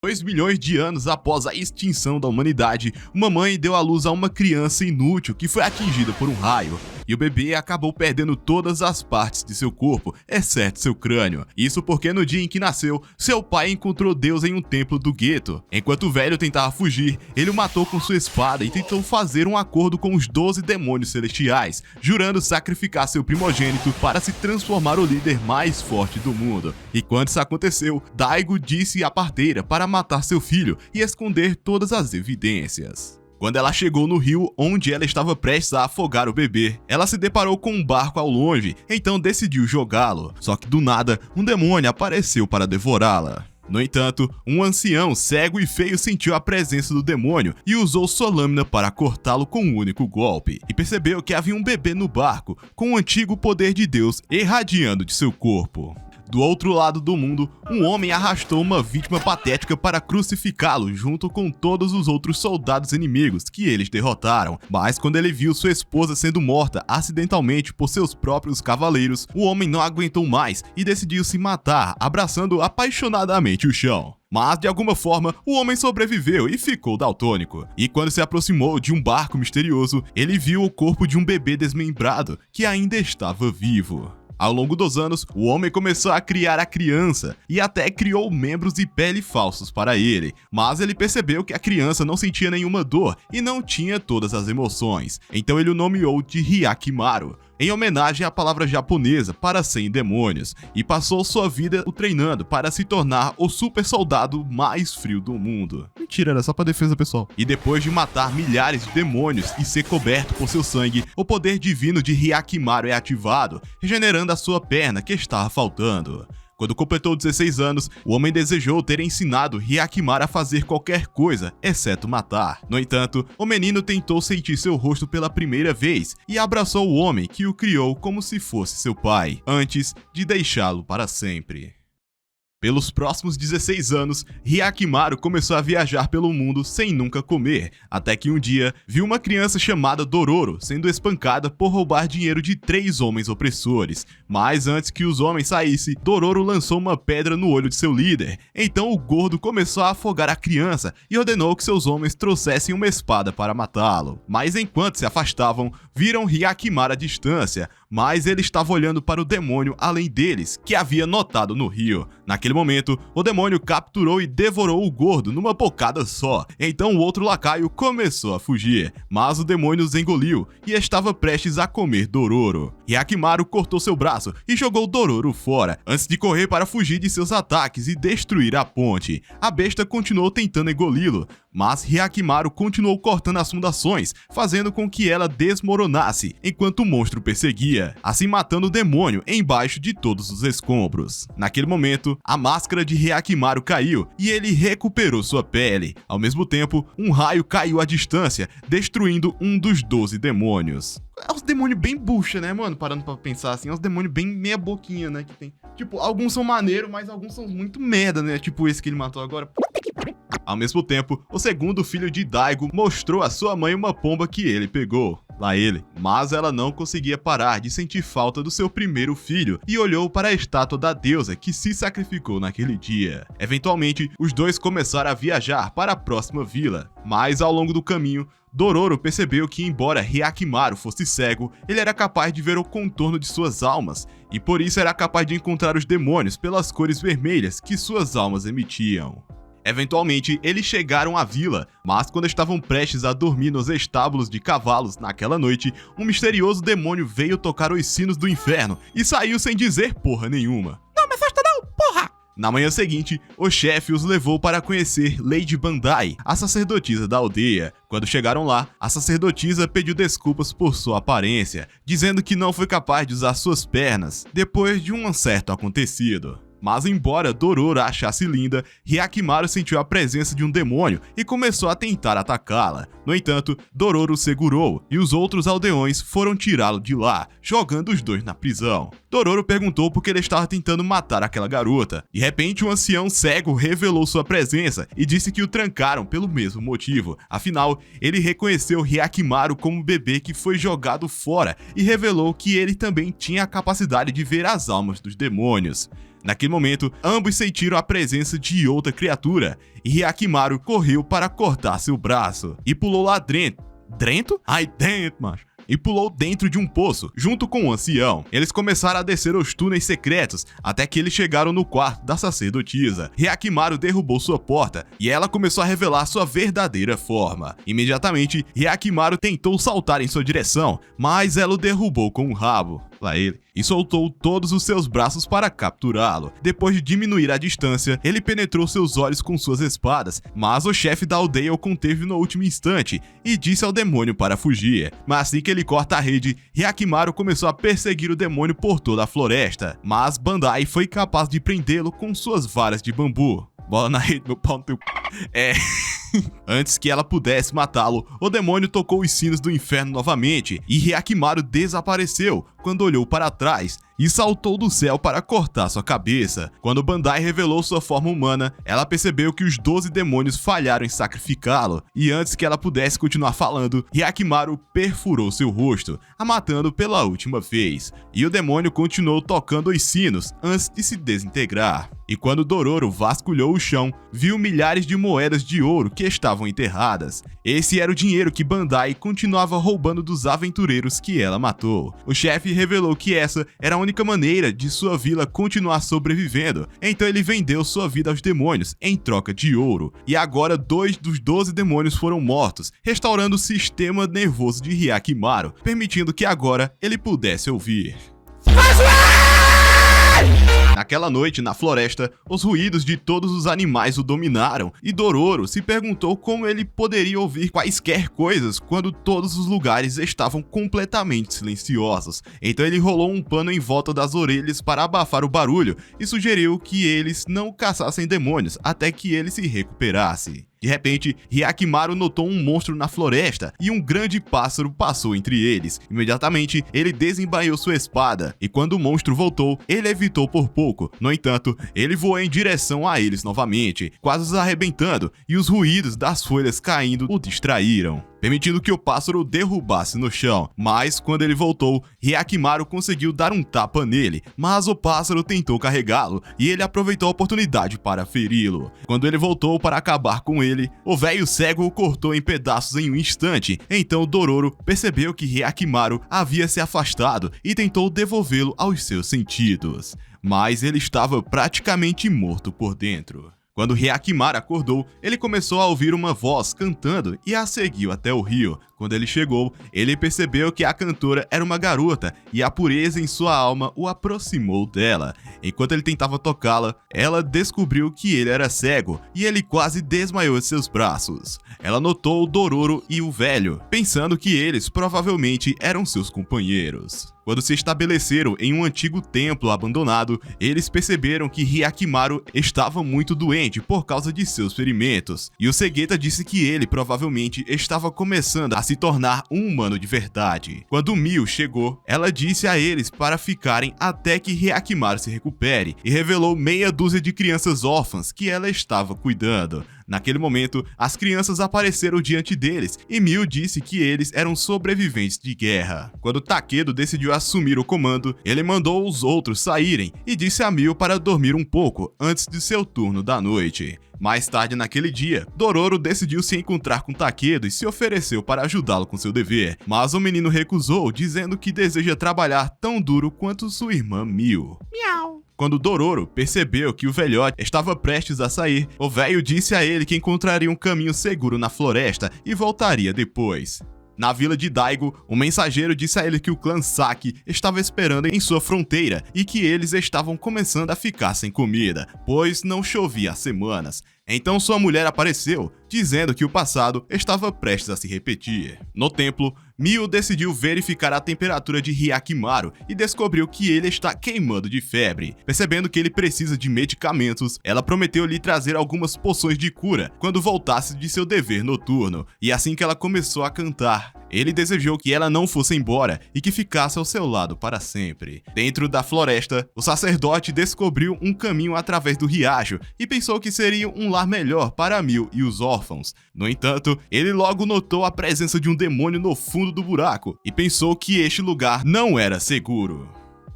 2 milhões de anos após a extinção da humanidade, uma mãe deu à luz a uma criança inútil que foi atingida por um raio. E o bebê acabou perdendo todas as partes de seu corpo, exceto seu crânio. Isso porque no dia em que nasceu, seu pai encontrou Deus em um templo do gueto. Enquanto o velho tentava fugir, ele o matou com sua espada e tentou fazer um acordo com os 12 demônios celestiais, jurando sacrificar seu primogênito para se transformar no líder mais forte do mundo. E quando isso aconteceu, Daigo disse à parteira para matar seu filho e esconder todas as evidências. Quando ela chegou no rio onde ela estava prestes a afogar o bebê, ela se deparou com um barco ao longe, então decidiu jogá-lo. Só que do nada, um demônio apareceu para devorá-la. No entanto, um ancião cego e feio sentiu a presença do demônio e usou sua lâmina para cortá-lo com um único golpe. E percebeu que havia um bebê no barco, com o antigo poder de Deus irradiando de seu corpo. Do outro lado do mundo, um homem arrastou uma vítima patética para crucificá-lo junto com todos os outros soldados inimigos que eles derrotaram. Mas quando ele viu sua esposa sendo morta acidentalmente por seus próprios cavaleiros, o homem não aguentou mais e decidiu se matar, abraçando apaixonadamente o chão. Mas, de alguma forma, o homem sobreviveu e ficou daltônico. E quando se aproximou de um barco misterioso, ele viu o corpo de um bebê desmembrado que ainda estava vivo. Ao longo dos anos, o homem começou a criar a criança e até criou membros e pele falsos para ele, mas ele percebeu que a criança não sentia nenhuma dor e não tinha todas as emoções, então ele o nomeou de Hyakimaru, em homenagem à palavra japonesa para 100 demônios, e passou sua vida o treinando para se tornar o super soldado mais frio do mundo. Mentira, era só pra defesa pessoal. E depois de matar milhares de demônios e ser coberto por seu sangue, o poder divino de Hyakimaru é ativado, regenerando a sua perna que estava faltando. Quando completou 16 anos, o homem desejou ter ensinado Hyakimaru a fazer qualquer coisa, exceto matar. No entanto, o menino tentou sentir seu rosto pela primeira vez e abraçou o homem que o criou como se fosse seu pai, antes de deixá-lo para sempre. Pelos próximos 16 anos, Hyakimaru começou a viajar pelo mundo sem nunca comer, até que um dia viu uma criança chamada Dororo sendo espancada por roubar dinheiro de 3 homens opressores. Mas antes que os homens saíssem, Dororo lançou uma pedra no olho de seu líder. Então o gordo começou a afogar a criança e ordenou que seus homens trouxessem uma espada para matá-lo. Mas enquanto se afastavam, viram Hyakimaru à distância, mas ele estava olhando para o demônio além deles, que havia notado no rio. Naquele momento, o demônio capturou e devorou o gordo numa bocada só. Então o outro lacaio começou a fugir, mas o demônio os engoliu e estava prestes a comer Dororo. Hyakimaru cortou seu braço e jogou Dororo fora, antes de correr para fugir de seus ataques e destruir a ponte. A besta continuou tentando engoli-lo, mas Hyakimaru continuou cortando as fundações, fazendo com que ela desmoronasse, enquanto o monstro perseguia, assim matando o demônio embaixo de todos os escombros. Naquele momento, a máscara de Hyakimaru caiu e ele recuperou sua pele. Ao mesmo tempo, um raio caiu à distância, destruindo um dos 12 demônios. É uns demônios bem bucha, né, mano? Parando pra pensar assim, é uns demônios bem meia boquinha, né, que tem. Tipo, alguns são maneiros, mas alguns são muito merda, né? Tipo esse que ele matou agora. Ao mesmo tempo, o segundo filho de Daigo mostrou à sua mãe uma pomba que ele pegou. Lá ele. Mas ela não conseguia parar de sentir falta do seu primeiro filho e olhou para a estátua da deusa que se sacrificou naquele dia. Eventualmente, os dois começaram a viajar para a próxima vila, mas ao longo do caminho, Dororo percebeu que, embora Hyakimaru fosse cego, ele era capaz de ver o contorno de suas almas, e por isso era capaz de encontrar os demônios pelas cores vermelhas que suas almas emitiam. Eventualmente, eles chegaram à vila, mas quando estavam prestes a dormir nos estábulos de cavalos naquela noite, um misterioso demônio veio tocar os sinos do inferno e saiu sem dizer porra nenhuma. Não me afasta não, porra! Na manhã seguinte, o chefe os levou para conhecer Lady Bandai, a sacerdotisa da aldeia. Quando chegaram lá, a sacerdotisa pediu desculpas por sua aparência, dizendo que não foi capaz de usar suas pernas depois de um certo acontecido. Mas embora Dororo a achasse linda, Hyakimaru sentiu a presença de um demônio e começou a tentar atacá-la. No entanto, Dororo segurou e os outros aldeões foram tirá-lo de lá, jogando os dois na prisão. Dororo perguntou por que ele estava tentando matar aquela garota. De repente, um ancião cego revelou sua presença e disse que o trancaram pelo mesmo motivo. Afinal, ele reconheceu Hyakimaru como um bebê que foi jogado fora e revelou que ele também tinha a capacidade de ver as almas dos demônios. Naquele momento, ambos sentiram a presença de outra criatura, e Hyakimaru correu para cortar seu braço, e pulou lá dentro. Dentro? Ai, dentro, macho. E pulou dentro de um poço, junto com o ancião. Eles começaram a descer os túneis secretos, até que eles chegaram no quarto da sacerdotisa. Hyakimaru derrubou sua porta, e ela começou a revelar sua verdadeira forma. Imediatamente, Hyakimaru tentou saltar em sua direção, mas ela o derrubou com um rabo. Lá ele, e soltou todos os seus braços para capturá-lo. Depois de diminuir a distância, ele penetrou seus olhos com suas espadas, mas o chefe da aldeia o conteve no último instante e disse ao demônio para fugir. Mas assim que ele corta a rede, Hyakimaru começou a perseguir o demônio por toda a floresta, mas Bandai foi capaz de prendê-lo com suas varas de bambu. Bola na rede, meu pau no teu... Antes que ela pudesse matá-lo, o demônio tocou os sinos do inferno novamente, e Hyakimaru desapareceu quando olhou para trás e saltou do céu para cortar sua cabeça. Quando Bandai revelou sua forma humana, ela percebeu que os 12 demônios falharam em sacrificá-lo, e antes que ela pudesse continuar falando, Hyakimaru perfurou seu rosto, a matando pela última vez, e o demônio continuou tocando os sinos antes de se desintegrar. E quando Dororo vasculhou o chão, viu milhares de moedas de ouro que estavam enterradas. Esse era o dinheiro que Bandai continuava roubando dos aventureiros que ela matou. O chefe revelou que essa era a única maneira de sua vila continuar sobrevivendo, então ele vendeu sua vida aos demônios em troca de ouro. E agora 2 dos 12 demônios foram mortos, restaurando o sistema nervoso de Hyakimaru, permitindo que agora ele pudesse ouvir. Naquela noite, na floresta, os ruídos de todos os animais o dominaram, e Dororo se perguntou como ele poderia ouvir quaisquer coisas quando todos os lugares estavam completamente silenciosos. Então ele rolou um pano em volta das orelhas para abafar o barulho e sugeriu que eles não caçassem demônios até que ele se recuperasse. De repente, Hyakimaru notou um monstro na floresta e um grande pássaro passou entre eles. Imediatamente, ele desembainhou sua espada, e quando o monstro voltou, ele evitou por pouco. No entanto, ele voou em direção a eles novamente, quase os arrebentando, e os ruídos das folhas caindo o distraíram, permitindo que o pássaro o derrubasse no chão. Mas quando ele voltou, Hyakimaru conseguiu dar um tapa nele, mas o pássaro tentou carregá-lo e ele aproveitou a oportunidade para feri-lo. Quando ele voltou para acabar com ele, o velho cego o cortou em pedaços em um instante. Então Dororo percebeu que Hyakimaru havia se afastado e tentou devolvê-lo aos seus sentidos, mas ele estava praticamente morto por dentro. Quando Hyakimaru acordou, ele começou a ouvir uma voz cantando e a seguiu até o rio. Quando ele chegou, ele percebeu que a cantora era uma garota e a pureza em sua alma o aproximou dela. Enquanto ele tentava tocá-la, ela descobriu que ele era cego e ele quase desmaiou em seus braços. Ela notou o Dororo e o velho, pensando que eles provavelmente eram seus companheiros. Quando se estabeleceram em um antigo templo abandonado, eles perceberam que Hyakimaru estava muito doente por causa de seus ferimentos, e o cegueta disse que ele provavelmente estava começando a se tornar um humano de verdade. Quando Mio chegou, ela disse a eles para ficarem até que Hyakimaru se recupere, e revelou meia dúzia de crianças órfãs que ela estava cuidando. Naquele momento, as crianças apareceram diante deles e Mio disse que eles eram sobreviventes de guerra. Quando Takedo decidiu assumir o comando, ele mandou os outros saírem e disse a Mio para dormir um pouco antes de seu turno da noite. Mais tarde naquele dia, Dororo decidiu se encontrar com Takedo e se ofereceu para ajudá-lo com seu dever, mas o menino recusou, dizendo que deseja trabalhar tão duro quanto sua irmã Mio. Miau. Quando Dororo percebeu que o velhote estava prestes a sair, o velho disse a ele que encontraria um caminho seguro na floresta e voltaria depois. Na vila de Daigo, um mensageiro disse a ele que o clã Saki estava esperando em sua fronteira e que eles estavam começando a ficar sem comida, pois não chovia há semanas. Então sua mulher apareceu, dizendo que o passado estava prestes a se repetir. No templo, Mio decidiu verificar a temperatura de Hyakimaru e descobriu que ele está queimando de febre. Percebendo que ele precisa de medicamentos, ela prometeu lhe trazer algumas poções de cura quando voltasse de seu dever noturno, e assim que ela começou a cantar, ele desejou que ela não fosse embora e que ficasse ao seu lado para sempre. Dentro da floresta, o sacerdote descobriu um caminho através do riacho e pensou que seria um lar melhor para Mio e os órfãos. No entanto, ele logo notou a presença de um demônio no fundo do buraco e pensou que este lugar não era seguro.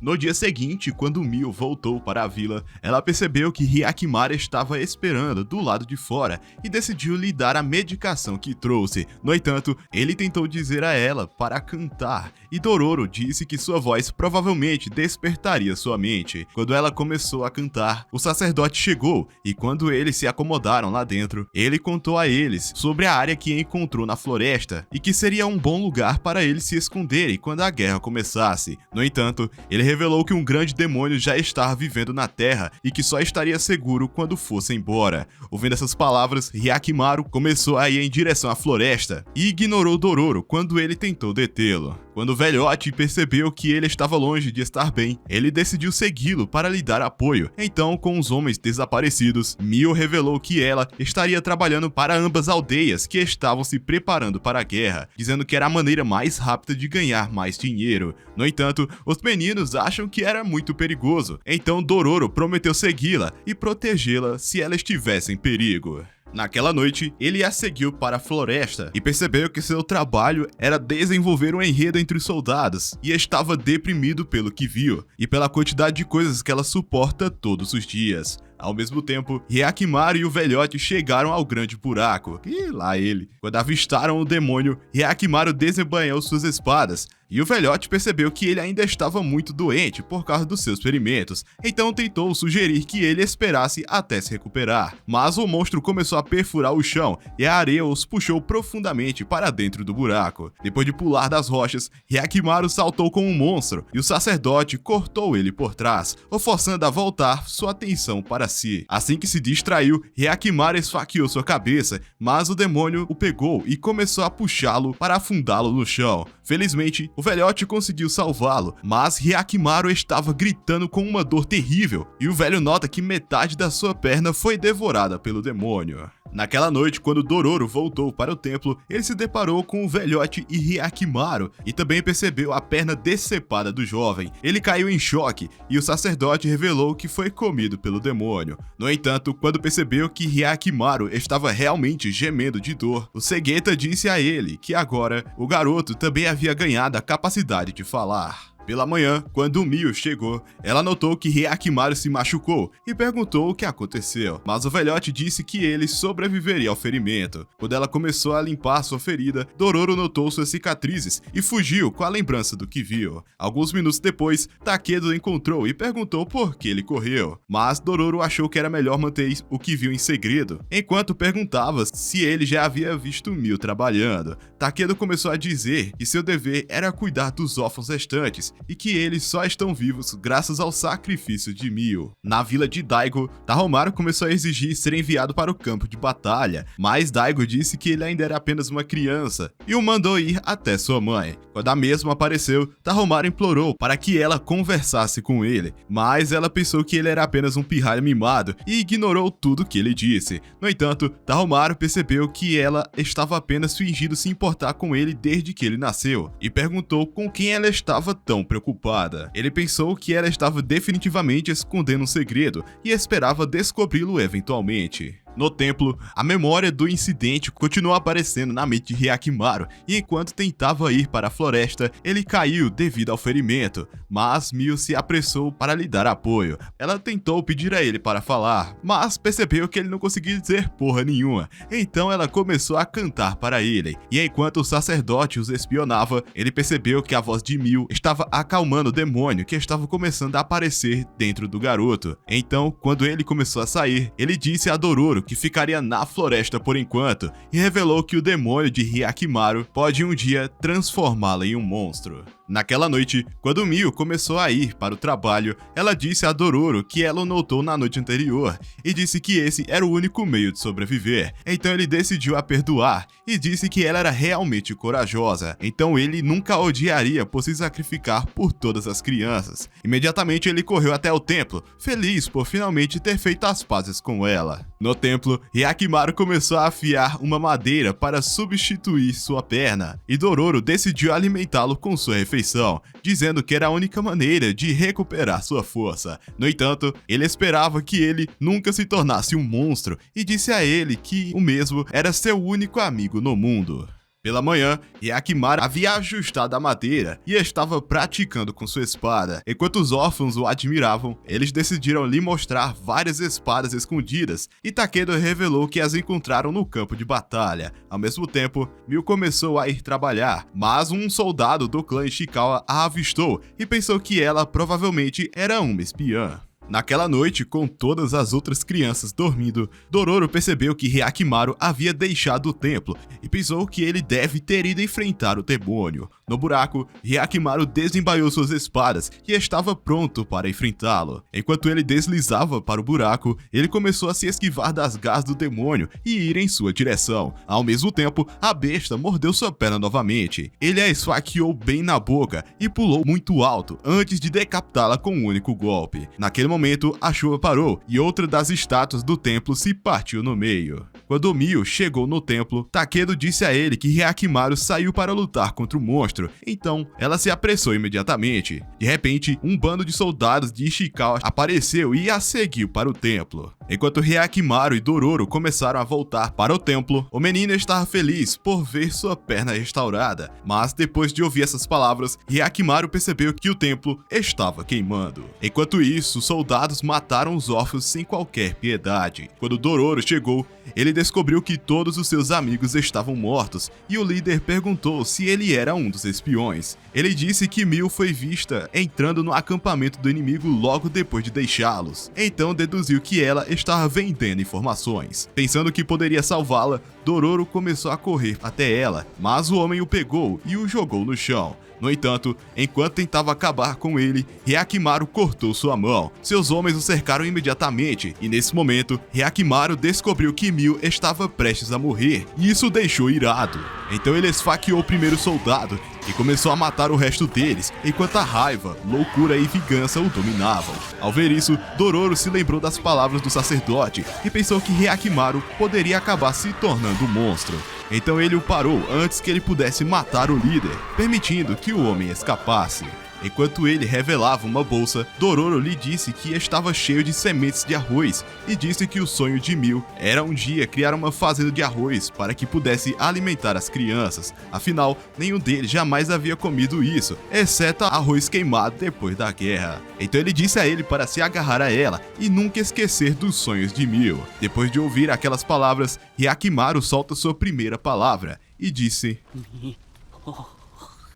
No dia seguinte, quando Mio voltou para a vila, ela percebeu que Hyakimaru estava esperando do lado de fora e decidiu lhe dar a medicação que trouxe. No entanto, ele tentou dizer a ela para cantar, e Dororo disse que sua voz provavelmente despertaria sua mente. Quando ela começou a cantar, o sacerdote chegou, e quando eles se acomodaram lá dentro, ele contou a eles sobre a área que encontrou na floresta, e que seria um bom lugar para eles se esconderem quando a guerra começasse. No entanto, ele revelou que um grande demônio já estava vivendo na Terra e que só estaria seguro quando fosse embora. Ouvindo essas palavras, Hyakimaru começou a ir em direção à floresta e ignorou Dororo quando ele tentou detê-lo. Quando o velhote percebeu que ele estava longe de estar bem, ele decidiu segui-lo para lhe dar apoio. Então, com os homens desaparecidos, Mio revelou que ela estaria trabalhando para ambas aldeias que estavam se preparando para a guerra, dizendo que era a maneira mais rápida de ganhar mais dinheiro. No entanto, os meninos acham que era muito perigoso, então Dororo prometeu segui-la e protegê-la se ela estivesse em perigo. Naquela noite, ele a seguiu para a floresta e percebeu que seu trabalho era desenvolver um enredo entre os soldados e estava deprimido pelo que viu e pela quantidade de coisas que ela suporta todos os dias. Ao mesmo tempo, Hyakimaru e o velhote chegaram ao grande buraco. E lá ele. Quando avistaram o demônio, Hyakimaru desembainhou suas espadas, e o velhote percebeu que ele ainda estava muito doente por causa dos seus ferimentos, então tentou sugerir que ele esperasse até se recuperar. Mas o monstro começou a perfurar o chão, e a areia os puxou profundamente para dentro do buraco. Depois de pular das rochas, Hyakimaru saltou com um monstro, e o sacerdote cortou ele por trás, o forçando a voltar sua atenção para si. Assim que se distraiu, Hyakimaru esfaqueou sua cabeça, mas o demônio o pegou e começou a puxá-lo para afundá-lo no chão. Felizmente, o velhote conseguiu salvá-lo, mas Hyakimaru estava gritando com uma dor terrível, e o velho nota que metade da sua perna foi devorada pelo demônio. Naquela noite, quando Dororo voltou para o templo, ele se deparou com o velhote e Hyakimaru e também percebeu a perna decepada do jovem. Ele caiu em choque e o sacerdote revelou que foi comido pelo demônio. No entanto, quando percebeu que Hyakimaru estava realmente gemendo de dor, o Segeta disse a ele que agora o garoto também havia ganhado a capacidade de falar. Pela manhã, quando Mio chegou, ela notou que Hyakimaru se machucou e perguntou o que aconteceu, mas o velhote disse que ele sobreviveria ao ferimento. Quando ela começou a limpar sua ferida, Dororo notou suas cicatrizes e fugiu com a lembrança do que viu. Alguns minutos depois, Takedo o encontrou e perguntou por que ele correu, mas Dororo achou que era melhor manter o que viu em segredo, enquanto perguntava se ele já havia visto Mio trabalhando. Takedo começou a dizer que seu dever era cuidar dos órfãos restantes, e que eles só estão vivos graças ao sacrifício de Mio. Na vila de Daigo, Tahomaru começou a exigir ser enviado para o campo de batalha, mas Daigo disse que ele ainda era apenas uma criança e o mandou ir até sua mãe. Quando a mesma apareceu, Tahomaru implorou para que ela conversasse com ele, mas ela pensou que ele era apenas um pirralho mimado e ignorou tudo que ele disse. No entanto, Tahomaru percebeu que ela estava apenas fingindo se importar com ele desde que ele nasceu e perguntou com quem ela estava tão preocupada. Ele pensou que ela estava definitivamente escondendo um segredo e esperava descobri-lo eventualmente. No templo, a memória do incidente continuou aparecendo na mente de Hyakimaru, e enquanto tentava ir para a floresta, ele caiu devido ao ferimento, mas Mio se apressou para lhe dar apoio. Ela tentou pedir a ele para falar, mas percebeu que ele não conseguia dizer porra nenhuma, então ela começou a cantar para ele, e enquanto o sacerdote os espionava, ele percebeu que a voz de Mio estava acalmando o demônio que estava começando a aparecer dentro do garoto. Então, quando ele começou a sair, ele disse a Dororo que ficaria na floresta por enquanto e revelou que o demônio de Hyakimaru pode um dia transformá-la em um monstro. Naquela noite, quando Mio começou a ir para o trabalho, ela disse a Dororo que ela o notou na noite anterior e disse que esse era o único meio de sobreviver. Então ele decidiu a perdoar e disse que ela era realmente corajosa, então ele nunca a odiaria por se sacrificar por todas as crianças. Imediatamente ele correu até o templo, feliz por finalmente ter feito as pazes com ela. No templo, Hyakimaru começou a afiar uma madeira para substituir sua perna, e Dororo decidiu alimentá-lo com sua refeição, dizendo que era a única maneira de recuperar sua força. No entanto, ele esperava que ele nunca se tornasse um monstro e disse a ele que o mesmo era seu único amigo no mundo. Pela manhã, Hyakimaru havia ajustado a madeira e estava praticando com sua espada. Enquanto os órfãos o admiravam, eles decidiram lhe mostrar várias espadas escondidas e Takedo revelou que as encontraram no campo de batalha. Ao mesmo tempo, Mil começou a ir trabalhar, mas um soldado do clã Ishikawa a avistou e pensou que ela provavelmente era uma espiã. Naquela noite, com todas as outras crianças dormindo, Dororo percebeu que Hyakimaru havia deixado o templo e pensou que ele deve ter ido enfrentar o demônio. No buraco, Hyakimaru desembaiou suas espadas e estava pronto para enfrentá-lo. Enquanto ele deslizava para o buraco, ele começou a se esquivar das garras do demônio e ir em sua direção. Ao mesmo tempo, a besta mordeu sua perna novamente. Ele a esfaqueou bem na boca e pulou muito alto antes de decapitá-la com um único golpe. Naquele momento, a chuva parou e outra das estátuas do templo se partiu no meio. Quando Mio chegou no templo, Takedo disse a ele que Hyakimaru saiu para lutar contra o monstro, então ela se apressou imediatamente. De repente, um bando de soldados de Ishikawa apareceu e a seguiu para o templo. Enquanto Hyakimaru e Dororo começaram a voltar para o templo, o menino estava feliz por ver sua perna restaurada, mas depois de ouvir essas palavras, Hyakimaru percebeu que o templo estava queimando. Enquanto isso, os soldados mataram os órfãos sem qualquer piedade. Quando Dororo chegou, ele descobriu que todos os seus amigos estavam mortos e o líder perguntou se ele era um dos espiões. Ele disse que Mil foi vista entrando no acampamento do inimigo logo depois de deixá-los. Então deduziu que ela estava vendendo informações. Pensando que poderia salvá-la, Dororo começou a correr até ela, mas o homem o pegou e o jogou no chão. No entanto, enquanto tentava acabar com ele, Hyakimaru cortou sua mão. Seus homens o cercaram imediatamente, e nesse momento, Hyakimaru descobriu que Mil estava prestes a morrer, e isso o deixou irado. Então ele esfaqueou o primeiro soldado e começou a matar o resto deles, enquanto a raiva, loucura e vingança o dominavam. Ao ver isso, Dororo se lembrou das palavras do sacerdote e pensou que Hyakimaru poderia acabar se tornando um monstro. Então ele o parou antes que ele pudesse matar o líder, permitindo que o homem escapasse. Enquanto ele revelava uma bolsa, Dororo lhe disse que estava cheio de sementes de arroz e disse que o sonho de Mil era um dia criar uma fazenda de arroz para que pudesse alimentar as crianças. Afinal, nenhum deles jamais havia comido isso, exceto arroz queimado depois da guerra. Então ele disse a ele para se agarrar a ela e nunca esquecer dos sonhos de Mil. Depois de ouvir aquelas palavras, Hyakimaru solta sua primeira palavra e disse...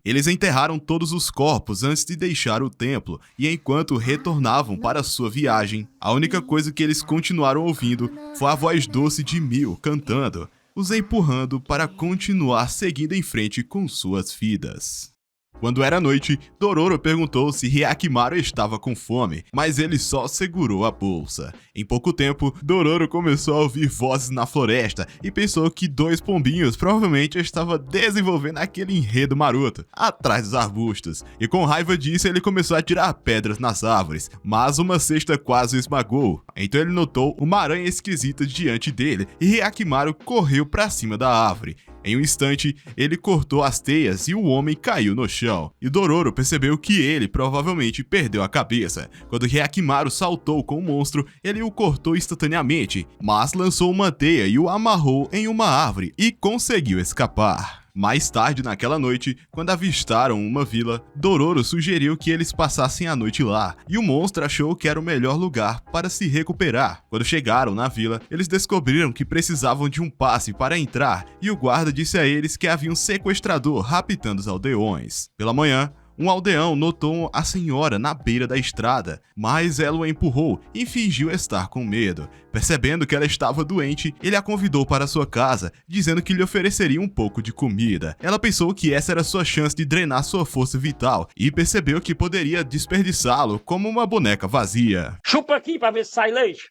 Eles enterraram todos os corpos antes de deixar o templo, e enquanto retornavam para sua viagem, a única coisa que eles continuaram ouvindo foi a voz doce de Mil cantando, os empurrando para continuar seguindo em frente com suas vidas. Quando era noite, Dororo perguntou se Hyakimaru estava com fome, mas ele só segurou a bolsa. Em pouco tempo, Dororo começou a ouvir vozes na floresta e pensou que dois pombinhos provavelmente estavam desenvolvendo aquele enredo maroto, atrás dos arbustos. E com raiva disso, ele começou a tirar pedras nas árvores, mas uma cesta quase o esmagou. Então ele notou uma aranha esquisita diante dele e Hyakimaru correu para cima da árvore. Em um instante, ele cortou as teias e o homem caiu no chão. E Dororo percebeu que ele provavelmente perdeu a cabeça. Quando Hyakimaru saltou com o monstro, ele o cortou instantaneamente, mas lançou uma teia e o amarrou em uma árvore e conseguiu escapar. Mais tarde naquela noite, quando avistaram uma vila, Dororo sugeriu que eles passassem a noite lá, e o monstro achou que era o melhor lugar para se recuperar. Quando chegaram na vila, eles descobriram que precisavam de um passe para entrar, e o guarda disse a eles que havia um sequestrador raptando os aldeões. Pela manhã, um aldeão notou a senhora na beira da estrada, mas ela o empurrou e fingiu estar com medo. Percebendo que ela estava doente, ele a convidou para sua casa, dizendo que lhe ofereceria um pouco de comida. Ela pensou que essa era sua chance de drenar sua força vital e percebeu que poderia desperdiçá-lo como uma boneca vazia. Chupa aqui para ver se sai leite.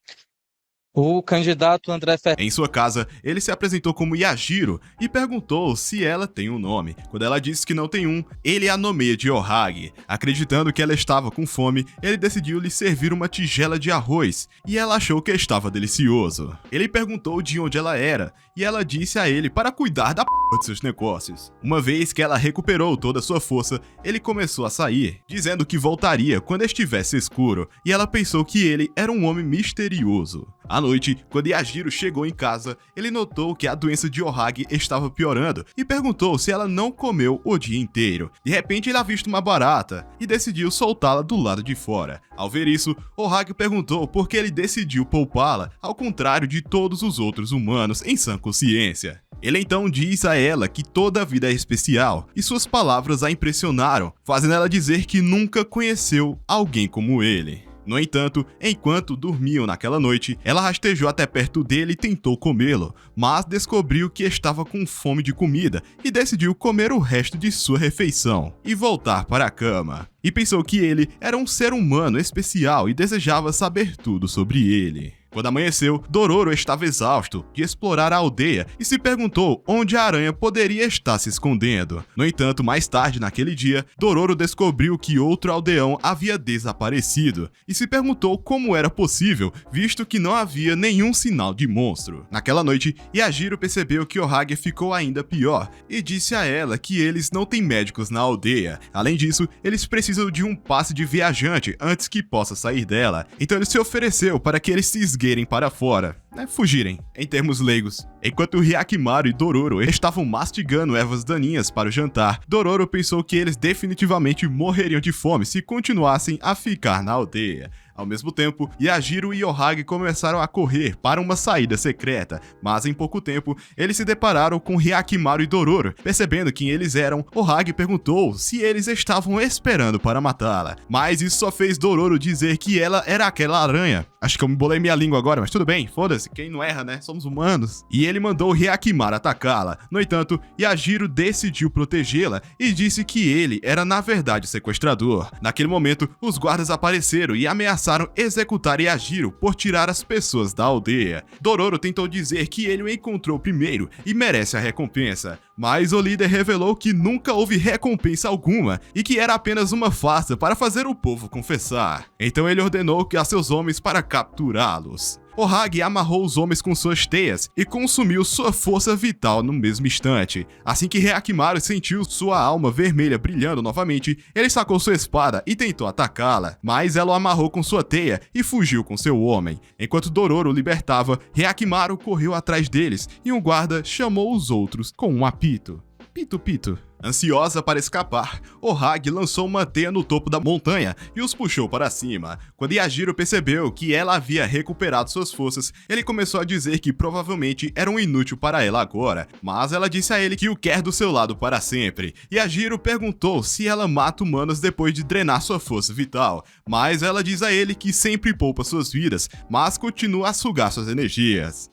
O candidato André Ferreira. Em sua casa, ele se apresentou como Yajiro e perguntou se ela tem um nome. Quando ela disse que não tem um, ele a nomeia de Ohagi. Acreditando que ela estava com fome, ele decidiu lhe servir uma tigela de arroz e ela achou que estava delicioso. Ele perguntou de onde ela era e ela disse a ele para cuidar da de seus negócios. Uma vez que ela recuperou toda a sua força, ele começou a sair, dizendo que voltaria quando estivesse escuro, e ela pensou que ele era um homem misterioso. À noite, quando Yajiro chegou em casa, ele notou que a doença de Ohagi estava piorando e perguntou se ela não comeu o dia inteiro. De repente, ele avistou uma barata e decidiu soltá-la do lado de fora. Ao ver isso, Ohagi perguntou por que ele decidiu poupá-la, ao contrário de todos os outros humanos em sã consciência. Ele então diz a ela que toda a vida é especial, e suas palavras a impressionaram, fazendo ela dizer que nunca conheceu alguém como ele. No entanto, enquanto dormiam naquela noite, ela rastejou até perto dele e tentou comê-lo, mas descobriu que estava com fome de comida e decidiu comer o resto de sua refeição e voltar para a cama. E pensou que ele era um ser humano especial e desejava saber tudo sobre ele. Quando amanheceu, Dororo estava exausto de explorar a aldeia e se perguntou onde a aranha poderia estar se escondendo. No entanto, mais tarde naquele dia, Dororo descobriu que outro aldeão havia desaparecido e se perguntou como era possível, visto que não havia nenhum sinal de monstro. Naquela noite, Yajiro percebeu que Ohagi ficou ainda pior e disse a ela que eles não têm médicos na aldeia. Além disso, eles precisam de um passe de viajante antes que possa sair dela. Então ele se ofereceu para que eles se esgueirem para fora, fugirem, em termos leigos. Enquanto Hyakimaru e Dororo estavam mastigando ervas daninhas para o jantar, Dororo pensou que eles definitivamente morreriam de fome se continuassem a ficar na aldeia. Ao mesmo tempo, Yajiro e Ohagi começaram a correr para uma saída secreta, mas em pouco tempo, eles se depararam com Hyakimaru e Dororo. Percebendo quem eles eram, Ohagi perguntou se eles estavam esperando para matá-la, mas isso só fez Dororo dizer que ela era aquela aranha. Acho que eu me bolei minha língua agora, mas tudo bem, foda-se, quem não erra, né? Somos humanos. E ele mandou Hyakimaru atacá-la. No entanto, Yajiro decidiu protegê-la e disse que ele era na verdade o sequestrador. Naquele momento, os guardas apareceram e ameaçaram executar Yajiro por tirar as pessoas da aldeia. Dororo tentou dizer que ele o encontrou primeiro e merece a recompensa, mas o líder revelou que nunca houve recompensa alguma e que era apenas uma farsa para fazer o povo confessar. Então ele ordenou a seus homens para capturá-los. Ohagi amarrou os homens com suas teias e consumiu sua força vital no mesmo instante. Assim que Hyakimaru sentiu sua alma vermelha brilhando novamente, ele sacou sua espada e tentou atacá-la, mas ela o amarrou com sua teia e fugiu com seu homem. Enquanto Dororo o libertava, Hyakimaru correu atrás deles e um guarda chamou os outros com um apito. Pito-pito. Ansiosa para escapar, Ohagi lançou uma teia no topo da montanha e os puxou para cima. Quando Yajiro percebeu que ela havia recuperado suas forças, ele começou a dizer que provavelmente era um inútil para ela agora, mas ela disse a ele que o quer do seu lado para sempre. Yajiro perguntou se ela mata humanos depois de drenar sua força vital, mas ela diz a ele que sempre poupa suas vidas, mas continua a sugar suas energias.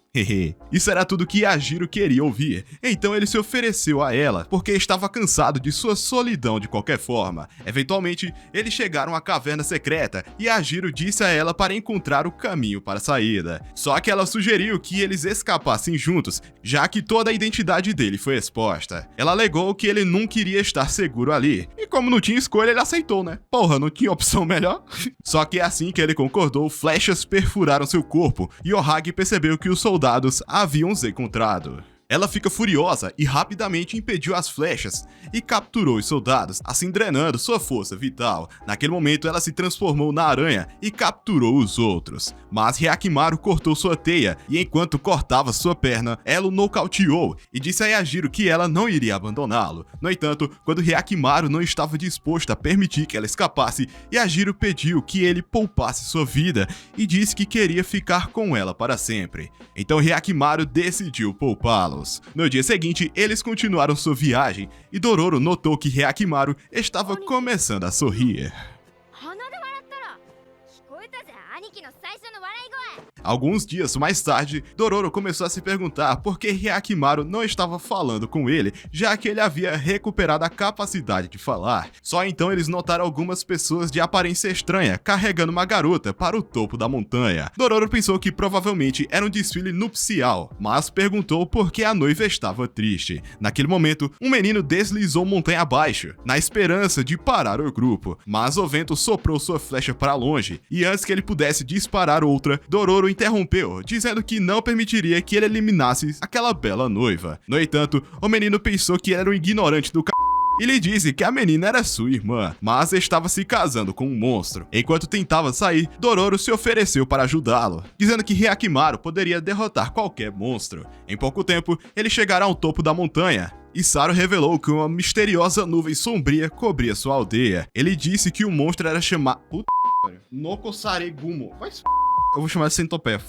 Isso era tudo que Yajiro queria ouvir, então ele se ofereceu a ela, porque estava cansado de sua solidão de qualquer forma. Eventualmente, eles chegaram à caverna secreta e Yajiro disse a ela para encontrar o caminho para a saída. Só que ela sugeriu que eles escapassem juntos, já que toda a identidade dele foi exposta. Ela alegou que ele nunca iria estar seguro ali, e como não tinha escolha, ele aceitou, né? Porra, não tinha opção melhor? Só que assim que ele concordou, flechas perfuraram seu corpo e Ohagi percebeu que os soldados haviam os encontrado. Ela fica furiosa e rapidamente impediu as flechas e capturou os soldados, assim drenando sua força vital. Naquele momento, ela se transformou na aranha e capturou os outros. Mas Hyakimaru cortou sua teia e enquanto cortava sua perna, ela o nocauteou e disse a Yajiro que ela não iria abandoná-lo. No entanto, quando Hyakimaru não estava disposto a permitir que ela escapasse, Yajiro pediu que ele poupasse sua vida e disse que queria ficar com ela para sempre. Então Hyakimaru decidiu poupá-lo. No dia seguinte, eles continuaram sua viagem e Dororo notou que Hyakimaru estava começando a sorrir. Alguns dias mais tarde, Dororo começou a se perguntar por que Hyakimaru não estava falando com ele, já que ele havia recuperado a capacidade de falar. Só então eles notaram algumas pessoas de aparência estranha carregando uma garota para o topo da montanha. Dororo pensou que provavelmente era um desfile nupcial, mas perguntou por que a noiva estava triste. Naquele momento, um menino deslizou montanha abaixo, na esperança de parar o grupo, mas o vento soprou sua flecha para longe, e antes que ele pudesse disparar outra, Dororo interrompeu, dizendo que não permitiria que ele eliminasse aquela bela noiva. No entanto, o menino pensou que era um ignorante do e lhe disse que a menina era sua irmã, mas estava se casando com um monstro. Enquanto tentava sair, Dororo se ofereceu para ajudá-lo, dizendo que Hyakimaru poderia derrotar qualquer monstro. Em pouco tempo, eles chegaram ao topo da montanha, e Saro revelou que uma misteriosa nuvem sombria cobria sua aldeia. Ele disse que o monstro era chamado... Nokosaregumo. Eu vou chamar de centopeia.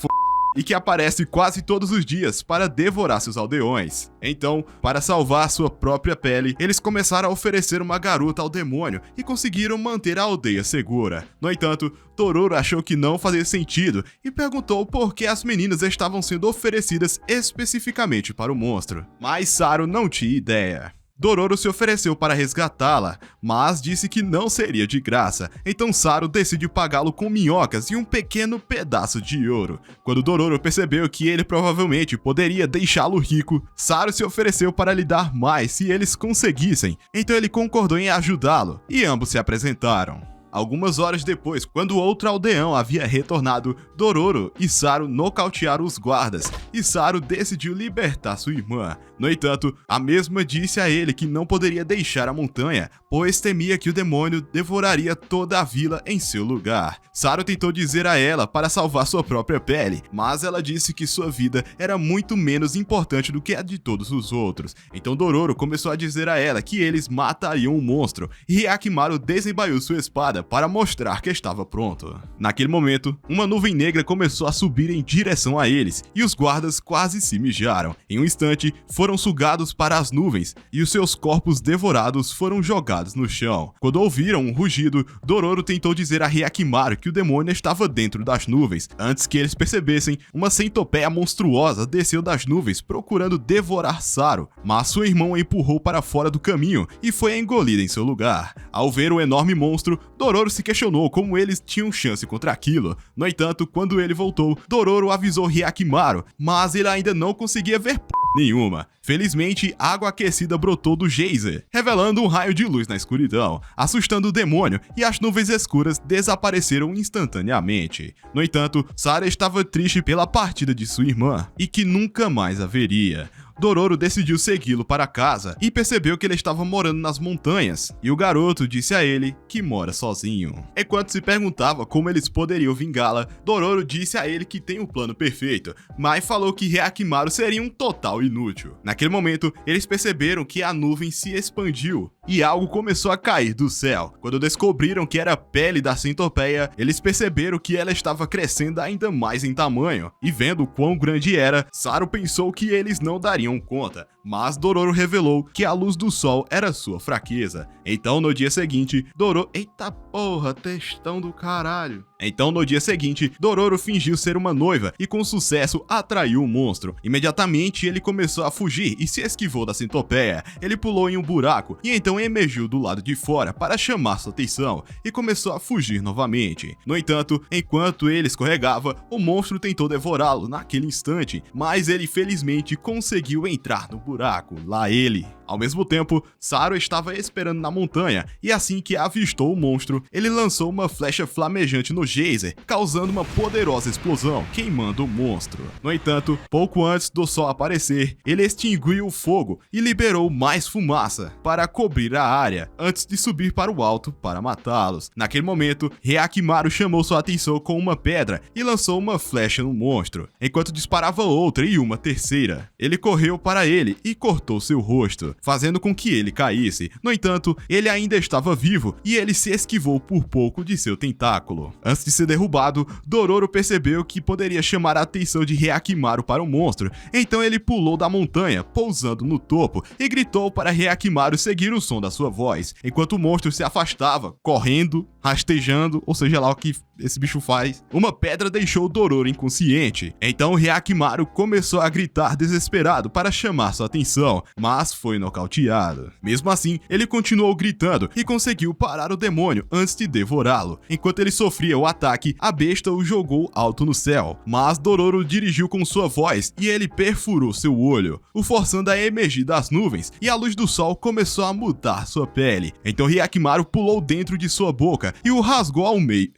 E que aparece quase todos os dias para devorar seus aldeões. Então, para salvar sua própria pele, eles começaram a oferecer uma garota ao demônio e conseguiram manter a aldeia segura. No entanto, Dororo achou que não fazia sentido e perguntou por que as meninas estavam sendo oferecidas especificamente para o monstro. Mas Saro não tinha ideia. Dororo se ofereceu para resgatá-la, mas disse que não seria de graça, então Saro decide pagá-lo com minhocas e um pequeno pedaço de ouro. Quando Dororo percebeu que ele provavelmente poderia deixá-lo rico, Saro se ofereceu para lhe dar mais se eles conseguissem, então ele concordou em ajudá-lo, e ambos se apresentaram. Algumas horas depois, quando outro aldeão havia retornado, Dororo e Saro nocautearam os guardas, e Saro decidiu libertar sua irmã. No entanto, a mesma disse a ele que não poderia deixar a montanha, pois temia que o demônio devoraria toda a vila em seu lugar. Saro tentou dizer a ela para salvar sua própria pele, mas ela disse que sua vida era muito menos importante do que a de todos os outros. Então Dororo começou a dizer a ela que eles matariam o monstro, e Hyakimaru desembaiou sua espada para mostrar que estava pronto. Naquele momento, uma nuvem negra começou a subir em direção a eles, e os guardas quase se mijaram. Em um instante, foram sugados para as nuvens, e os seus corpos devorados foram jogados no chão. Quando ouviram um rugido, Dororo tentou dizer a Hyakimaru que o demônio estava dentro das nuvens. Antes que eles percebessem, uma centopeia monstruosa desceu das nuvens procurando devorar Saro, mas seu irmão a empurrou para fora do caminho e foi engolida em seu lugar. Ao ver o enorme monstro, Dororo se questionou como eles tinham chance contra aquilo. No entanto, quando ele voltou, Dororo avisou Hyakimaru, mas ele ainda não conseguia ver nenhuma. Felizmente, água aquecida brotou do geyser, revelando um raio de luz na escuridão, assustando o demônio, e as nuvens escuras desapareceram instantaneamente. No entanto, Sara estava triste pela partida de sua irmã, e que nunca mais haveria. Dororo decidiu segui-lo para casa e percebeu que ele estava morando nas montanhas, e o garoto disse a ele que mora sozinho. Enquanto se perguntava como eles poderiam vingá-la, Dororo disse a ele que tem um plano perfeito, mas falou que Hyakimaru seria um total inútil. Naquele momento, eles perceberam que a nuvem se expandiu e algo começou a cair do céu. Quando descobriram que era a pele da centopeia, eles perceberam que ela estava crescendo ainda mais em tamanho, e vendo quão grande era, Saro pensou que eles não dariam conta, mas Dororo revelou que a luz do sol era sua fraqueza. Então no dia seguinte, Eita porra, textão do caralho. Então no dia seguinte, Dororo fingiu ser uma noiva e com sucesso atraiu o monstro. Imediatamente ele começou a fugir e se esquivou da centopeia. Ele pulou em um buraco e então emergiu do lado de fora para chamar sua atenção e começou a fugir novamente. No entanto, enquanto ele escorregava, o monstro tentou devorá-lo naquele instante, mas ele felizmente conseguiu entrar no buraco. Lá ele. Ao mesmo tempo, Saro estava esperando na montanha, e assim que avistou o monstro, ele lançou uma flecha flamejante no geyser, causando uma poderosa explosão, queimando o monstro. No entanto, pouco antes do sol aparecer, ele extinguiu o fogo e liberou mais fumaça para cobrir a área, antes de subir para o alto para matá-los. Naquele momento, Hyakimaru chamou sua atenção com uma pedra e lançou uma flecha no monstro, enquanto disparava outra e uma terceira. Ele correu para ele e cortou seu rosto, fazendo com que ele caísse. No entanto, ele ainda estava vivo e ele se esquivou por pouco de seu tentáculo. Antes de ser derrubado, Dororo percebeu que poderia chamar a atenção de Hyakimaru para o monstro, então ele pulou da montanha, pousando no topo, e gritou para Hyakimaru seguir o som da sua voz, enquanto o monstro se afastava, correndo, rastejando, ou seja lá o que esse bicho faz. Uma pedra deixou Dororo inconsciente, então Hyakimaru começou a gritar desesperado para chamar sua atenção, mas foi nocauteado. Mesmo assim, ele continuou gritando e conseguiu parar o demônio antes de devorá-lo. Enquanto ele sofria o ataque, a besta o jogou alto no céu, mas Dororo dirigiu com sua voz e ele perfurou seu olho, o forçando a emergir das nuvens, e a luz do sol começou a mudar sua pele. Então Hyakimaru pulou dentro de sua boca e o rasgou ao meio,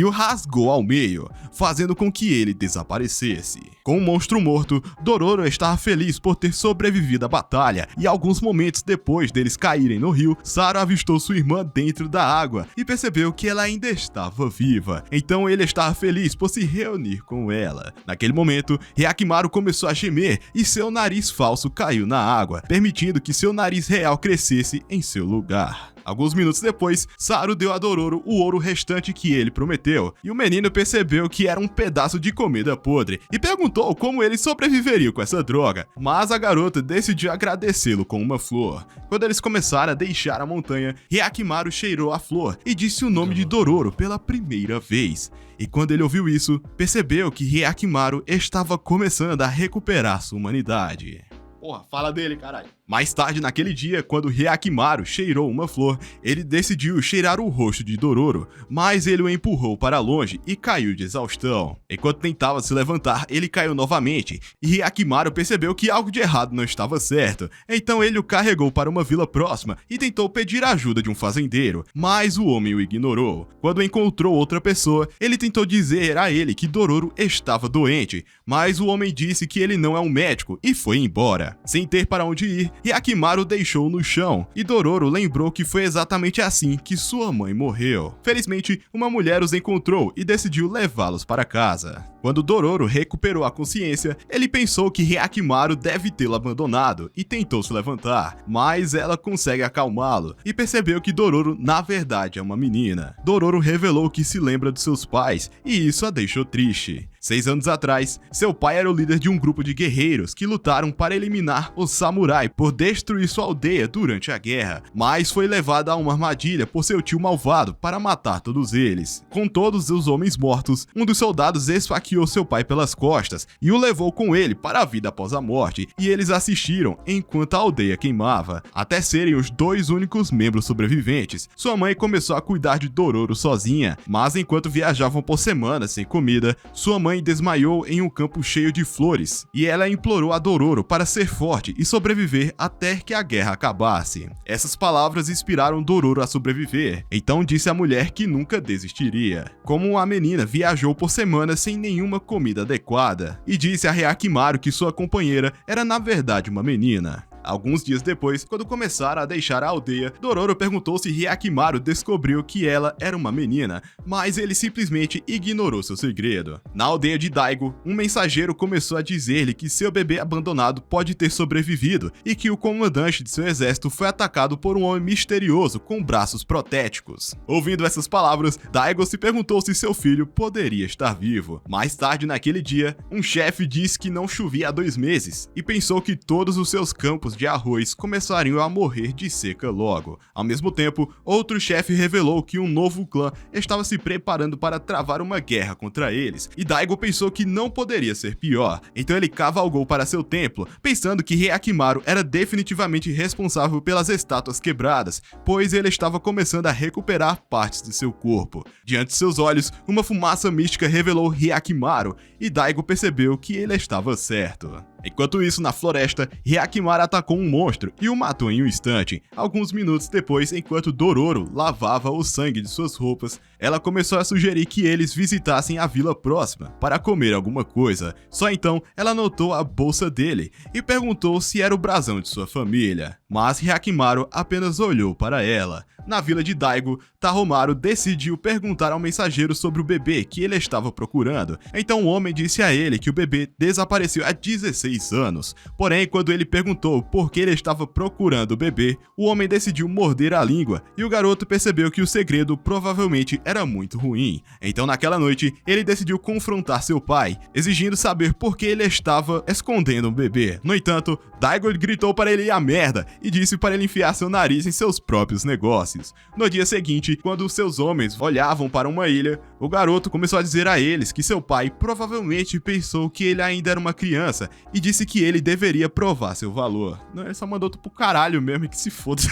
o rasgou ao meio, fazendo com que ele desaparecesse. Com o monstro morto, Dororo estava feliz por ter sobrevivido à batalha, e alguns momentos depois deles caírem no rio, Saru avistou sua irmã dentro da água e percebeu que ela ainda estava viva. Então ele estava feliz por se reunir com ela. Naquele momento, Hyakimaru começou a gemer e seu nariz falso caiu na água, permitindo que seu nariz real crescesse em seu lugar. Alguns minutos depois, Saru deu a Dororo o ouro restante que ele prometeu, e o menino percebeu que era um pedaço de comida podre e perguntou como ele sobreviveria com essa droga, mas a garota decidiu agradecê-lo com uma flor. Quando eles começaram a deixar a montanha, Hyakimaru cheirou a flor e disse o nome de Dororo pela primeira vez. E quando ele ouviu isso, percebeu que Hyakimaru estava começando a recuperar sua humanidade. Porra, fala dele, caralho. Mais tarde naquele dia, quando Hyakimaru cheirou uma flor, ele decidiu cheirar o rosto de Dororo, mas ele o empurrou para longe e caiu de exaustão. Enquanto tentava se levantar, ele caiu novamente, e Hyakimaru percebeu que algo de errado não estava certo. Então ele o carregou para uma vila próxima e tentou pedir ajuda de um fazendeiro, mas o homem o ignorou. Quando encontrou outra pessoa, ele tentou dizer a ele que Dororo estava doente, mas o homem disse que ele não é um médico e foi embora. Sem ter para onde ir, Hyakimaru deixou no chão, e Dororo lembrou que foi exatamente assim que sua mãe morreu. Felizmente, uma mulher os encontrou e decidiu levá-los para casa. Quando Dororo recuperou a consciência, ele pensou que Hyakimaru deve tê-lo abandonado e tentou se levantar, mas ela consegue acalmá-lo e percebeu que Dororo na verdade é uma menina. Dororo revelou que se lembra de seus pais e isso a deixou triste. 6 anos atrás, seu pai era o líder de um grupo de guerreiros que lutaram para eliminar os samurai por destruir sua aldeia durante a guerra, mas foi levado a uma armadilha por seu tio malvado para matar todos eles. Com todos os homens mortos, um dos soldados esfaqueou seu pai pelas costas e o levou com ele para a vida após a morte, e eles assistiram enquanto a aldeia queimava, até serem os 2 únicos membros sobreviventes. Sua mãe começou a cuidar de Dororo sozinha, mas enquanto viajavam por semanas sem comida, sua mãe desmaiou em um campo cheio de flores, e ela implorou a Dororo para ser forte e sobreviver até que a guerra acabasse. Essas palavras inspiraram Dororo a sobreviver, então disse à mulher que nunca desistiria. Como a menina viajou por semanas sem nenhuma comida adequada, e disse a Hyakimaru que sua companheira era na verdade uma menina. Alguns dias depois, quando começaram a deixar a aldeia, Dororo perguntou se Hyakimaru descobriu que ela era uma menina, mas ele simplesmente ignorou seu segredo. Na aldeia de Daigo, um mensageiro começou a dizer-lhe que seu bebê abandonado pode ter sobrevivido e que o comandante de seu exército foi atacado por um homem misterioso com braços protéticos. Ouvindo essas palavras, Daigo se perguntou se seu filho poderia estar vivo. Mais tarde naquele dia, um chefe disse que não chovia há 2 meses e pensou que todos os seus campos de arroz começariam a morrer de seca logo. Ao mesmo tempo, outro chefe revelou que um novo clã estava se preparando para travar uma guerra contra eles, e Daigo pensou que não poderia ser pior, então ele cavalgou para seu templo, pensando que Hyakimaru era definitivamente responsável pelas estátuas quebradas, pois ele estava começando a recuperar partes de seu corpo. Diante de seus olhos, uma fumaça mística revelou Hyakimaru, e Daigo percebeu que ele estava certo. Enquanto isso, na floresta, Hyakimaru atacou um monstro e o matou em um instante. Alguns minutos depois, enquanto Dororo lavava o sangue de suas roupas, ela começou a sugerir que eles visitassem a vila próxima para comer alguma coisa. Só então, ela notou a bolsa dele e perguntou se era o brasão de sua família. Mas Hyakimaru apenas olhou para ela. Na vila de Daigo, Taromaru decidiu perguntar ao mensageiro sobre o bebê que ele estava procurando. Então o homem disse a ele que o bebê desapareceu há 16 anos. Porém, quando ele perguntou por que ele estava procurando o bebê, o homem decidiu morder a língua e o garoto percebeu que o segredo provavelmente era muito ruim. Então naquela noite, ele decidiu confrontar seu pai, exigindo saber por que ele estava escondendo o bebê. No entanto, Daigo gritou para ele ir à merda e disse para ele enfiar seu nariz em seus próprios negócios. No dia seguinte, quando seus homens olhavam para uma ilha, o garoto começou a dizer a eles que seu pai provavelmente pensou que ele ainda era uma criança e disse que ele deveria provar seu valor. Não, ele só mandou tu pro caralho mesmo e que se foda.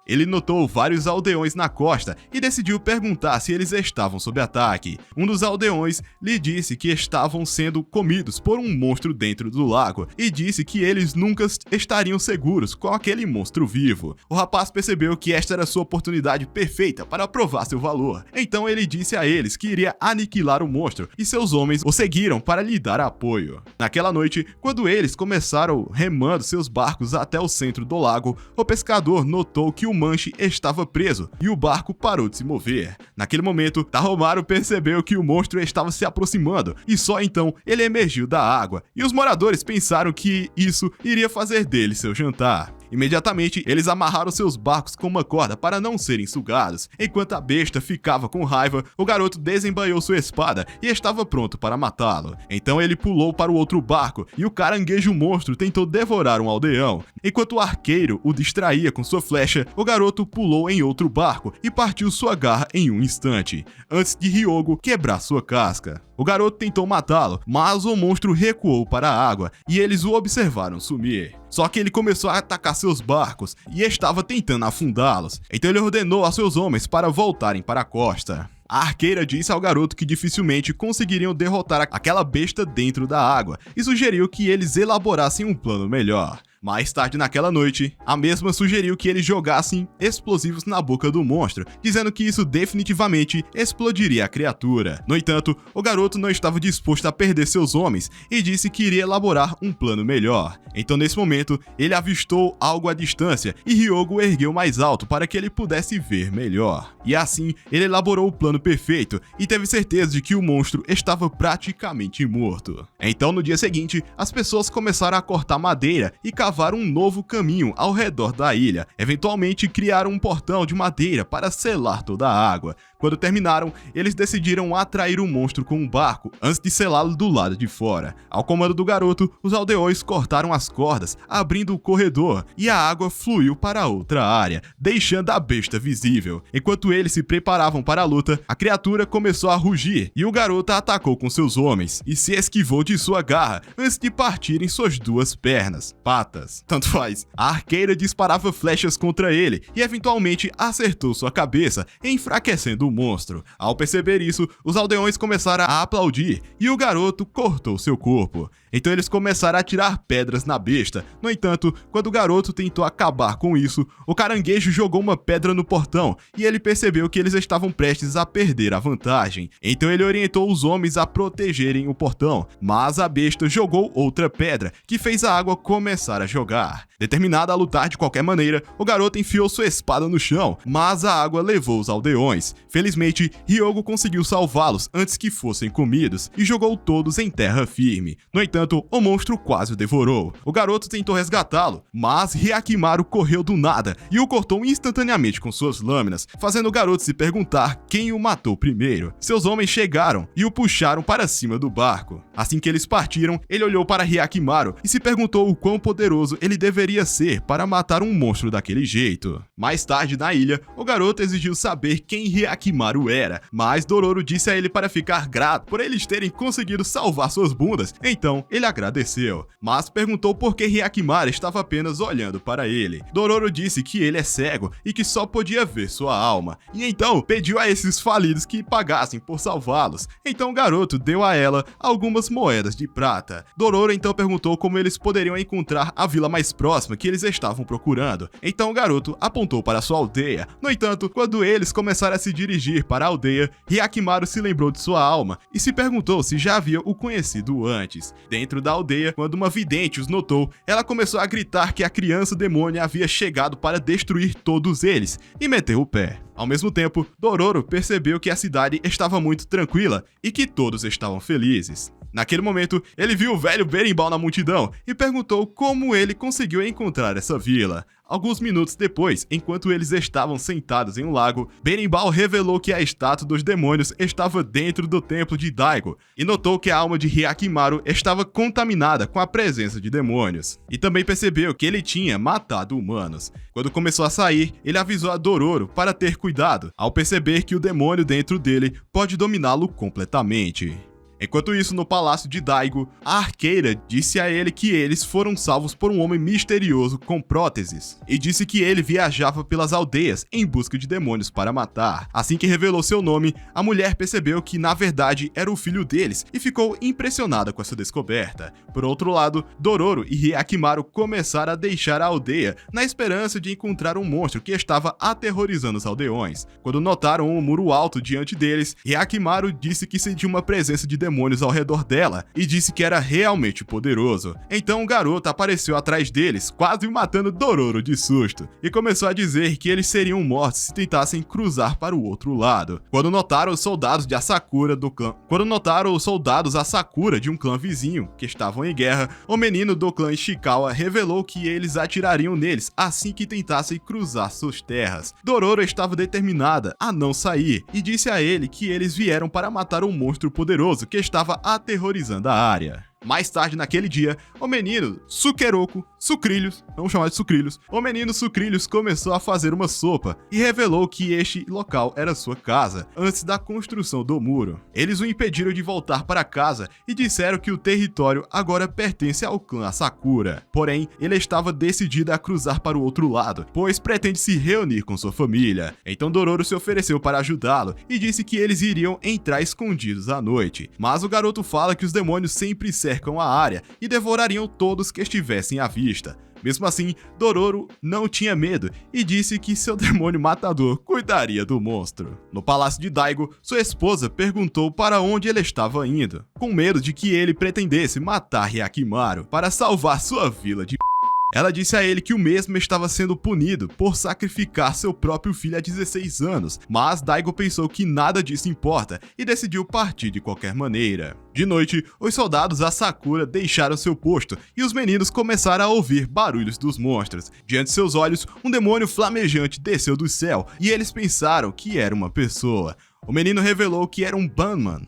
Ele notou vários aldeões na costa e decidiu perguntar se eles estavam sob ataque. Um dos aldeões lhe disse que estavam sendo comidos por um monstro dentro do lago e disse que eles nunca estariam seguros com aquele monstro vivo. O rapaz percebeu que esta era sua oportunidade perfeita para provar seu valor. Então ele disse a eles que iria aniquilar o monstro e seus homens o seguiram para lhe dar apoio. Naquela noite, quando eles começaram remando seus barcos até o centro do lago, o pescador notou que o manche estava preso e o barco parou de se mover. Naquele momento, Tahomaru percebeu que o monstro estava se aproximando e só então ele emergiu da água, e os moradores pensaram que isso iria fazer dele seu jantar. Imediatamente, eles amarraram seus barcos com uma corda para não serem sugados. Enquanto a besta ficava com raiva, o garoto desembainhou sua espada e estava pronto para matá-lo. Então ele pulou para o outro barco e o caranguejo monstro tentou devorar um aldeão. Enquanto o arqueiro o distraía com sua flecha, o garoto pulou em outro barco e partiu sua garra em um instante, antes de Hyogo quebrar sua casca. O garoto tentou matá-lo, mas o monstro recuou para a água e eles o observaram sumir. Só que ele começou a atacar seus barcos e estava tentando afundá-los. Então ele ordenou a seus homens para voltarem para a costa. A arqueira disse ao garoto que dificilmente conseguiriam derrotar aquela besta dentro da água e sugeriu que eles elaborassem um plano melhor. Mais tarde naquela noite, a mesma sugeriu que eles jogassem explosivos na boca do monstro, dizendo que isso definitivamente explodiria a criatura. No entanto, o garoto não estava disposto a perder seus homens e disse que iria elaborar um plano melhor. Então nesse momento, ele avistou algo à distância e Hyogo ergueu mais alto para que ele pudesse ver melhor. E assim, ele elaborou o plano perfeito e teve certeza de que o monstro estava praticamente morto. Então no dia seguinte, as pessoas começaram a cortar madeira e cavar um novo caminho ao redor da ilha. Eventualmente criaram um portão de madeira para selar toda a água. Quando terminaram, eles decidiram atrair o monstro com um barco antes de selá-lo do lado de fora. Ao comando do garoto, os aldeões cortaram as cordas, abrindo o corredor, e a água fluiu para outra área, deixando a besta visível. Enquanto eles se preparavam para a luta, a criatura começou a rugir e o garoto a atacou com seus homens e se esquivou de sua garra antes de partirem suas duas pernas, patas. Tanto faz. A arqueira disparava flechas contra ele e eventualmente acertou sua cabeça, enfraquecendo o monstro. Ao perceber isso, os aldeões começaram a aplaudir e o garoto cortou seu corpo. Então eles começaram a tirar pedras na besta. No entanto, quando o garoto tentou acabar com isso, o caranguejo jogou uma pedra no portão e ele percebeu que eles estavam prestes a perder a vantagem. Então ele orientou os homens a protegerem o portão, mas a besta jogou outra pedra, que fez a água começar a jogar. Determinado a lutar de qualquer maneira, o garoto enfiou sua espada no chão, mas a água levou os aldeões. Felizmente, Hyogo conseguiu salvá-los antes que fossem comidos e jogou todos em terra firme. No entanto, o monstro quase o devorou. O garoto tentou resgatá-lo, mas Hyakimaru correu do nada e o cortou instantaneamente com suas lâminas, fazendo o garoto se perguntar quem o matou primeiro. Seus homens chegaram e o puxaram para cima do barco. Assim que eles partiram, ele olhou para Hyakimaru e se perguntou o quão poderoso ele deveria ser para matar um monstro daquele jeito. Mais tarde na ilha, o garoto exigiu saber quem Hyakimaru era, mas Dororo disse a ele para ficar grato por eles terem conseguido salvar suas bundas. Então, ele agradeceu, mas perguntou por que Hyakimaru estava apenas olhando para ele. Dororo disse que ele é cego e que só podia ver sua alma, e então pediu a esses falidos que pagassem por salvá-los. Então o garoto deu a ela algumas moedas de prata. Dororo então perguntou como eles poderiam encontrar a vila mais próxima que eles estavam procurando. Então o garoto apontou para sua aldeia. No entanto, quando eles começaram a se dirigir para a aldeia, Hyakimaru se lembrou de sua alma e se perguntou se já havia o conhecido antes. Dentro da aldeia, quando uma vidente os notou, ela começou a gritar que a criança demônio havia chegado para destruir todos eles e meteu o pé. Ao mesmo tempo, Dororo percebeu que a cidade estava muito tranquila e que todos estavam felizes. Naquele momento, ele viu o velho berimbau na multidão e perguntou como ele conseguiu encontrar essa vila. Alguns minutos depois, enquanto eles estavam sentados em um lago, Berimbau revelou que a estátua dos demônios estava dentro do templo de Daigo e notou que a alma de Hyakimaru estava contaminada com a presença de demônios. E também percebeu que ele tinha matado humanos. Quando começou a sair, ele avisou a Dororo para ter cuidado, ao perceber que o demônio dentro dele pode dominá-lo completamente. Enquanto isso, no palácio de Daigo, a arqueira disse a ele que eles foram salvos por um homem misterioso com próteses, e disse que ele viajava pelas aldeias em busca de demônios para matar. Assim que revelou seu nome, a mulher percebeu que na verdade era o filho deles e ficou impressionada com essa descoberta. Por outro lado, Dororo e Hyakimaru começaram a deixar a aldeia na esperança de encontrar um monstro que estava aterrorizando os aldeões. Quando notaram um muro alto diante deles, Hyakimaru disse que sentiu uma presença de demônios ao redor dela e disse que era realmente poderoso. Então o garoto apareceu atrás deles, quase matando Dororo de susto, e começou a dizer que eles seriam mortos se tentassem cruzar para o outro lado. Quando notaram os soldados de Asakura de um clã vizinho que estavam em guerra, o menino do clã Ishikawa revelou que eles atirariam neles assim que tentassem cruzar suas terras. Dororo estava determinada a não sair e disse a ele que eles vieram para matar um monstro poderoso que estava aterrorizando a área. Mais tarde naquele dia, o menino Sucrilhos, vamos chamar de Sucrilhos, o menino Sucrilhos começou a fazer uma sopa e revelou que este local era sua casa, antes da construção do muro. Eles o impediram de voltar para casa e disseram que o território agora pertence ao clã Asakura. Porém, ele estava decidido a cruzar para o outro lado, pois pretende se reunir com sua família. Então Dororo se ofereceu para ajudá-lo e disse que eles iriam entrar escondidos à noite. Mas o garoto fala que os demônios sempre cercam a área e devorariam todos que estivessem à vista. Mesmo assim, Dororo não tinha medo e disse que seu demônio matador cuidaria do monstro. No palácio de Daigo, sua esposa perguntou para onde ele estava indo, com medo de que ele pretendesse matar Hyakimaru para salvar sua vila de Ela disse a ele que o mesmo estava sendo punido por sacrificar seu próprio filho há 16 anos, mas Daigo pensou que nada disso importa e decidiu partir de qualquer maneira. De noite, os soldados Asakura deixaram seu posto e os meninos começaram a ouvir barulhos dos monstros. Diante de seus olhos, um demônio flamejante desceu do céu e eles pensaram que era uma pessoa. O menino revelou que era um Bandman,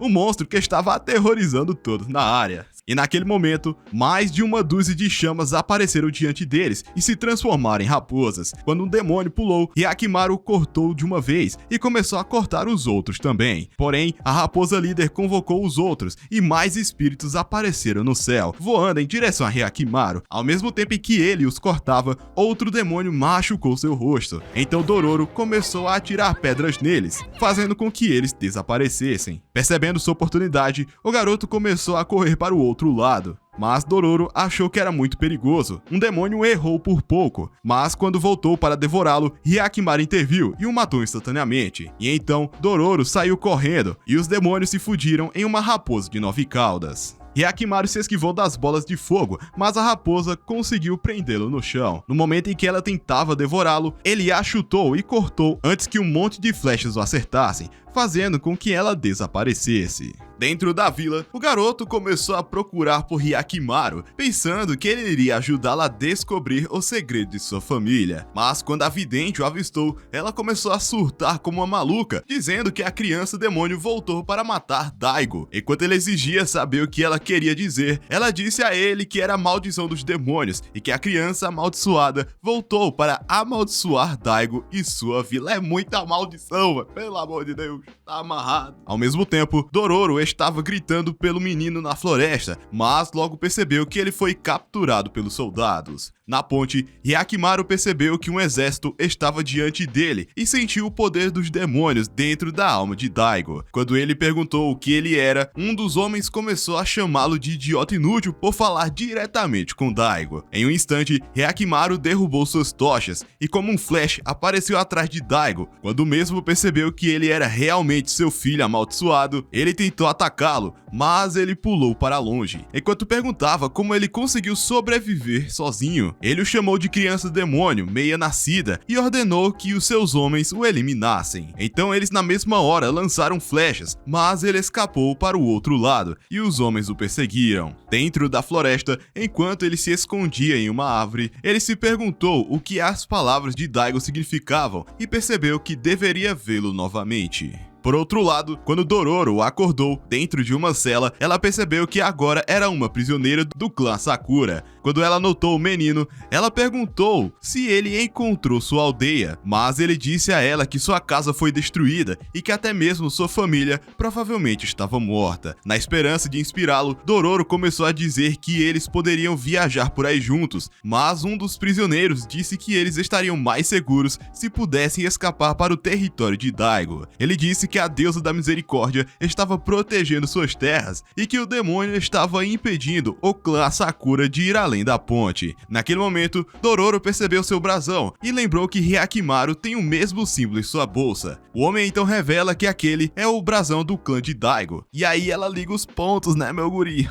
um monstro que estava aterrorizando todos na área. E naquele momento, mais de uma dúzia de chamas apareceram diante deles e se transformaram em raposas. Quando um demônio pulou, Hyakimaru cortou de uma vez e começou a cortar os outros também. Porém, a raposa líder convocou os outros e mais espíritos apareceram no céu, voando em direção a Hyakimaru. Ao mesmo tempo em que ele os cortava, outro demônio machucou seu rosto. Então Dororo começou a atirar pedras neles, fazendo com que eles desaparecessem. Percebendo sua oportunidade, o garoto começou a correr para o outro lado. Mas Dororo achou que era muito perigoso. Um demônio errou por pouco, mas quando voltou para devorá-lo, Hyakimaru interviu e o matou instantaneamente. E então, Dororo saiu correndo e os demônios se fundiram em uma raposa de 9 caudas. Hyakimaru se esquivou das bolas de fogo, mas a raposa conseguiu prendê-lo no chão. No momento em que ela tentava devorá-lo, ele a chutou e cortou antes que um monte de flechas o acertassem, fazendo com que ela desaparecesse. Dentro da vila, o garoto começou a procurar por Hyakimaru, pensando que ele iria ajudá-la a descobrir o segredo de sua família. Mas quando a vidente o avistou, ela começou a surtar como uma maluca, dizendo que a criança demônio voltou para matar Daigo. Enquanto ele exigia saber o que ela queria dizer, ela disse a ele que era a maldição dos demônios e que a criança amaldiçoada voltou para amaldiçoar Daigo e sua vila. É muita maldição, véio. Pelo amor de Deus, tá amarrado. Ao mesmo tempo, Dororo estava gritando pelo menino na floresta, mas logo percebeu que ele foi capturado pelos soldados. Na ponte, Hyakimaru percebeu que um exército estava diante dele e sentiu o poder dos demônios dentro da alma de Daigo. Quando ele perguntou o que ele era, um dos homens começou a chamá-lo de idiota inútil por falar diretamente com Daigo. Em um instante, Hyakimaru derrubou suas tochas e como um flash apareceu atrás de Daigo. Quando o mesmo percebeu que ele era realmente seu filho amaldiçoado, ele tentou atacá-lo, mas ele pulou para longe. Enquanto perguntava como ele conseguiu sobreviver sozinho, ele o chamou de criança demônio, meia nascida, e ordenou que os seus homens o eliminassem. Então eles na mesma hora lançaram flechas, mas ele escapou para o outro lado, e os homens o perseguiram. Dentro da floresta, enquanto ele se escondia em uma árvore, ele se perguntou o que as palavras de Daigo significavam e percebeu que deveria vê-lo novamente. Por outro lado, quando Dororo acordou dentro de uma cela, ela percebeu que agora era uma prisioneira do clã Sakura. Quando ela notou o menino, ela perguntou se ele encontrou sua aldeia, mas ele disse a ela que sua casa foi destruída e que até mesmo sua família provavelmente estava morta. Na esperança de inspirá-lo, Dororo começou a dizer que eles poderiam viajar por aí juntos, mas um dos prisioneiros disse que eles estariam mais seguros se pudessem escapar para o território de Daigo. Ele disse que a deusa da misericórdia estava protegendo suas terras e que o demônio estava impedindo o clã Sakura de ir além da ponte. Naquele momento, Dororo percebeu seu brasão e lembrou que Hyakimaru tem o mesmo símbolo em sua bolsa. O homem então revela que aquele é o brasão do clã de Daigo. E aí ela liga os pontos, né, meu guri?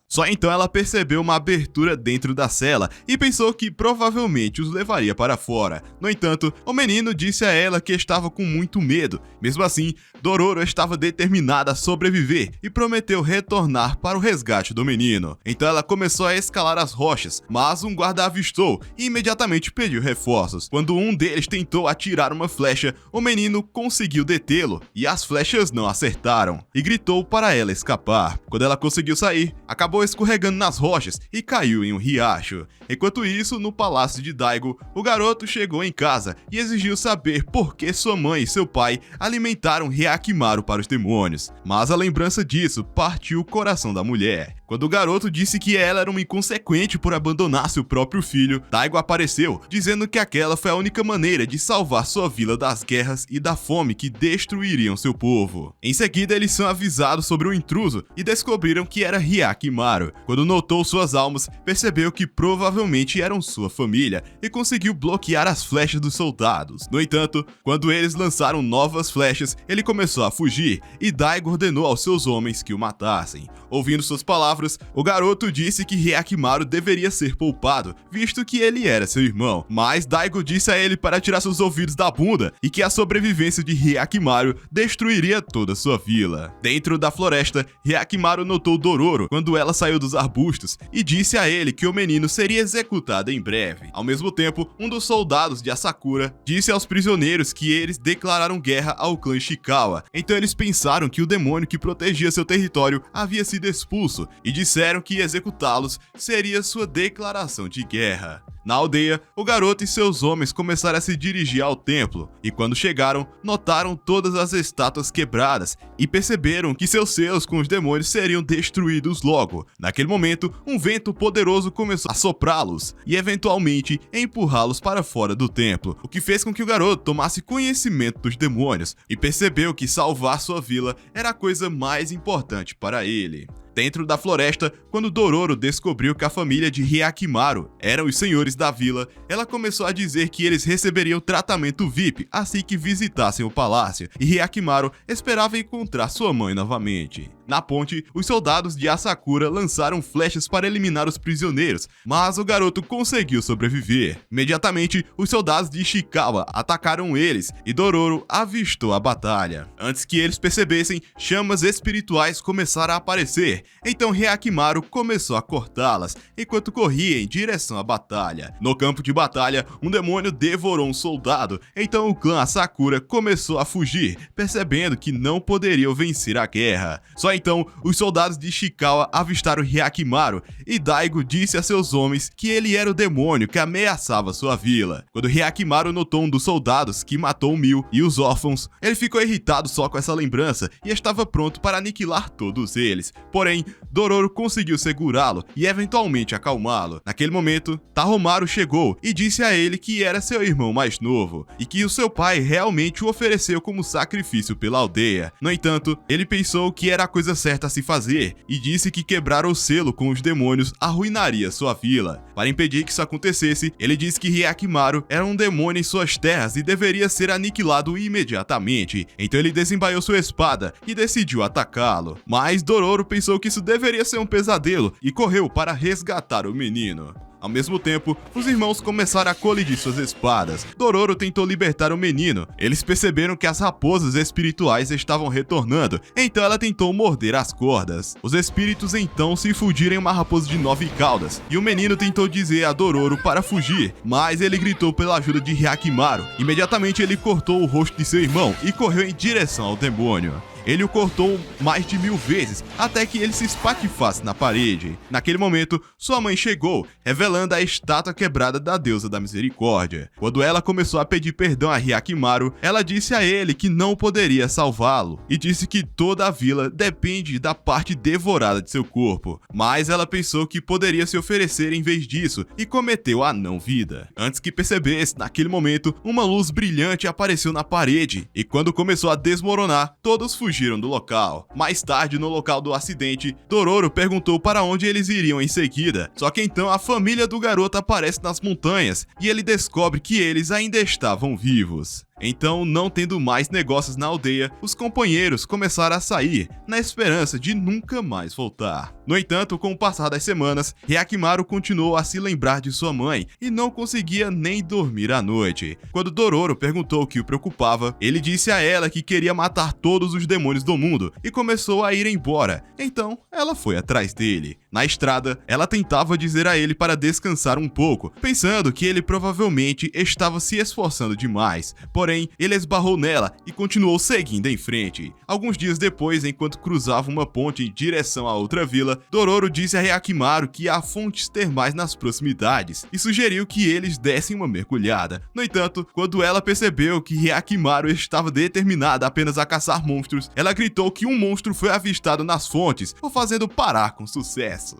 Só então ela percebeu uma abertura dentro da cela e pensou que provavelmente os levaria para fora. No entanto, o menino disse a ela que estava com muito medo. Mesmo assim, Dororo estava determinada a sobreviver e prometeu retornar para o resgate do menino. Então ela começou a escalar as rochas, mas um guarda a avistou e imediatamente pediu reforços. Quando um deles tentou atirar uma flecha, o menino conseguiu detê-lo e as flechas não acertaram, e gritou para ela escapar. Quando ela conseguiu sair, acabou escorregando nas rochas e caiu em um riacho. Enquanto isso, no palácio de Daigo, o garoto chegou em casa e exigiu saber por que sua mãe e seu pai alimentaram Hyakimaru para os demônios, mas a lembrança disso partiu o coração da mulher. Quando o garoto disse que ela era uma inconsequente por abandonar seu próprio filho, Daigo apareceu, dizendo que aquela foi a única maneira de salvar sua vila das guerras e da fome que destruiriam seu povo. Em seguida, eles são avisados sobre o intruso e descobriram que era Hyakimaru. Quando notou suas almas, percebeu que provavelmente eram sua família e conseguiu bloquear as flechas dos soldados. No entanto, quando eles lançaram novas flechas, ele começou a fugir e Daigo ordenou aos seus homens que o matassem. Ouvindo suas palavras, o garoto disse que Hyakimaru deveria ser poupado, visto que ele era seu irmão, mas Daigo disse a ele para tirar seus ouvidos da bunda e que a sobrevivência de Hyakimaru destruiria toda sua vila. Dentro da floresta, Hyakimaru notou Dororo quando ela saiu dos arbustos e disse a ele que o menino seria executado em breve. Ao mesmo tempo, um dos soldados de Asakura disse aos prisioneiros que eles declararam guerra ao clã Ishikawa, então eles pensaram que o demônio que protegia seu território havia sido expulso e disseram que executá-los seria sua declaração de guerra. Na aldeia, o garoto e seus homens começaram a se dirigir ao templo, e quando chegaram, notaram todas as estátuas quebradas e perceberam que seus selos com os demônios seriam destruídos logo. Naquele momento, um vento poderoso começou a soprá-los e eventualmente empurrá-los para fora do templo, o que fez com que o garoto tomasse conhecimento dos demônios e percebeu que salvar sua vila era a coisa mais importante para ele. Dentro da floresta, quando Dororo descobriu que a família de Hyakimaru eram os senhores da vila, ela começou a dizer que eles receberiam tratamento VIP assim que visitassem o palácio, e Hyakimaru esperava encontrar sua mãe novamente. Na ponte, os soldados de Asakura lançaram flechas para eliminar os prisioneiros, mas o garoto conseguiu sobreviver. Imediatamente, os soldados de Ishikawa atacaram eles e Dororo avistou a batalha. Antes que eles percebessem, chamas espirituais começaram a aparecer, então Hyakimaru começou a cortá-las enquanto corria em direção à batalha. No campo de batalha, um demônio devorou um soldado, então o clã Asakura começou a fugir, percebendo que não poderiam vencer a guerra. Só então, os soldados de Ishikawa avistaram Hyakimaru e Daigo disse a seus homens que ele era o demônio que ameaçava sua vila. Quando Hyakimaru notou um dos soldados que matou Mil e os órfãos, ele ficou irritado só com essa lembrança e estava pronto para aniquilar todos eles. Porém, Dororo conseguiu segurá-lo e eventualmente acalmá-lo. Naquele momento, Taromaru chegou e disse a ele que era seu irmão mais novo e que o seu pai realmente o ofereceu como sacrifício pela aldeia. No entanto, ele pensou que era a coisa certa a se fazer e disse que quebrar o selo com os demônios arruinaria sua vila. Para impedir que isso acontecesse, ele disse que Hyakimaru era um demônio em suas terras e deveria ser aniquilado imediatamente. Então ele desembaiou sua espada e decidiu atacá-lo. Mas Dororo pensou que isso deveria ser um pesadelo e correu para resgatar o menino. Ao mesmo tempo, os irmãos começaram a colidir suas espadas. Dororo tentou libertar o menino. Eles perceberam que as raposas espirituais estavam retornando, então ela tentou morder as cordas. Os espíritos então se fundiram em uma raposa de 9 caudas, e o menino tentou dizer a Dororo para fugir, mas ele gritou pela ajuda de Hyakimaru. Imediatamente ele cortou o rosto de seu irmão e correu em direção ao demônio. Ele o cortou mais de 1000 vezes, até que ele se espatifasse na parede. Naquele momento, sua mãe chegou, revelando a estátua quebrada da deusa da misericórdia. Quando ela começou a pedir perdão a Hyakimaru, ela disse a ele que não poderia salvá-lo, e disse que toda a vila depende da parte devorada de seu corpo. Mas ela pensou que poderia se oferecer em vez disso, e cometeu a não-vida. Antes que percebesse, naquele momento, uma luz brilhante apareceu na parede, e quando começou a desmoronar, todos fugiram do local. Mais tarde, no local do acidente, Dororo perguntou para onde eles iriam em seguida. Só que então a família do garoto aparece nas montanhas e ele descobre que eles ainda estavam vivos. Então, não tendo mais negócios na aldeia, os companheiros começaram a sair, na esperança de nunca mais voltar. No entanto, com o passar das semanas, Hyakimaru continuou a se lembrar de sua mãe e não conseguia nem dormir à noite. Quando Dororo perguntou o que o preocupava, ele disse a ela que queria matar todos os demônios do mundo e começou a ir embora. Então, ela foi atrás dele. Na estrada, ela tentava dizer a ele para descansar um pouco, pensando que ele provavelmente estava se esforçando demais. Porém, ele esbarrou nela e continuou seguindo em frente. Alguns dias depois, enquanto cruzava uma ponte em direção a outra vila, Dororo disse a Hyakimaru que há fontes termais nas proximidades e sugeriu que eles dessem uma mergulhada. No entanto, quando ela percebeu que Hyakimaru estava determinada apenas a caçar monstros, ela gritou que um monstro foi avistado nas fontes, o fazendo parar com sucesso.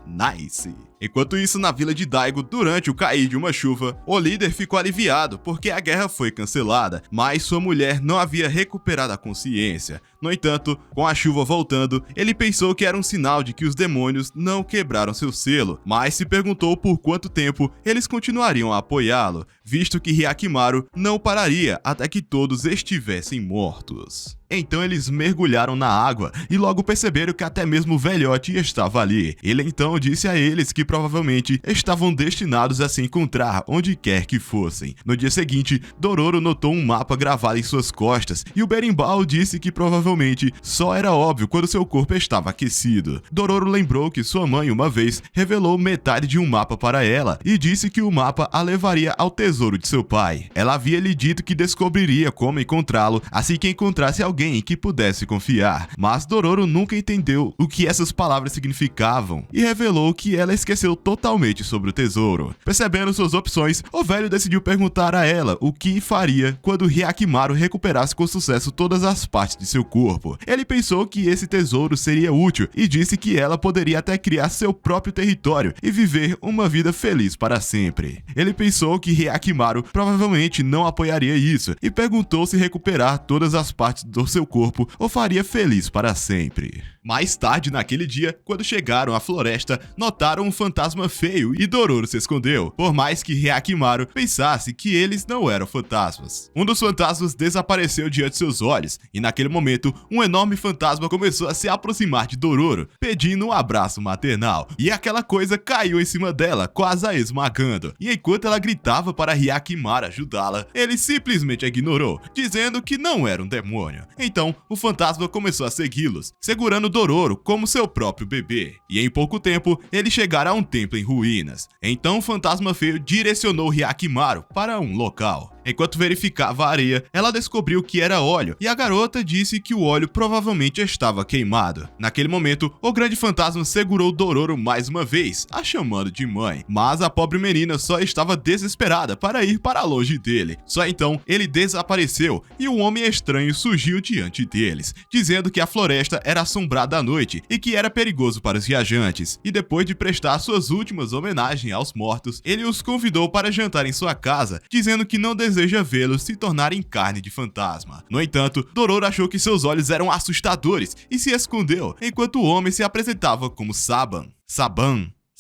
Nice! Enquanto isso, na vila de Daigo, durante o cair de uma chuva, o líder ficou aliviado porque a guerra foi cancelada, mas sua mulher não havia recuperado a consciência. No entanto, com a chuva voltando, ele pensou que era um sinal de que os demônios não quebraram seu selo, mas se perguntou por quanto tempo eles continuariam a apoiá-lo, visto que Hyakimaru não pararia até que todos estivessem mortos. Então eles mergulharam na água e logo perceberam que até mesmo o velhote estava ali. Ele então disse a eles que provavelmente estavam destinados a se encontrar onde quer que fossem. No dia seguinte, Dororo notou um mapa gravado em suas costas e o berimbau disse que provavelmente só era óbvio quando seu corpo estava aquecido. Dororo lembrou que sua mãe uma vez revelou metade de um mapa para ela e disse que o mapa a levaria ao tesouro de seu pai. Ela havia lhe dito que descobriria como encontrá-lo assim que encontrasse alguém em que pudesse confiar, mas Dororo nunca entendeu o que essas palavras significavam e revelou que ela esqueceu totalmente sobre o tesouro. Percebendo suas opções, o velho decidiu perguntar a ela o que faria quando Hyakimaru recuperasse com sucesso todas as partes de seu corpo. Ele pensou que esse tesouro seria útil e disse que ela poderia até criar seu próprio território e viver uma vida feliz para sempre. Ele pensou que Hyakimaru provavelmente não apoiaria isso e perguntou se recuperar todas as partes do seu corpo o faria feliz para sempre. Mais tarde naquele dia, quando chegaram à floresta, notaram um fantasma feio e Dororo se escondeu, por mais que Hyakimaru pensasse que eles não eram fantasmas. Um dos fantasmas desapareceu diante de seus olhos e naquele momento, um enorme fantasma começou a se aproximar de Dororo, pedindo um abraço maternal, e aquela coisa caiu em cima dela, quase a esmagando. E enquanto ela gritava para Hyakimaru ajudá-la, ele simplesmente a ignorou, dizendo que não era um demônio. Então, o fantasma começou a segui-los, segurando Dororo como seu próprio bebê. E em pouco tempo, eles chegaram a um templo em ruínas. Então o fantasma feio direcionou Hyakimaru para um local. Enquanto verificava a areia, ela descobriu que era óleo, e a garota disse que o óleo provavelmente estava queimado. Naquele momento, o grande fantasma segurou Dororo mais uma vez, a chamando de mãe. Mas a pobre menina só estava desesperada para ir para longe dele. Só então, ele desapareceu, e um homem estranho surgiu diante deles, dizendo que a floresta era assombrada à noite, e que era perigoso para os viajantes. E depois de prestar suas últimas homenagens aos mortos, ele os convidou para jantar em sua casa, dizendo que não deseja vê-los se tornarem carne de fantasma. No entanto, Dororo achou que seus olhos eram assustadores e se escondeu, enquanto o homem se apresentava como Saban.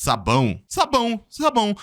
Sabão.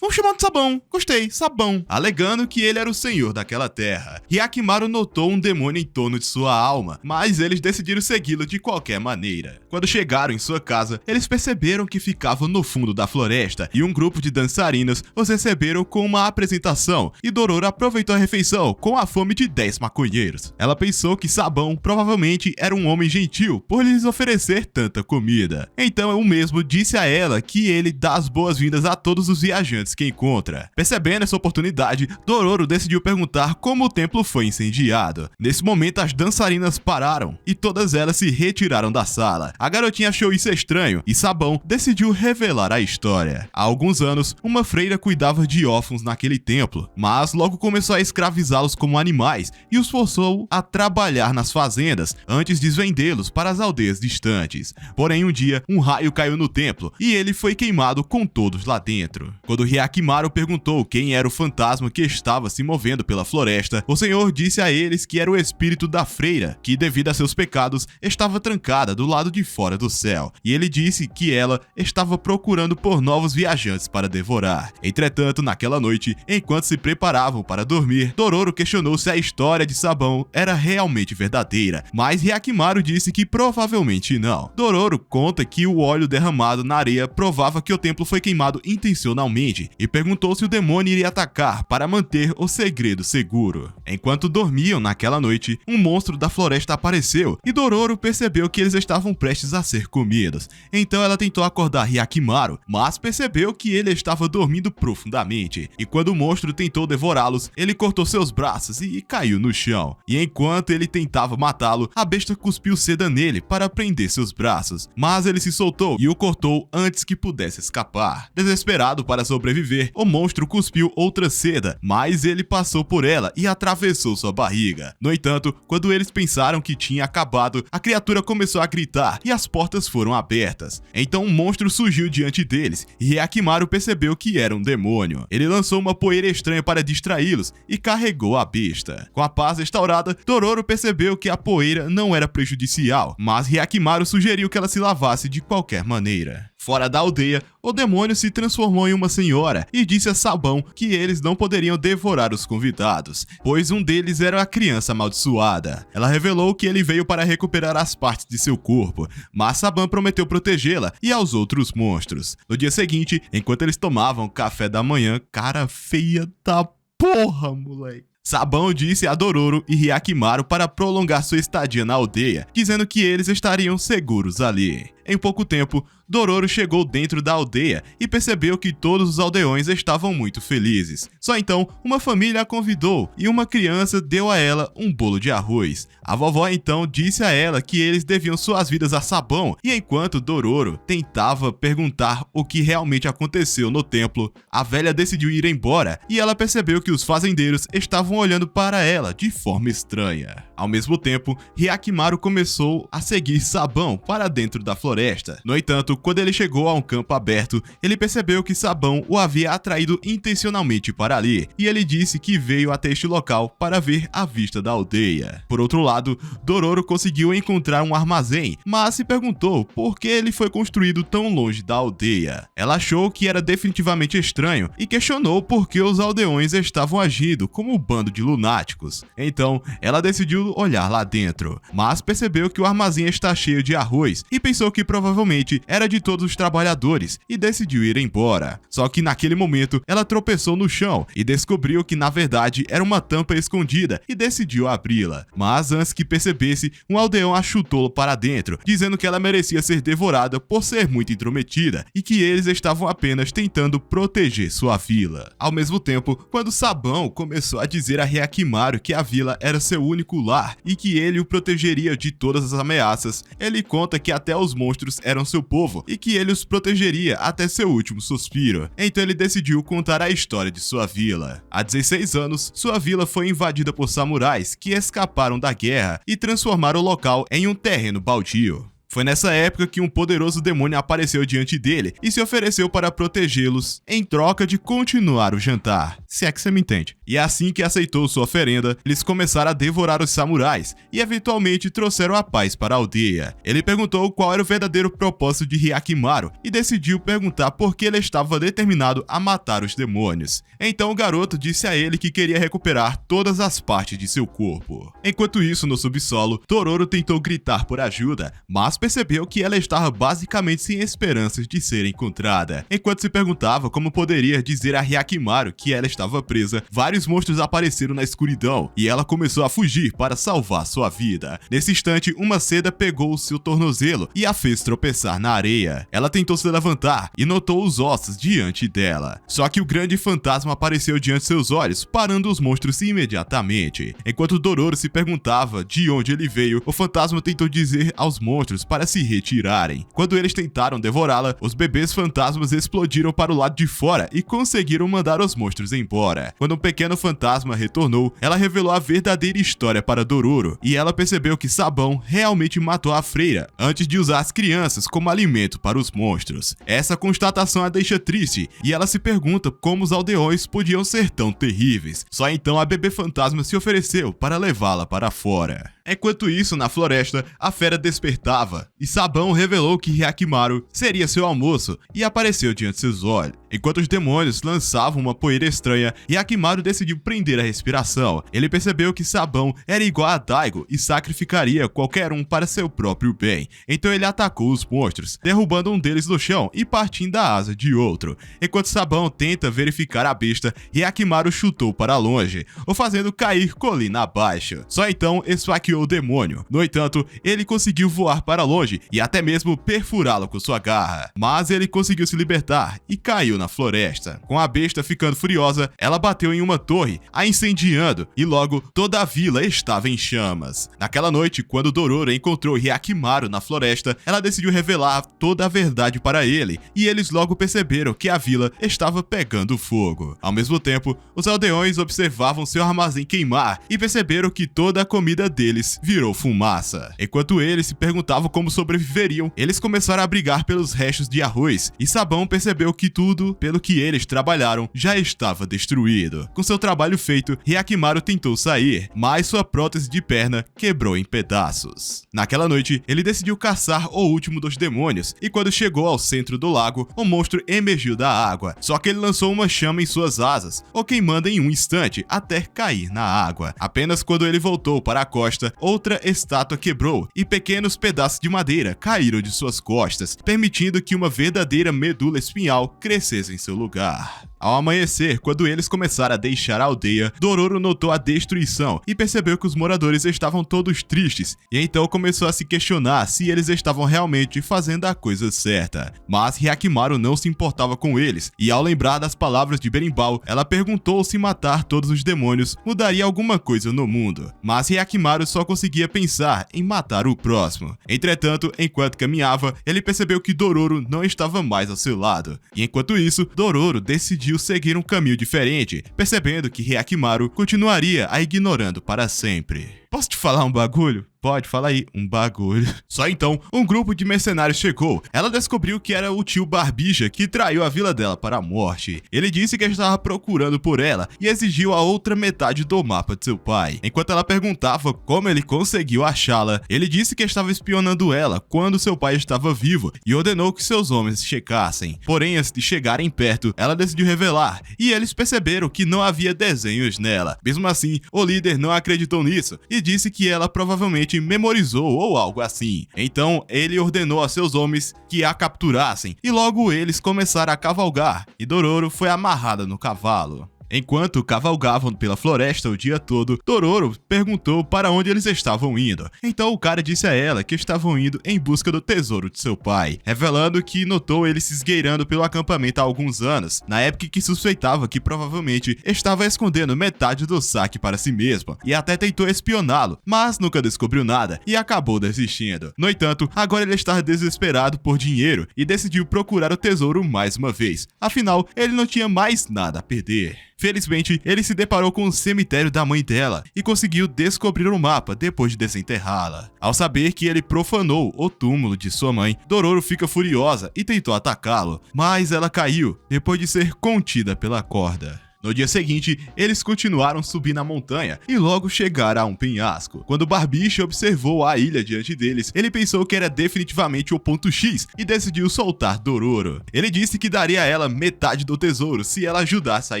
Vamos chamar de Sabão. Gostei, Sabão. Alegando que ele era o senhor daquela terra. Hyakimaru notou um demônio em torno de sua alma, mas eles decidiram segui-lo de qualquer maneira. Quando chegaram em sua casa, eles perceberam que ficavam no fundo da floresta e um grupo de dançarinas os receberam com uma apresentação e Dororo aproveitou a refeição com a fome de 10 maconheiros. Ela pensou que Sabão provavelmente era um homem gentil por lhes oferecer tanta comida. Então o mesmo disse a ela que ele dá as boas-vindas a todos os viajantes que encontra. Percebendo essa oportunidade, Dororo decidiu perguntar como o templo foi incendiado. Nesse momento, as dançarinas pararam e todas elas se retiraram da sala. A garotinha achou isso estranho e Sabão decidiu revelar a história. Há alguns anos, uma freira cuidava de órfãos naquele templo, mas logo começou a escravizá-los como animais e os forçou a trabalhar nas fazendas antes de vendê-los para as aldeias distantes. Porém, um dia, um raio caiu no templo e ele foi queimado com todos lá dentro. Quando Hyakimaru perguntou quem era o fantasma que estava se movendo pela floresta, o senhor disse a eles que era o espírito da freira, que devido a seus pecados estava trancada do lado de fora do céu, e ele disse que ela estava procurando por novos viajantes para devorar. Entretanto, naquela noite, enquanto se preparavam para dormir, Dororo questionou se a história de Sabão era realmente verdadeira, mas Hyakimaru disse que provavelmente não. Dororo conta que o óleo derramado na areia provava que o templo foi queimado intencionalmente e perguntou se o demônio iria atacar para manter o segredo seguro. Enquanto dormiam naquela noite, um monstro da floresta apareceu e Dororo percebeu que eles estavam prestes a ser comidos. Então ela tentou acordar Hyakimaru, mas percebeu que ele estava dormindo profundamente. E quando o monstro tentou devorá-los, ele cortou seus braços e caiu no chão. E enquanto ele tentava matá-lo, a besta cuspiu seda nele para prender seus braços. Mas ele se soltou e o cortou antes que pudesse escapar. Desesperado para sobreviver, o monstro cuspiu outra seda, mas ele passou por ela e atravessou sua barriga. No entanto, quando eles pensaram que tinha acabado, a criatura começou a gritar e as portas foram abertas. Então um monstro surgiu diante deles e Hyakimaru percebeu que era um demônio. Ele lançou uma poeira estranha para distraí-los e carregou a besta. Com a paz restaurada, Dororo percebeu que a poeira não era prejudicial, mas Hyakimaru sugeriu que ela se lavasse de qualquer maneira. Fora da aldeia, o demônio se transformou em uma senhora e disse a Sabão que eles não poderiam devorar os convidados, pois um deles era a criança amaldiçoada. Ela revelou que ele veio para recuperar as partes de seu corpo, mas Sabão prometeu protegê-la e aos outros monstros. No dia seguinte, enquanto eles tomavam café da manhã, cara feia da porra, moleque, Sabão disse a Dororo e Hyakimaru para prolongar sua estadia na aldeia, dizendo que eles estariam seguros ali. Em pouco tempo, Dororo chegou dentro da aldeia e percebeu que todos os aldeões estavam muito felizes. Só então, uma família a convidou e uma criança deu a ela um bolo de arroz. A vovó então disse a ela que eles deviam suas vidas a Sabão, e enquanto Dororo tentava perguntar o que realmente aconteceu no templo, a velha decidiu ir embora e ela percebeu que os fazendeiros estavam olhando para ela de forma estranha. Ao mesmo tempo, Hyakimaru começou a seguir Sabão para dentro da floresta. No entanto, quando ele chegou a um campo aberto, ele percebeu que Sabão o havia atraído intencionalmente para ali, e ele disse que veio até este local para ver a vista da aldeia. Por outro lado, Dororo conseguiu encontrar um armazém, mas se perguntou por que ele foi construído tão longe da aldeia. Ela achou que era definitivamente estranho e questionou por que os aldeões estavam agindo como um bando de lunáticos. Então, ela decidiu olhar lá dentro, mas percebeu que o armazém está cheio de arroz e pensou que provavelmente era de todos os trabalhadores e decidiu ir embora. Só que naquele momento ela tropeçou no chão e descobriu que na verdade era uma tampa escondida e decidiu abri-la. Mas antes que percebesse, um aldeão a chutou para dentro, dizendo que ela merecia ser devorada por ser muito intrometida e que eles estavam apenas tentando proteger sua vila. Ao mesmo tempo, quando Sabão começou a dizer a Hyakimaru que a vila era seu único lar e que ele o protegeria de todas as ameaças, ele conta que até os monstros eram seu povo e que ele os protegeria até seu último suspiro. Então ele decidiu contar a história de sua vila. Há 16 anos, sua vila foi invadida por samurais que escaparam da guerra e transformaram o local em um terreno baldio. Foi nessa época que um poderoso demônio apareceu diante dele e se ofereceu para protegê-los em troca de continuar o jantar, se é que você me entende. E assim que aceitou sua oferenda, eles começaram a devorar os samurais e eventualmente trouxeram a paz para a aldeia. Ele perguntou qual era o verdadeiro propósito de Hyakimaru e decidiu perguntar por que ele estava determinado a matar os demônios. Então o garoto disse a ele que queria recuperar todas as partes de seu corpo. Enquanto isso, no subsolo, Dororo tentou gritar por ajuda, mas percebeu que ela estava basicamente sem esperanças de ser encontrada. Enquanto se perguntava como poderia dizer a Hyakimaru que ela estava presa, vários monstros apareceram na escuridão e ela começou a fugir para salvar sua vida. Nesse instante, uma seda pegou o seu tornozelo e a fez tropeçar na areia. Ela tentou se levantar e notou os ossos diante dela. Só que o grande fantasma apareceu diante de seus olhos, parando os monstros imediatamente. Enquanto Dororo se perguntava de onde ele veio, o fantasma tentou dizer aos monstros para se retirarem. Quando eles tentaram devorá-la, os bebês fantasmas explodiram para o lado de fora e conseguiram mandar os monstros embora. Quando um pequeno fantasma retornou, ela revelou a verdadeira história para Dororo, e ela percebeu que Sabão realmente matou a freira antes de usar as crianças como alimento para os monstros. Essa constatação a deixa triste, e ela se pergunta como os aldeões podiam ser tão terríveis. Só então a bebê fantasma se ofereceu para levá-la para fora. Enquanto isso, na floresta, a fera despertava, e Sabão revelou que Hyakimaru seria seu almoço e apareceu diante de seus olhos. Enquanto os demônios lançavam uma poeira estranha, Hyakimaru decidiu prender a respiração. Ele percebeu que Sabão era igual a Daigo e sacrificaria qualquer um para seu próprio bem. Então ele atacou os monstros, derrubando um deles no chão e partindo a asa de outro. Enquanto Sabão tenta verificar a besta, Hyakimaru chutou para longe, o fazendo cair colina abaixo. Só então esfaqueou o demônio. No entanto, ele conseguiu voar para longe e até mesmo perfurá-lo com sua garra. Mas ele conseguiu se libertar e caiu na floresta. Com a besta ficando furiosa, ela bateu em uma torre, a incendiando, e logo toda a vila estava em chamas. Naquela noite, quando Dororo encontrou Hyakimaru na floresta, ela decidiu revelar toda a verdade para ele, e eles logo perceberam que a vila estava pegando fogo. Ao mesmo tempo, os aldeões observavam seu armazém queimar e perceberam que toda a comida deles virou fumaça. Enquanto eles se perguntavam como sobreviveriam, eles começaram a brigar pelos restos de arroz, e Sabão percebeu que tudo pelo que eles trabalharam já estava destruído. Com seu trabalho feito, Hyakimaru tentou sair, mas sua prótese de perna quebrou em pedaços. Naquela noite, ele decidiu caçar o último dos demônios, e quando chegou ao centro do lago, o monstro emergiu da água, só que ele lançou uma chama em suas asas, o queimando em um instante até cair na água. Apenas quando ele voltou para a costa, outra estátua quebrou e pequenos pedaços de madeira caíram de suas costas, permitindo que uma verdadeira medula espinhal crescesse em seu lugar. Ao amanhecer, quando eles começaram a deixar a aldeia, Dororo notou a destruição e percebeu que os moradores estavam todos tristes, e então começou a se questionar se eles estavam realmente fazendo a coisa certa. Mas Hyakimaru não se importava com eles, e ao lembrar das palavras de Berimbau, ela perguntou se matar todos os demônios mudaria alguma coisa no mundo. Mas Hyakimaru só conseguia pensar em matar o próximo. Entretanto, enquanto caminhava, ele percebeu que Dororo não estava mais ao seu lado, e enquanto isso, Dororo decidiu seguir um caminho diferente, percebendo que Hyakimaru continuaria a ignorando para sempre. Posso te falar um bagulho? Pode, fala aí, um bagulho. Só então, um grupo de mercenários chegou. Ela descobriu que era o tio Barbija que traiu a vila dela para a morte. Ele disse que estava procurando por ela e exigiu a outra metade do mapa de seu pai. Enquanto ela perguntava como ele conseguiu achá-la, ele disse que estava espionando ela quando seu pai estava vivo e ordenou que seus homens checassem. Porém, antes de chegarem perto, ela decidiu revelar e eles perceberam que não havia desenhos nela. Mesmo assim, o líder não acreditou nisso e disse que ela provavelmente memorizou ou algo assim. Então ele ordenou a seus homens que a capturassem e logo eles começaram a cavalgar e Dororo foi amarrada no cavalo. Enquanto cavalgavam pela floresta o dia todo, Dororo perguntou para onde eles estavam indo. Então o cara disse a ela que estavam indo em busca do tesouro de seu pai, revelando que notou ele se esgueirando pelo acampamento há alguns anos, na época que suspeitava que provavelmente estava escondendo metade do saque para si mesmo, e até tentou espioná-lo, mas nunca descobriu nada e acabou desistindo. No entanto, agora ele estava desesperado por dinheiro e decidiu procurar o tesouro mais uma vez, afinal ele não tinha mais nada a perder. Felizmente, ele se deparou com o cemitério da mãe dela e conseguiu descobrir o mapa depois de desenterrá-la. Ao saber que ele profanou o túmulo de sua mãe, Dororo fica furiosa e tentou atacá-lo, mas ela caiu depois de ser contida pela corda. No dia seguinte, eles continuaram subindo a montanha e logo chegaram a um penhasco. Quando Barbicha observou a ilha diante deles, ele pensou que era definitivamente o ponto X e decidiu soltar Dororo. Ele disse que daria a ela metade do tesouro se ela ajudasse a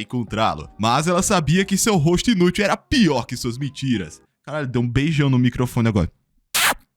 encontrá-lo, mas ela sabia que seu rosto inútil era pior que suas mentiras. Caralho, deu um beijão no microfone agora.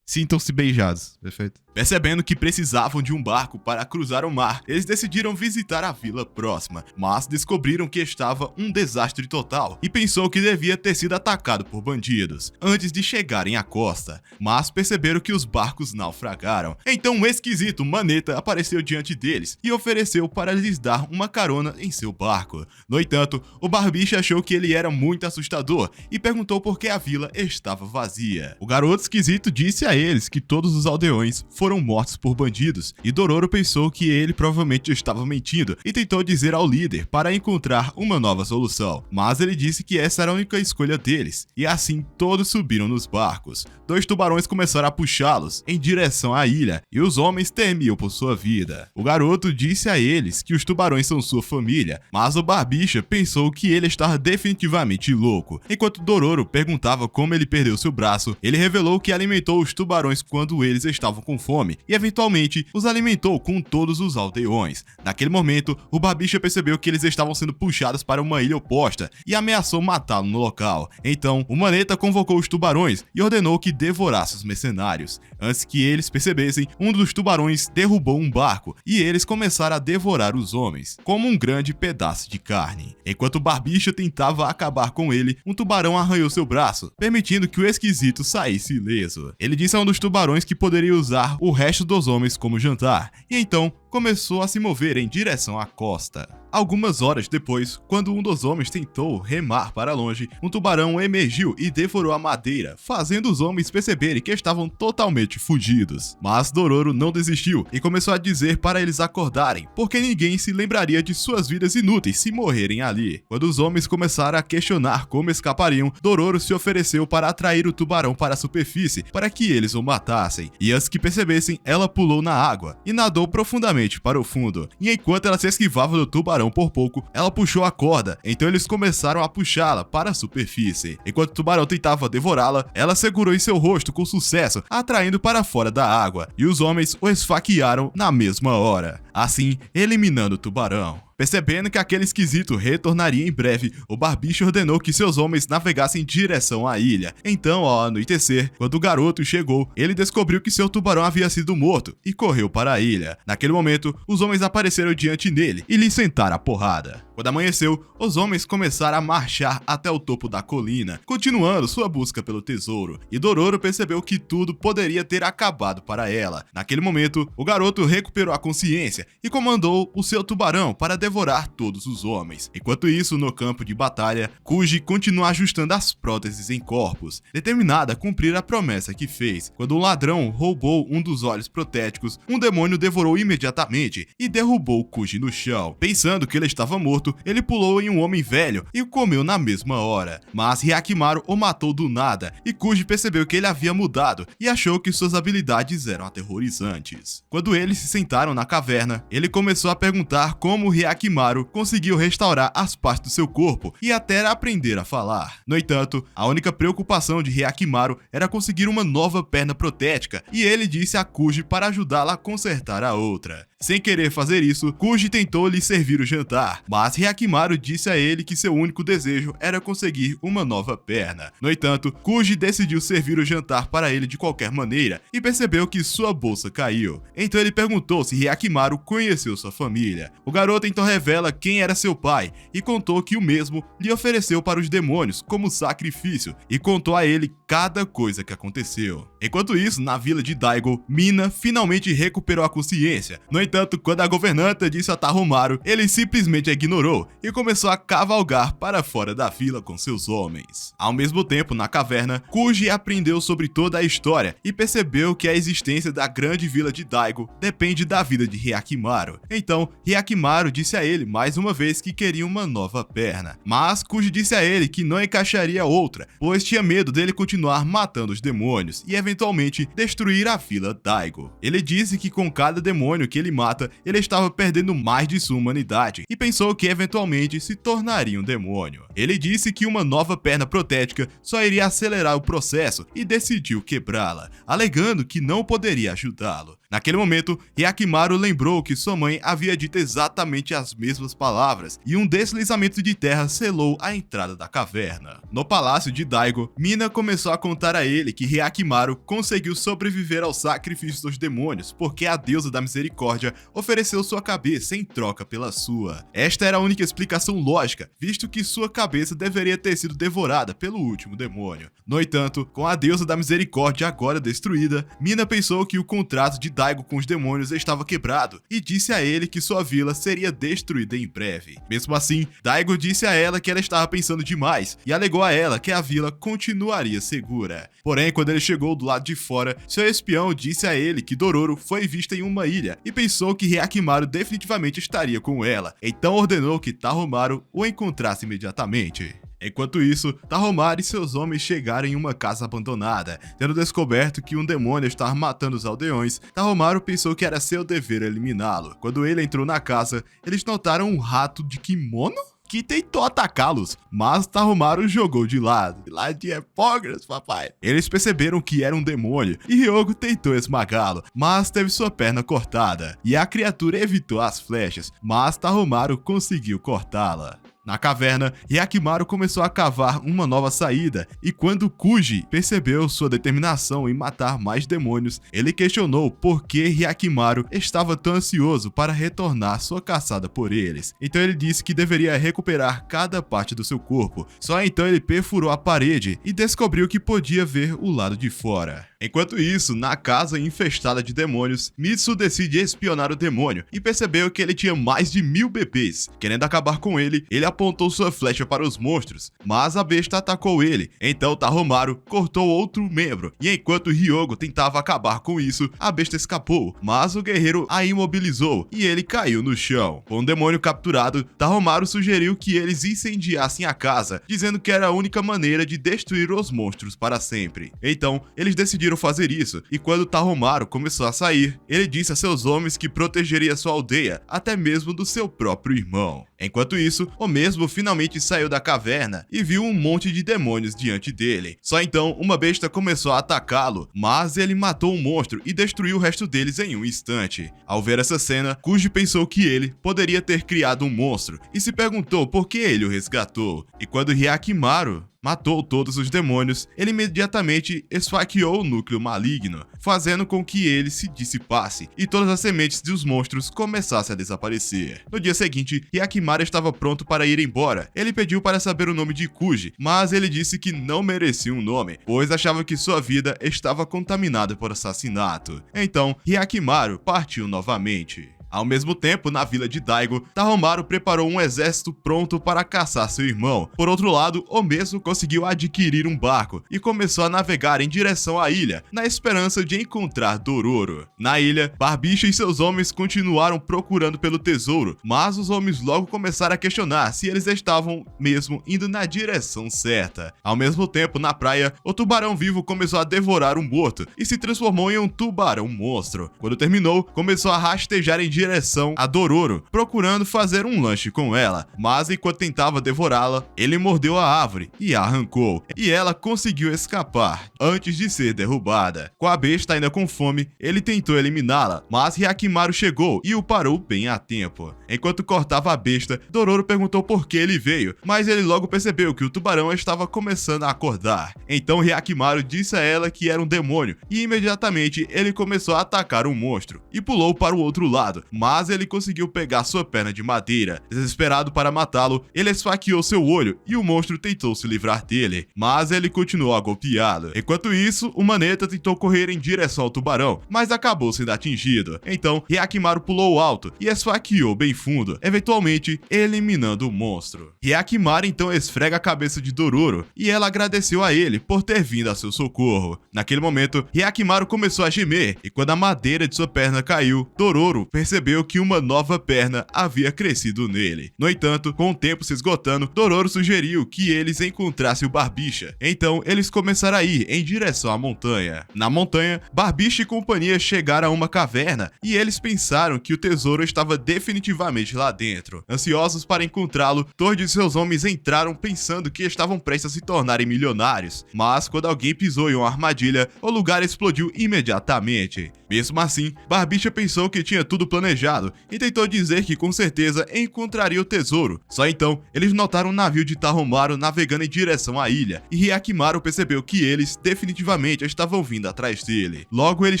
Sintam-se beijados. Perfeito. Percebendo que precisavam de um barco para cruzar o mar, eles decidiram visitar a vila próxima, mas descobriram que estava um desastre total e pensou que devia ter sido atacado por bandidos antes de chegarem à costa, mas perceberam que os barcos naufragaram. Então um esquisito maneta apareceu diante deles e ofereceu para lhes dar uma carona em seu barco. No entanto, o Barbicha achou que ele era muito assustador e perguntou por que a vila estava vazia. O garoto esquisito disse a eles que todos os aldeões foram mortos por bandidos, e Dororo pensou que ele provavelmente estava mentindo e tentou dizer ao líder para encontrar uma nova solução, mas ele disse que essa era a única escolha deles, e assim todos subiram nos barcos. 2 tubarões começaram a puxá-los em direção à ilha, e os homens temiam por sua vida. O garoto disse a eles que os tubarões são sua família, mas o Barbicha pensou que ele estava definitivamente louco. Enquanto Dororo perguntava como ele perdeu seu braço, ele revelou que alimentou os tubarões quando eles estavam com fome e eventualmente os alimentou com todos os aldeões. Naquele momento, o Barbicha percebeu que eles estavam sendo puxados para uma ilha oposta e ameaçou matá-lo no local. Então, o maneta convocou os tubarões e ordenou que devorasse os mercenários. Antes que eles percebessem, um dos tubarões derrubou um barco e eles começaram a devorar os homens, como um grande pedaço de carne. Enquanto o Barbicha tentava acabar com ele, um tubarão arranhou seu braço, permitindo que o esquisito saísse ileso. Ele disse a um dos tubarões que poderia usar o resto dos homens como jantar, e então começou a se mover em direção à costa. Algumas horas depois, quando um dos homens tentou remar para longe, um tubarão emergiu e devorou a madeira, fazendo os homens perceberem que estavam totalmente fugidos. Mas Dororo não desistiu e começou a dizer para eles acordarem, porque ninguém se lembraria de suas vidas inúteis se morrerem ali. Quando os homens começaram a questionar como escapariam, Dororo se ofereceu para atrair o tubarão para a superfície para que eles o matassem, e antes que percebessem, ela pulou na água e nadou profundamente para o fundo. E enquanto ela se esquivava do tubarão por pouco, ela puxou a corda, então eles começaram a puxá-la para a superfície. Enquanto o tubarão tentava devorá-la, ela segurou em seu rosto com sucesso, atraindo para fora da água, e os homens o esfaquearam na mesma hora, assim eliminando o tubarão. Percebendo que aquele esquisito retornaria em breve, o Barbicha ordenou que seus homens navegassem em direção à ilha. Então, ao anoitecer, quando o garoto chegou, ele descobriu que seu tubarão havia sido morto e correu para a ilha. Naquele momento, os homens apareceram diante dele e lhe sentaram a porrada. Quando amanheceu, os homens começaram a marchar até o topo da colina, continuando sua busca pelo tesouro, e Dororo percebeu que tudo poderia ter acabado para ela. Naquele momento, o garoto recuperou a consciência e comandou o seu tubarão para devorar todos os homens. Enquanto isso, no campo de batalha, Kuji continua ajustando as próteses em corpos, determinada a cumprir a promessa que fez. Quando um ladrão roubou um dos olhos protéticos, um demônio devorou imediatamente e derrubou Kuji no chão. Pensando que ele estava morto, ele pulou em um homem velho e o comeu na mesma hora. Mas Hyakimaru o matou do nada e Kuji percebeu que ele havia mudado e achou que suas habilidades eram aterrorizantes. Quando eles se sentaram na caverna, ele começou a perguntar como Hyakimaru conseguiu restaurar as partes do seu corpo e até aprender a falar. No entanto, a única preocupação de Hyakimaru era conseguir uma nova perna protética e ele disse a Kuji para ajudá-la a consertar a outra. Sem querer fazer isso, Kuji tentou lhe servir o jantar, mas Hyakimaru disse a ele que seu único desejo era conseguir uma nova perna. No entanto, Kuji decidiu servir o jantar para ele de qualquer maneira e percebeu que sua bolsa caiu. Então ele perguntou se Hyakimaru conheceu sua família. O garoto então revela quem era seu pai e contou que o mesmo lhe ofereceu para os demônios como sacrifício e contou a ele cada coisa que aconteceu. Enquanto isso, na vila de Daigo, Mina finalmente recuperou a consciência. No entanto, quando a governanta disse a Tahomaru, ele simplesmente a ignorou e começou a cavalgar para fora da vila com seus homens. Ao mesmo tempo, na caverna, Kuji aprendeu sobre toda a história e percebeu que a existência da grande vila de Daigo depende da vida de Hyakimaru. Então, Hyakimaru disse a ele mais uma vez que queria uma nova perna, mas Kuji disse a ele que não encaixaria outra, pois tinha medo dele continuar matando os demônios e eventualmente destruir a vila Daigo. Ele disse que com cada demônio que ele mata, ele estava perdendo mais de sua humanidade e pensou que eventualmente se tornaria um demônio. Ele disse que uma nova perna protética só iria acelerar o processo e decidiu quebrá-la, alegando que não poderia ajudá-lo. Naquele momento, Hyakimaru lembrou que sua mãe havia dito exatamente as mesmas palavras e um deslizamento de terra selou a entrada da caverna. No palácio de Daigo, Mina começou a contar a ele que Hyakimaru conseguiu sobreviver ao sacrifício dos demônios porque a deusa da misericórdia ofereceu sua cabeça em troca pela sua. Esta era a única explicação lógica, visto que sua cabeça deveria ter sido devorada pelo último demônio. No entanto, com a deusa da misericórdia agora destruída, Mina pensou que o contrato de Daigo com os demônios estava quebrado e disse a ele que sua vila seria destruída em breve. Mesmo assim, Daigo disse a ela que ela estava pensando demais e alegou a ela que a vila continuaria segura. Porém, quando ele chegou do lado de fora, seu espião disse a ele que Dororo foi vista em uma ilha e pensou que Hyakimaru definitivamente estaria com ela, então ordenou que Tahomaru o encontrasse imediatamente. Enquanto isso, Tahomaru e seus homens chegaram em uma casa abandonada. Tendo descoberto que um demônio estava matando os aldeões, Tahomaru pensou que era seu dever eliminá-lo. Quando ele entrou na casa, eles notaram um rato de kimono que tentou atacá-los, mas Tahomaru jogou de lado. Lá de Epógras, papai. Eles perceberam que era um demônio e Hyogo tentou esmagá-lo, mas teve sua perna cortada. E a criatura evitou as flechas, mas Tahomaru conseguiu cortá-la. Na caverna, Hyakimaru começou a cavar uma nova saída, e quando Kuji percebeu sua determinação em matar mais demônios, ele questionou por que Hyakimaru estava tão ansioso para retornar sua caçada por eles. Então ele disse que deveria recuperar cada parte do seu corpo. Só então ele perfurou a parede e descobriu que podia ver o lado de fora. Enquanto isso, na casa infestada de demônios, Mitsu decide espionar o demônio e percebeu que ele tinha mais de 1000 bebês. Querendo acabar com ele, ele apontou sua flecha para os monstros, mas a besta atacou ele. Então Tahomaru cortou outro membro, e enquanto Hyogo tentava acabar com isso, a besta escapou, mas o guerreiro a imobilizou e ele caiu no chão. Com o demônio capturado, Tahomaru sugeriu que eles incendiassem a casa, dizendo que era a única maneira de destruir os monstros para sempre. Então, eles decidiram fazer isso, e quando Tahomaru começou a sair, ele disse a seus homens que protegeria sua aldeia, até mesmo do seu próprio irmão. Enquanto isso, o mesmo finalmente saiu da caverna e viu um monte de demônios diante dele. Só então, uma besta começou a atacá-lo, mas ele matou um monstro e destruiu o resto deles em um instante. Ao ver essa cena, Kuji pensou que ele poderia ter criado um monstro e se perguntou por que ele o resgatou. E quando Hyakimaru matou todos os demônios, ele imediatamente esfaqueou o núcleo maligno, fazendo com que ele se dissipasse e todas as sementes dos monstros começassem a desaparecer. No dia seguinte, Hyakimaru estava pronto para ir embora. Ele pediu para saber o nome de Kuji, mas ele disse que não merecia um nome, pois achava que sua vida estava contaminada por assassinato. Então, Hyakimaru partiu novamente. Ao mesmo tempo, na vila de Daigo, Tahomaru preparou um exército pronto para caçar seu irmão. Por outro lado, o mesmo conseguiu adquirir um barco e começou a navegar em direção à ilha, na esperança de encontrar Dororo. Na ilha, Barbicha e seus homens continuaram procurando pelo tesouro, mas os homens logo começaram a questionar se eles estavam mesmo indo na direção certa. Ao mesmo tempo, na praia, o tubarão vivo começou a devorar um morto e se transformou em um tubarão monstro. Quando terminou, começou a rastejar em direção a Dororo, procurando fazer um lanche com ela, mas enquanto tentava devorá-la, ele mordeu a árvore e a arrancou, e ela conseguiu escapar antes de ser derrubada. Com a besta ainda com fome, ele tentou eliminá-la, mas Hyakimaru chegou e o parou bem a tempo. Enquanto cortava a besta, Dororo perguntou por que ele veio, mas ele logo percebeu que o tubarão estava começando a acordar. Então Hyakimaru disse a ela que era um demônio, e imediatamente ele começou a atacar o monstro, e pulou para o outro lado, mas ele conseguiu pegar sua perna de madeira. Desesperado para matá-lo, ele esfaqueou seu olho e o monstro tentou se livrar dele, mas ele continuou a golpeá-lo. Enquanto isso, o Maneta tentou correr em direção ao tubarão, mas acabou sendo atingido. Então, Hyakimaru pulou alto e esfaqueou bem fundo, eventualmente eliminando o monstro. Hyakimaru então esfrega a cabeça de Dororo e ela agradeceu a ele por ter vindo a seu socorro. Naquele momento, Hyakimaru começou a gemer e quando a madeira de sua perna caiu, Dororo percebeu que uma nova perna havia crescido nele. No entanto, com o tempo se esgotando, Dororo sugeriu que eles encontrassem o Barbicha. Então, eles começaram a ir em direção à montanha. Na montanha, Barbicha e companhia chegaram a uma caverna e eles pensaram que o tesouro estava definitivamente lá dentro. Ansiosos para encontrá-lo, todos de seus homens entraram pensando que estavam prestes a se tornarem milionários, mas quando alguém pisou em uma armadilha, o lugar explodiu imediatamente. Mesmo assim, Barbicha pensou que tinha tudo planejado e tentou dizer que com certeza encontraria o tesouro. Só então, eles notaram um navio de Tahomaru navegando em direção à ilha, e Hyakimaru percebeu que eles definitivamente estavam vindo atrás dele. Logo eles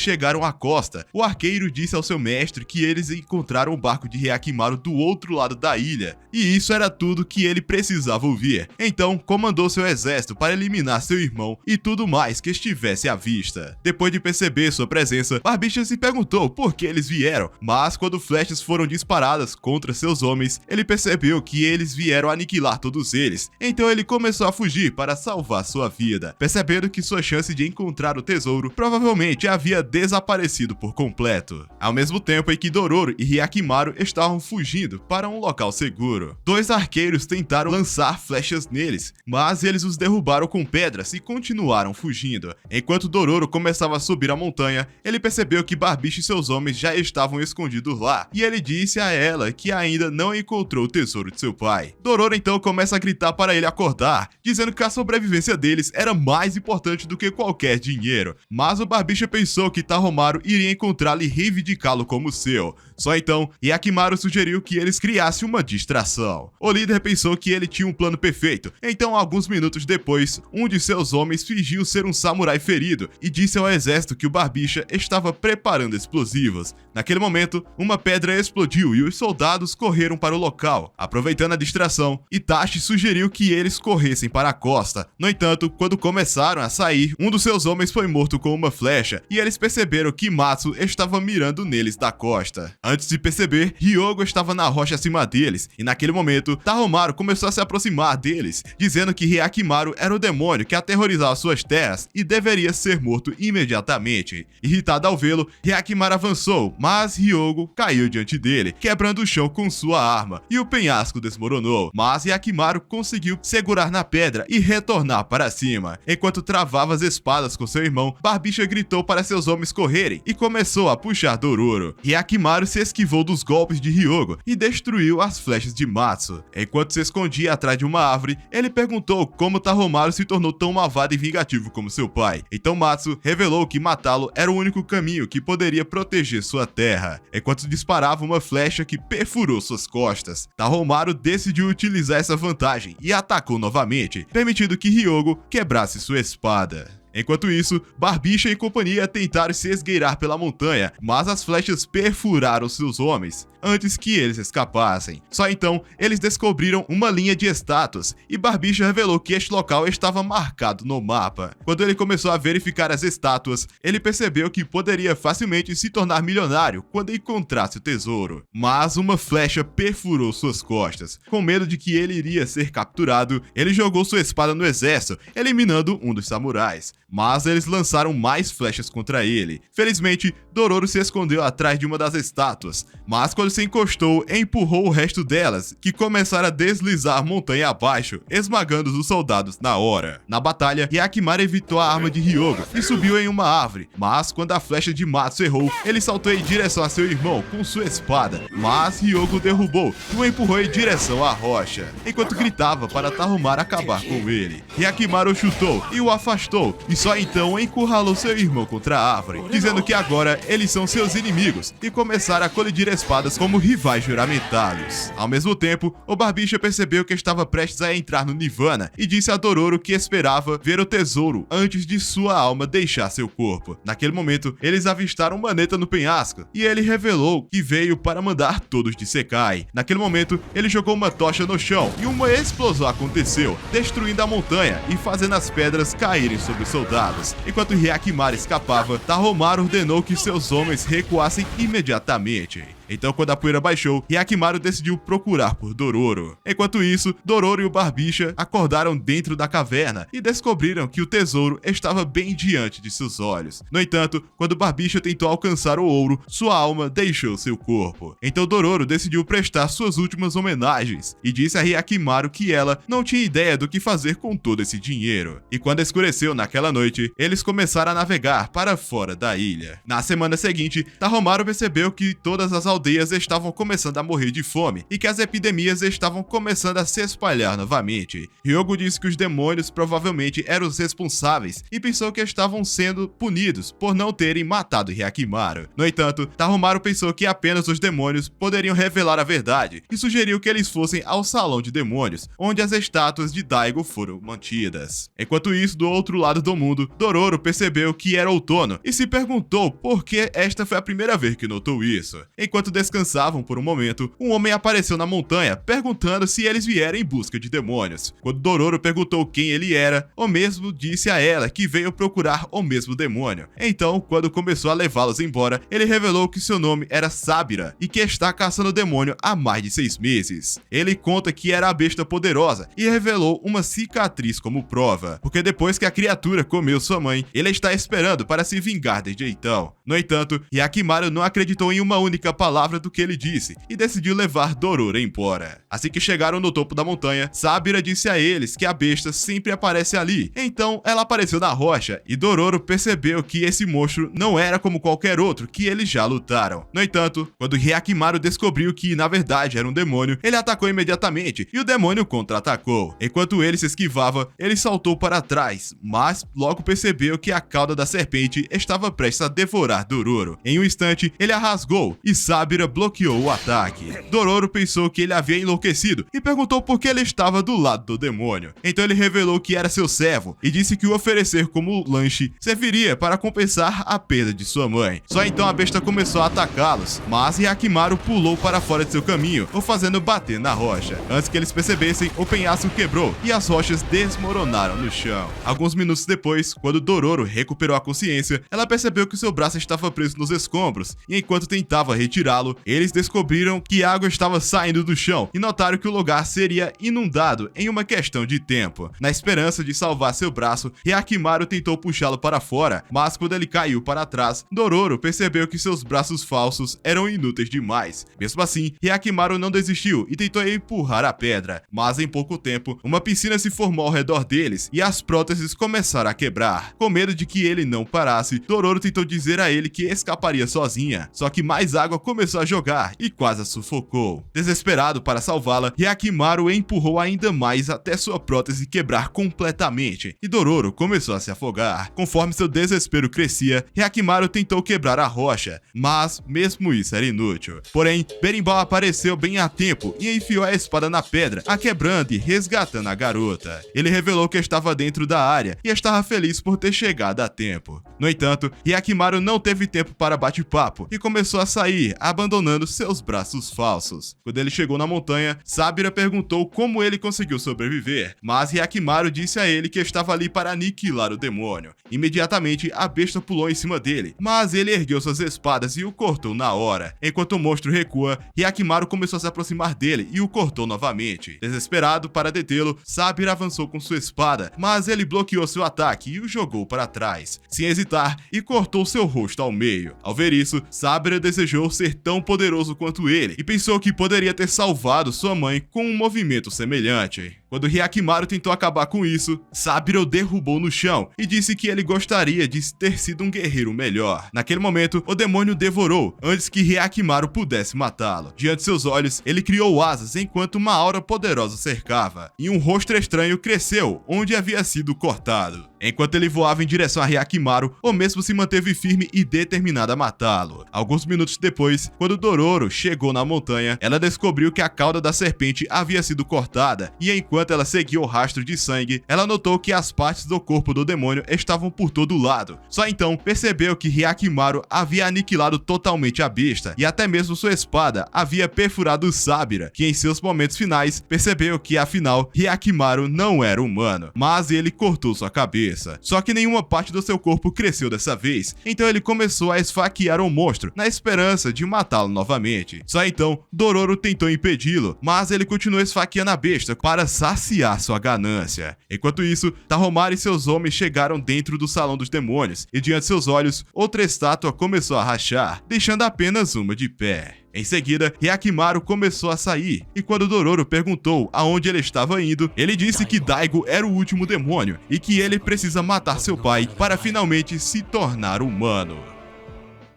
chegaram à costa. O arqueiro disse ao seu mestre que eles encontraram o barco de Hyakimaru do outro lado da ilha, e isso era tudo que ele precisava ouvir. Então, comandou seu exército para eliminar seu irmão e tudo mais que estivesse à vista. Depois de perceber sua presença, Barbicha se perguntou por que eles vieram, mas quando flechas foram disparadas contra seus homens, ele percebeu que eles vieram aniquilar todos eles. Então ele começou a fugir para salvar sua vida, percebendo que sua chance de encontrar o tesouro provavelmente havia desaparecido por completo. Ao mesmo tempo em que Dororo e Hyakimaru estavam fugindo para um local seguro, dois arqueiros tentaram lançar flechas neles, mas eles os derrubaram com pedras e continuaram fugindo. Enquanto Dororo começava a subir a montanha, ele percebeu que Barbicha e seus homens já estavam escondidos lá, e ele disse a ela que ainda não encontrou o tesouro de seu pai. Dororo então começa a gritar para ele acordar, dizendo que a sobrevivência deles era mais importante do que qualquer dinheiro, mas o Barbicha pensou que Tahomaru iria encontrá-lo e reivindicá-lo como seu. Só então, Hyakimaru sugeriu que eles criassem uma distração. O líder pensou que ele tinha um plano perfeito, então alguns minutos depois, um de seus homens fingiu ser um samurai ferido e disse ao exército que o Barbicha estava preparando explosivos. Naquele momento, uma pedra explodiu e os soldados correram para o local. Aproveitando a distração, Itachi sugeriu que eles corressem para a costa. No entanto, quando começaram a sair, um dos seus homens foi morto com uma flecha e eles perceberam que Matsu estava mirando neles da costa. Antes de perceber, Hyogo estava na rocha acima deles, e naquele momento, Tahomaru começou a se aproximar deles, dizendo que Hyakimaru era o demônio que aterrorizava suas terras e deveria ser morto imediatamente. Irritado ao vê-lo, Hyakimaru avançou, mas Hyogo caiu diante dele, quebrando o chão com sua arma, e o penhasco desmoronou, mas Hyakimaru conseguiu segurar na pedra e retornar para cima. Enquanto travava as espadas com seu irmão, Barbicha gritou para seus homens correrem e começou a puxar Dororo. Hyakimaru se esquivou dos golpes de Hyogo e destruiu as flechas de Matsu. Enquanto se escondia atrás de uma árvore, ele perguntou como Tahomaru se tornou tão malvado e vingativo como seu pai. Então Matsu revelou que matá-lo era o único caminho que poderia proteger sua terra. Enquanto disparava uma flecha que perfurou suas costas, Tahomaru decidiu utilizar essa vantagem e atacou novamente, permitindo que Hyogo quebrasse sua espada. Enquanto isso, Barbicha e companhia tentaram se esgueirar pela montanha, mas as flechas perfuraram seus homens antes que eles escapassem. Só então, eles descobriram uma linha de estátuas e Barbicha revelou que este local estava marcado no mapa. Quando ele começou a verificar as estátuas, ele percebeu que poderia facilmente se tornar milionário quando encontrasse o tesouro. Mas uma flecha perfurou suas costas. Com medo de que ele iria ser capturado, ele jogou sua espada no exército, eliminando um dos samurais. Mas eles lançaram mais flechas contra ele. Felizmente, Dororo se escondeu atrás de uma das estátuas, mas quando se encostou, empurrou o resto delas, que começaram a deslizar montanha abaixo, esmagando os soldados na hora. Na batalha, Hyakimaru evitou a arma de Hyogo e subiu em uma árvore, mas quando a flecha de Matsu errou, ele saltou em direção a seu irmão com sua espada, mas Hyogo derrubou e o empurrou em direção à rocha, enquanto gritava para Tahomaru acabar com ele. Hyakimaru chutou e o afastou, e só então encurralou seu irmão contra a árvore, dizendo que agora eles são seus inimigos, e começaram a colidir espadas como rivais juramentados. Ao mesmo tempo, o Barbicha percebeu que estava prestes a entrar no Nirvana e disse a Dororo que esperava ver o tesouro antes de sua alma deixar seu corpo. Naquele momento, eles avistaram uma maneta no penhasco e ele revelou que veio para mandar todos de Sekai. Naquele momento, ele jogou uma tocha no chão e uma explosão aconteceu, destruindo a montanha e fazendo as pedras caírem sobre os soldados. Enquanto Hyakimaru escapava, Tahomaru ordenou que seus homens recuassem imediatamente. Então, quando a poeira baixou, Hyakimaru decidiu procurar por Dororo. Enquanto isso, Dororo e o Barbicha acordaram dentro da caverna e descobriram que o tesouro estava bem diante de seus olhos. No entanto, quando o Barbicha tentou alcançar o ouro, sua alma deixou seu corpo. Então Dororo decidiu prestar suas últimas homenagens e disse a Hyakimaru que ela não tinha ideia do que fazer com todo esse dinheiro. E quando escureceu naquela noite, eles começaram a navegar para fora da ilha. Na semana seguinte, Tahomaru percebeu que todas as aldeias estavam começando a morrer de fome e que as epidemias estavam começando a se espalhar novamente. Hyogo disse que os demônios provavelmente eram os responsáveis e pensou que estavam sendo punidos por não terem matado Hyakimaru. No entanto, Tahomaru pensou que apenas os demônios poderiam revelar a verdade e sugeriu que eles fossem ao Salão de Demônios, onde as estátuas de Daigo foram mantidas. Enquanto isso, do outro lado do mundo, Dororo percebeu que era outono e se perguntou por que esta foi a primeira vez que notou isso. Enquanto descansavam por um momento, um homem apareceu na montanha, perguntando se eles vieram em busca de demônios. Quando Dororo perguntou quem ele era, o mesmo disse a ela que veio procurar o mesmo demônio. Então, quando começou a levá-los embora, ele revelou que seu nome era Sabira e que está caçando o demônio há mais de 6 meses. Ele conta que era a besta poderosa e revelou uma cicatriz como prova, porque depois que a criatura comeu sua mãe, ele está esperando para se vingar desde então. No entanto, Hyakimaru não acreditou em uma única palavra do que ele disse e decidiu levar Dororo embora. Assim que chegaram no topo da montanha, Sabira disse a eles que a besta sempre aparece ali. Então ela apareceu na rocha e Dororo percebeu que esse monstro não era como qualquer outro que eles já lutaram. No entanto, quando Hyakimaru descobriu que na verdade era um demônio, ele atacou imediatamente e o demônio contra-atacou. Enquanto ele se esquivava, ele saltou para trás, mas logo percebeu que a cauda da serpente estava prestes a devorar Dororo. Em um instante, ele a rasgou e Sabira bloqueou o ataque. Dororo pensou que ele havia enlouquecido e perguntou por que ele estava do lado do demônio. Então ele revelou que era seu servo e disse que o oferecer como lanche serviria para compensar a perda de sua mãe. Só então a besta começou a atacá-los, mas Hyakimaru pulou para fora de seu caminho, o fazendo bater na rocha. Antes que eles percebessem, o penhasco quebrou e as rochas desmoronaram no chão. Alguns minutos depois, quando Dororo recuperou a consciência, ela percebeu que seu braço estava preso nos escombros e enquanto tentava retirá-lo, eles descobriram que água estava saindo do chão e notaram que o lugar seria inundado em uma questão de tempo. Na esperança de salvar seu braço, Hyakimaru tentou puxá-lo para fora, mas quando ele caiu para trás, Dororo percebeu que seus braços falsos eram inúteis demais. Mesmo assim, Hyakimaru não desistiu e tentou empurrar a pedra, mas em pouco tempo, uma piscina se formou ao redor deles e as próteses começaram a quebrar. Com medo de que ele não parasse, Dororo tentou dizer a ele que escaparia sozinha, só que mais água começou a jogar e quase a sufocou. Desesperado para salvá-la, Hyakimaru empurrou ainda mais até sua prótese quebrar completamente e Dororo começou a se afogar. Conforme seu desespero crescia, Hyakimaru tentou quebrar a rocha, mas mesmo isso era inútil. Porém, Berimbau apareceu bem a tempo e enfiou a espada na pedra, a quebrando e resgatando a garota. Ele revelou que estava dentro da área e estava feliz por ter chegado a tempo. No entanto, Hyakimaru não teve tempo para bate-papo e começou a sair, abandonando seus braços falsos. Quando ele chegou na montanha, Sabira perguntou como ele conseguiu sobreviver, mas Hyakimaru disse a ele que estava ali para aniquilar o demônio. Imediatamente, a besta pulou em cima dele, mas ele ergueu suas espadas e o cortou na hora. Enquanto o monstro recua, Hyakimaru começou a se aproximar dele e o cortou novamente. Desesperado para detê-lo, Sabira avançou com sua espada, mas ele bloqueou seu ataque e o jogou para trás, sem hesitar, e cortou seu rosto ao meio. Ao ver isso, Sabira desejou ser tão poderoso quanto ele e pensou que poderia ter salvado sua mãe com um movimento semelhante. Quando Hyakimaru tentou acabar com isso, Saburo o derrubou no chão e disse que ele gostaria de ter sido um guerreiro melhor. Naquele momento, o demônio devorou antes que Hyakimaru pudesse matá-lo. Diante de seus olhos, ele criou asas enquanto uma aura poderosa cercava, e um rosto estranho cresceu onde havia sido cortado. Enquanto ele voava em direção a Hyakimaru, o mesmo se manteve firme e determinado a matá-lo. Alguns minutos depois, quando Dororo chegou na montanha, ela descobriu que a cauda da serpente havia sido cortada, e enquanto ela seguia o rastro de sangue, ela notou que as partes do corpo do demônio estavam por todo lado. Só então percebeu que Hyakimaru havia aniquilado totalmente a besta, e até mesmo sua espada havia perfurado Saburo, que em seus momentos finais percebeu que afinal Hyakimaru não era humano, mas ele cortou sua cabeça. Só que nenhuma parte do seu corpo cresceu dessa vez, então ele começou a esfaquear o monstro na esperança de matá-lo novamente. Só então Dororo tentou impedi-lo, mas ele continuou esfaqueando a besta para saciar sua ganância. Enquanto isso, Tahomaru e seus homens chegaram dentro do salão dos demônios, e diante de seus olhos, outra estátua começou a rachar, deixando apenas uma de pé. Em seguida, Hyakimaru começou a sair, e quando Dororo perguntou aonde ele estava indo, ele disse que Daigo era o último demônio e que ele precisa matar seu pai para finalmente se tornar humano.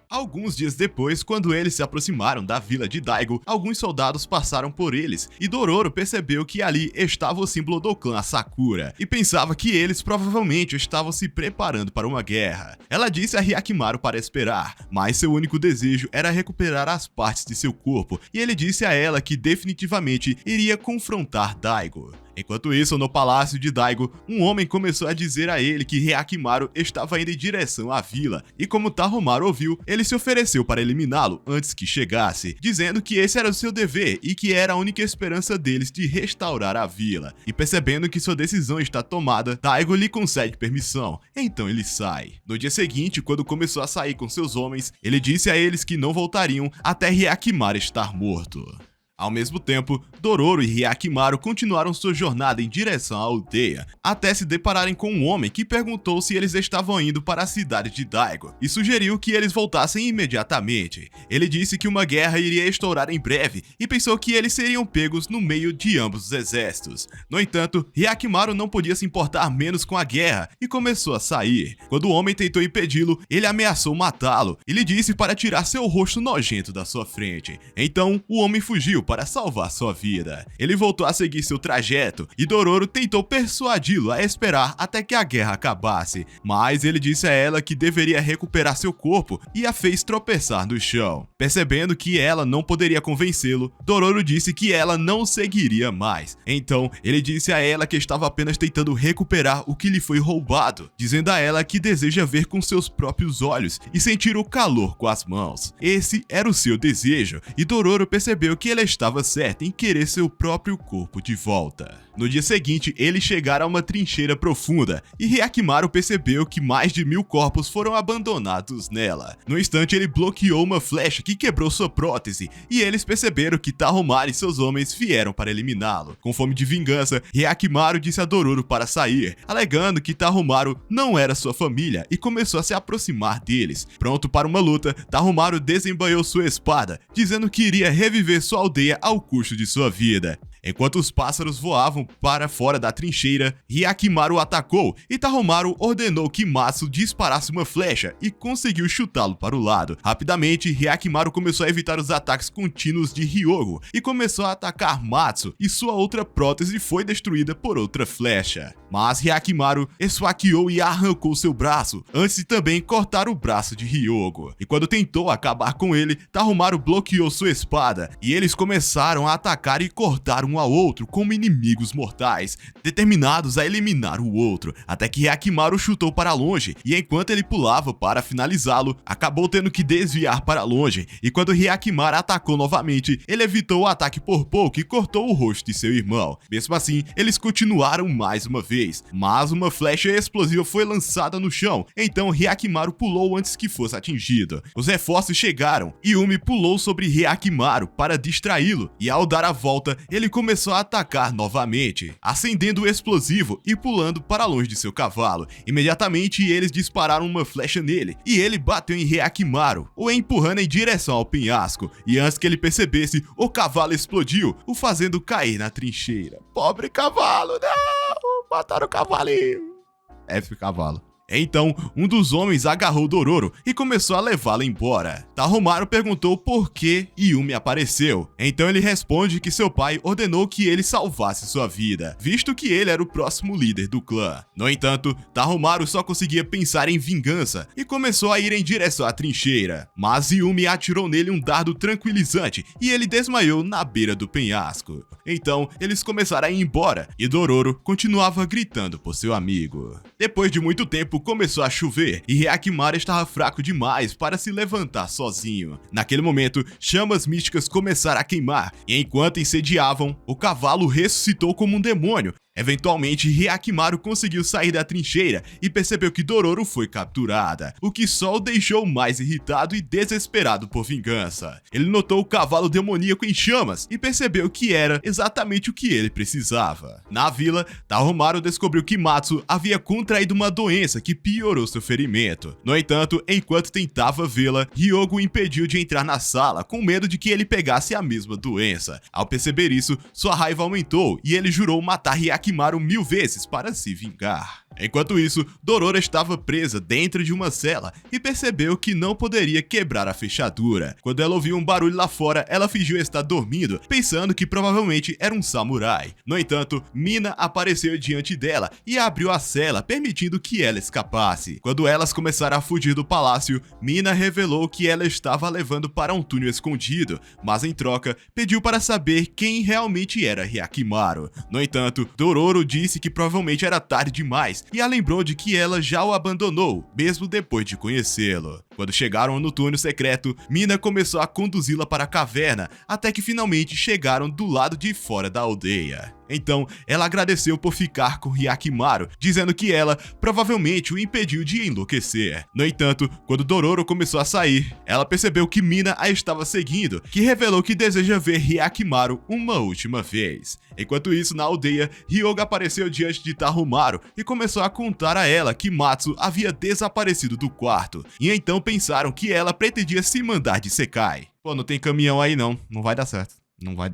Alguns dias depois, quando eles se aproximaram da vila de Daigo, alguns soldados passaram por eles, e Dororo percebeu que ali estava o símbolo do clã Asakura, e pensava que eles provavelmente estavam se preparando para uma guerra. Ela disse a Hyakimaru para esperar, mas seu único desejo era recuperar as partes de seu corpo, e ele disse a ela que definitivamente iria confrontar Daigo. Enquanto isso, no palácio de Daigo, um homem começou a dizer a ele que Hyakimaru estava indo em direção à vila, e como Tahomaru ouviu, ele se ofereceu para eliminá-lo antes que chegasse, dizendo que esse era o seu dever e que era a única esperança deles de restaurar a vila. E percebendo que sua decisão está tomada, Daigo lhe concede permissão, então ele sai. No dia seguinte, quando começou a sair com seus homens, ele disse a eles que não voltariam até Hyakimaru estar morto. Ao mesmo tempo, Dororo e Hyakimaru continuaram sua jornada em direção à aldeia, até se depararem com um homem que perguntou se eles estavam indo para a cidade de Daigo, e sugeriu que eles voltassem imediatamente. Ele disse que uma guerra iria estourar em breve, e pensou que eles seriam pegos no meio de ambos os exércitos. No entanto, Hyakimaru não podia se importar menos com a guerra, e começou a sair. Quando o homem tentou impedi-lo, ele ameaçou matá-lo, e lhe disse para tirar seu rosto nojento da sua frente. Então, o homem fugiu para salvar sua vida. Ele voltou a seguir seu trajeto, e Dororo tentou persuadi-lo a esperar até que a guerra acabasse, mas ele disse a ela que deveria recuperar seu corpo e a fez tropeçar no chão. Percebendo que ela não poderia convencê-lo, Dororo disse que ela não o seguiria mais. Então, ele disse a ela que estava apenas tentando recuperar o que lhe foi roubado, dizendo a ela que deseja ver com seus próprios olhos e sentir o calor com as mãos. Esse era o seu desejo, e Dororo percebeu que ela estava certa em querer seu próprio corpo de volta. No dia seguinte, eles chegaram a uma trincheira profunda, e Hyakimaru percebeu que mais de 1000 corpos foram abandonados nela. No instante, ele bloqueou uma flecha que quebrou sua prótese, e eles perceberam que Tahomaru e seus homens vieram para eliminá-lo. Com fome de vingança, Hyakimaru disse a Dororo para sair, alegando que Tahomaru não era sua família, e começou a se aproximar deles. Pronto para uma luta, Tahomaru desembanhou sua espada, dizendo que iria reviver sua aldeia ao custo de sua vida. Enquanto os pássaros voavam para fora da trincheira, Hyakimaru atacou, e Tahomaru ordenou que Matsu disparasse uma flecha e conseguiu chutá-lo para o lado. Rapidamente, Hyakimaru começou a evitar os ataques contínuos de Hyogo e começou a atacar Matsu, e sua outra prótese foi destruída por outra flecha. Mas Hyakimaru esfaqueou e arrancou seu braço, antes de também cortar o braço de Hyogo. E quando tentou acabar com ele, Tahomaru bloqueou sua espada, e eles começaram a atacar e cortar um ao outro como inimigos mortais, determinados a eliminar o outro, até que Hyakimaru chutou para longe, e enquanto ele pulava para finalizá-lo, acabou tendo que desviar para longe, e quando Hyakimaru atacou novamente, ele evitou o ataque por pouco e cortou o rosto de seu irmão. Mesmo assim, eles continuaram mais uma vez, mas uma flecha explosiva foi lançada no chão, então Hyakimaru pulou antes que fosse atingido. Os reforços chegaram, e Yumi pulou sobre Hyakimaru para distraí-lo, e ao dar a volta, ele começou a atacar novamente, acendendo o explosivo e pulando para longe de seu cavalo. Imediatamente eles dispararam uma flecha nele e ele bateu em Hyakimaru, o empurrando em direção ao penhasco, e antes que ele percebesse, o cavalo explodiu, o fazendo cair na trincheira. Pobre cavalo, não! Mataram o cavalinho. F cavalo. Então, um dos homens agarrou Dororo e começou a levá-la embora. Tahomaru perguntou por que Yumi apareceu. Então ele responde que seu pai ordenou que ele salvasse sua vida, visto que ele era o próximo líder do clã. No entanto, Tahomaru só conseguia pensar em vingança e começou a ir em direção à trincheira. Mas Yumi atirou nele um dardo tranquilizante e ele desmaiou na beira do penhasco. Então, eles começaram a ir embora e Dororo continuava gritando por seu amigo. Depois de muito tempo, começou a chover e Hyakimaru estava fraco demais para se levantar sozinho. Naquele momento, chamas místicas começaram a queimar e enquanto incendiavam, o cavalo ressuscitou como um demônio. Eventualmente, Hyakimaru conseguiu sair da trincheira e percebeu que Dororo foi capturada, o que só o deixou mais irritado e desesperado por vingança. Ele notou o cavalo demoníaco em chamas e percebeu que era exatamente o que ele precisava. Na vila, Tahomaru descobriu que Matsu havia contraído uma doença que piorou seu ferimento. No entanto, enquanto tentava vê-la, Hyogo o impediu de entrar na sala, com medo de que ele pegasse a mesma doença. Ao perceber isso, sua raiva aumentou e ele jurou matar Hyakimaru 1000 vezes para se vingar. Enquanto isso, Dororo estava presa dentro de uma cela e percebeu que não poderia quebrar a fechadura. Quando ela ouviu um barulho lá fora, ela fingiu estar dormindo, pensando que provavelmente era um samurai. No entanto, Mina apareceu diante dela e abriu a cela, permitindo que ela escapasse. Quando elas começaram a fugir do palácio, Mina revelou que ela estava levando para um túnel escondido, mas em troca, pediu para saber quem realmente era Hyakimaru. No entanto, Dororo disse que provavelmente era tarde demais e a lembrou de que ela já o abandonou, mesmo depois de conhecê-lo. Quando chegaram no túnel secreto, Mina começou a conduzi-la para a caverna, até que finalmente chegaram do lado de fora da aldeia. Então, ela agradeceu por ficar com Hyakimaru, dizendo que ela provavelmente o impediu de enlouquecer. No entanto, quando Dororo começou a sair, ela percebeu que Mina a estava seguindo, que revelou que deseja ver Hyakimaru uma última vez. Enquanto isso, na aldeia, Hyoga apareceu diante de Tahomaru e começou a contar a ela que Matsu havia desaparecido do quarto, e então pensaram que ela pretendia se mandar de Sekai. Pô, não tem caminhão aí não vai dar certo. Não vai.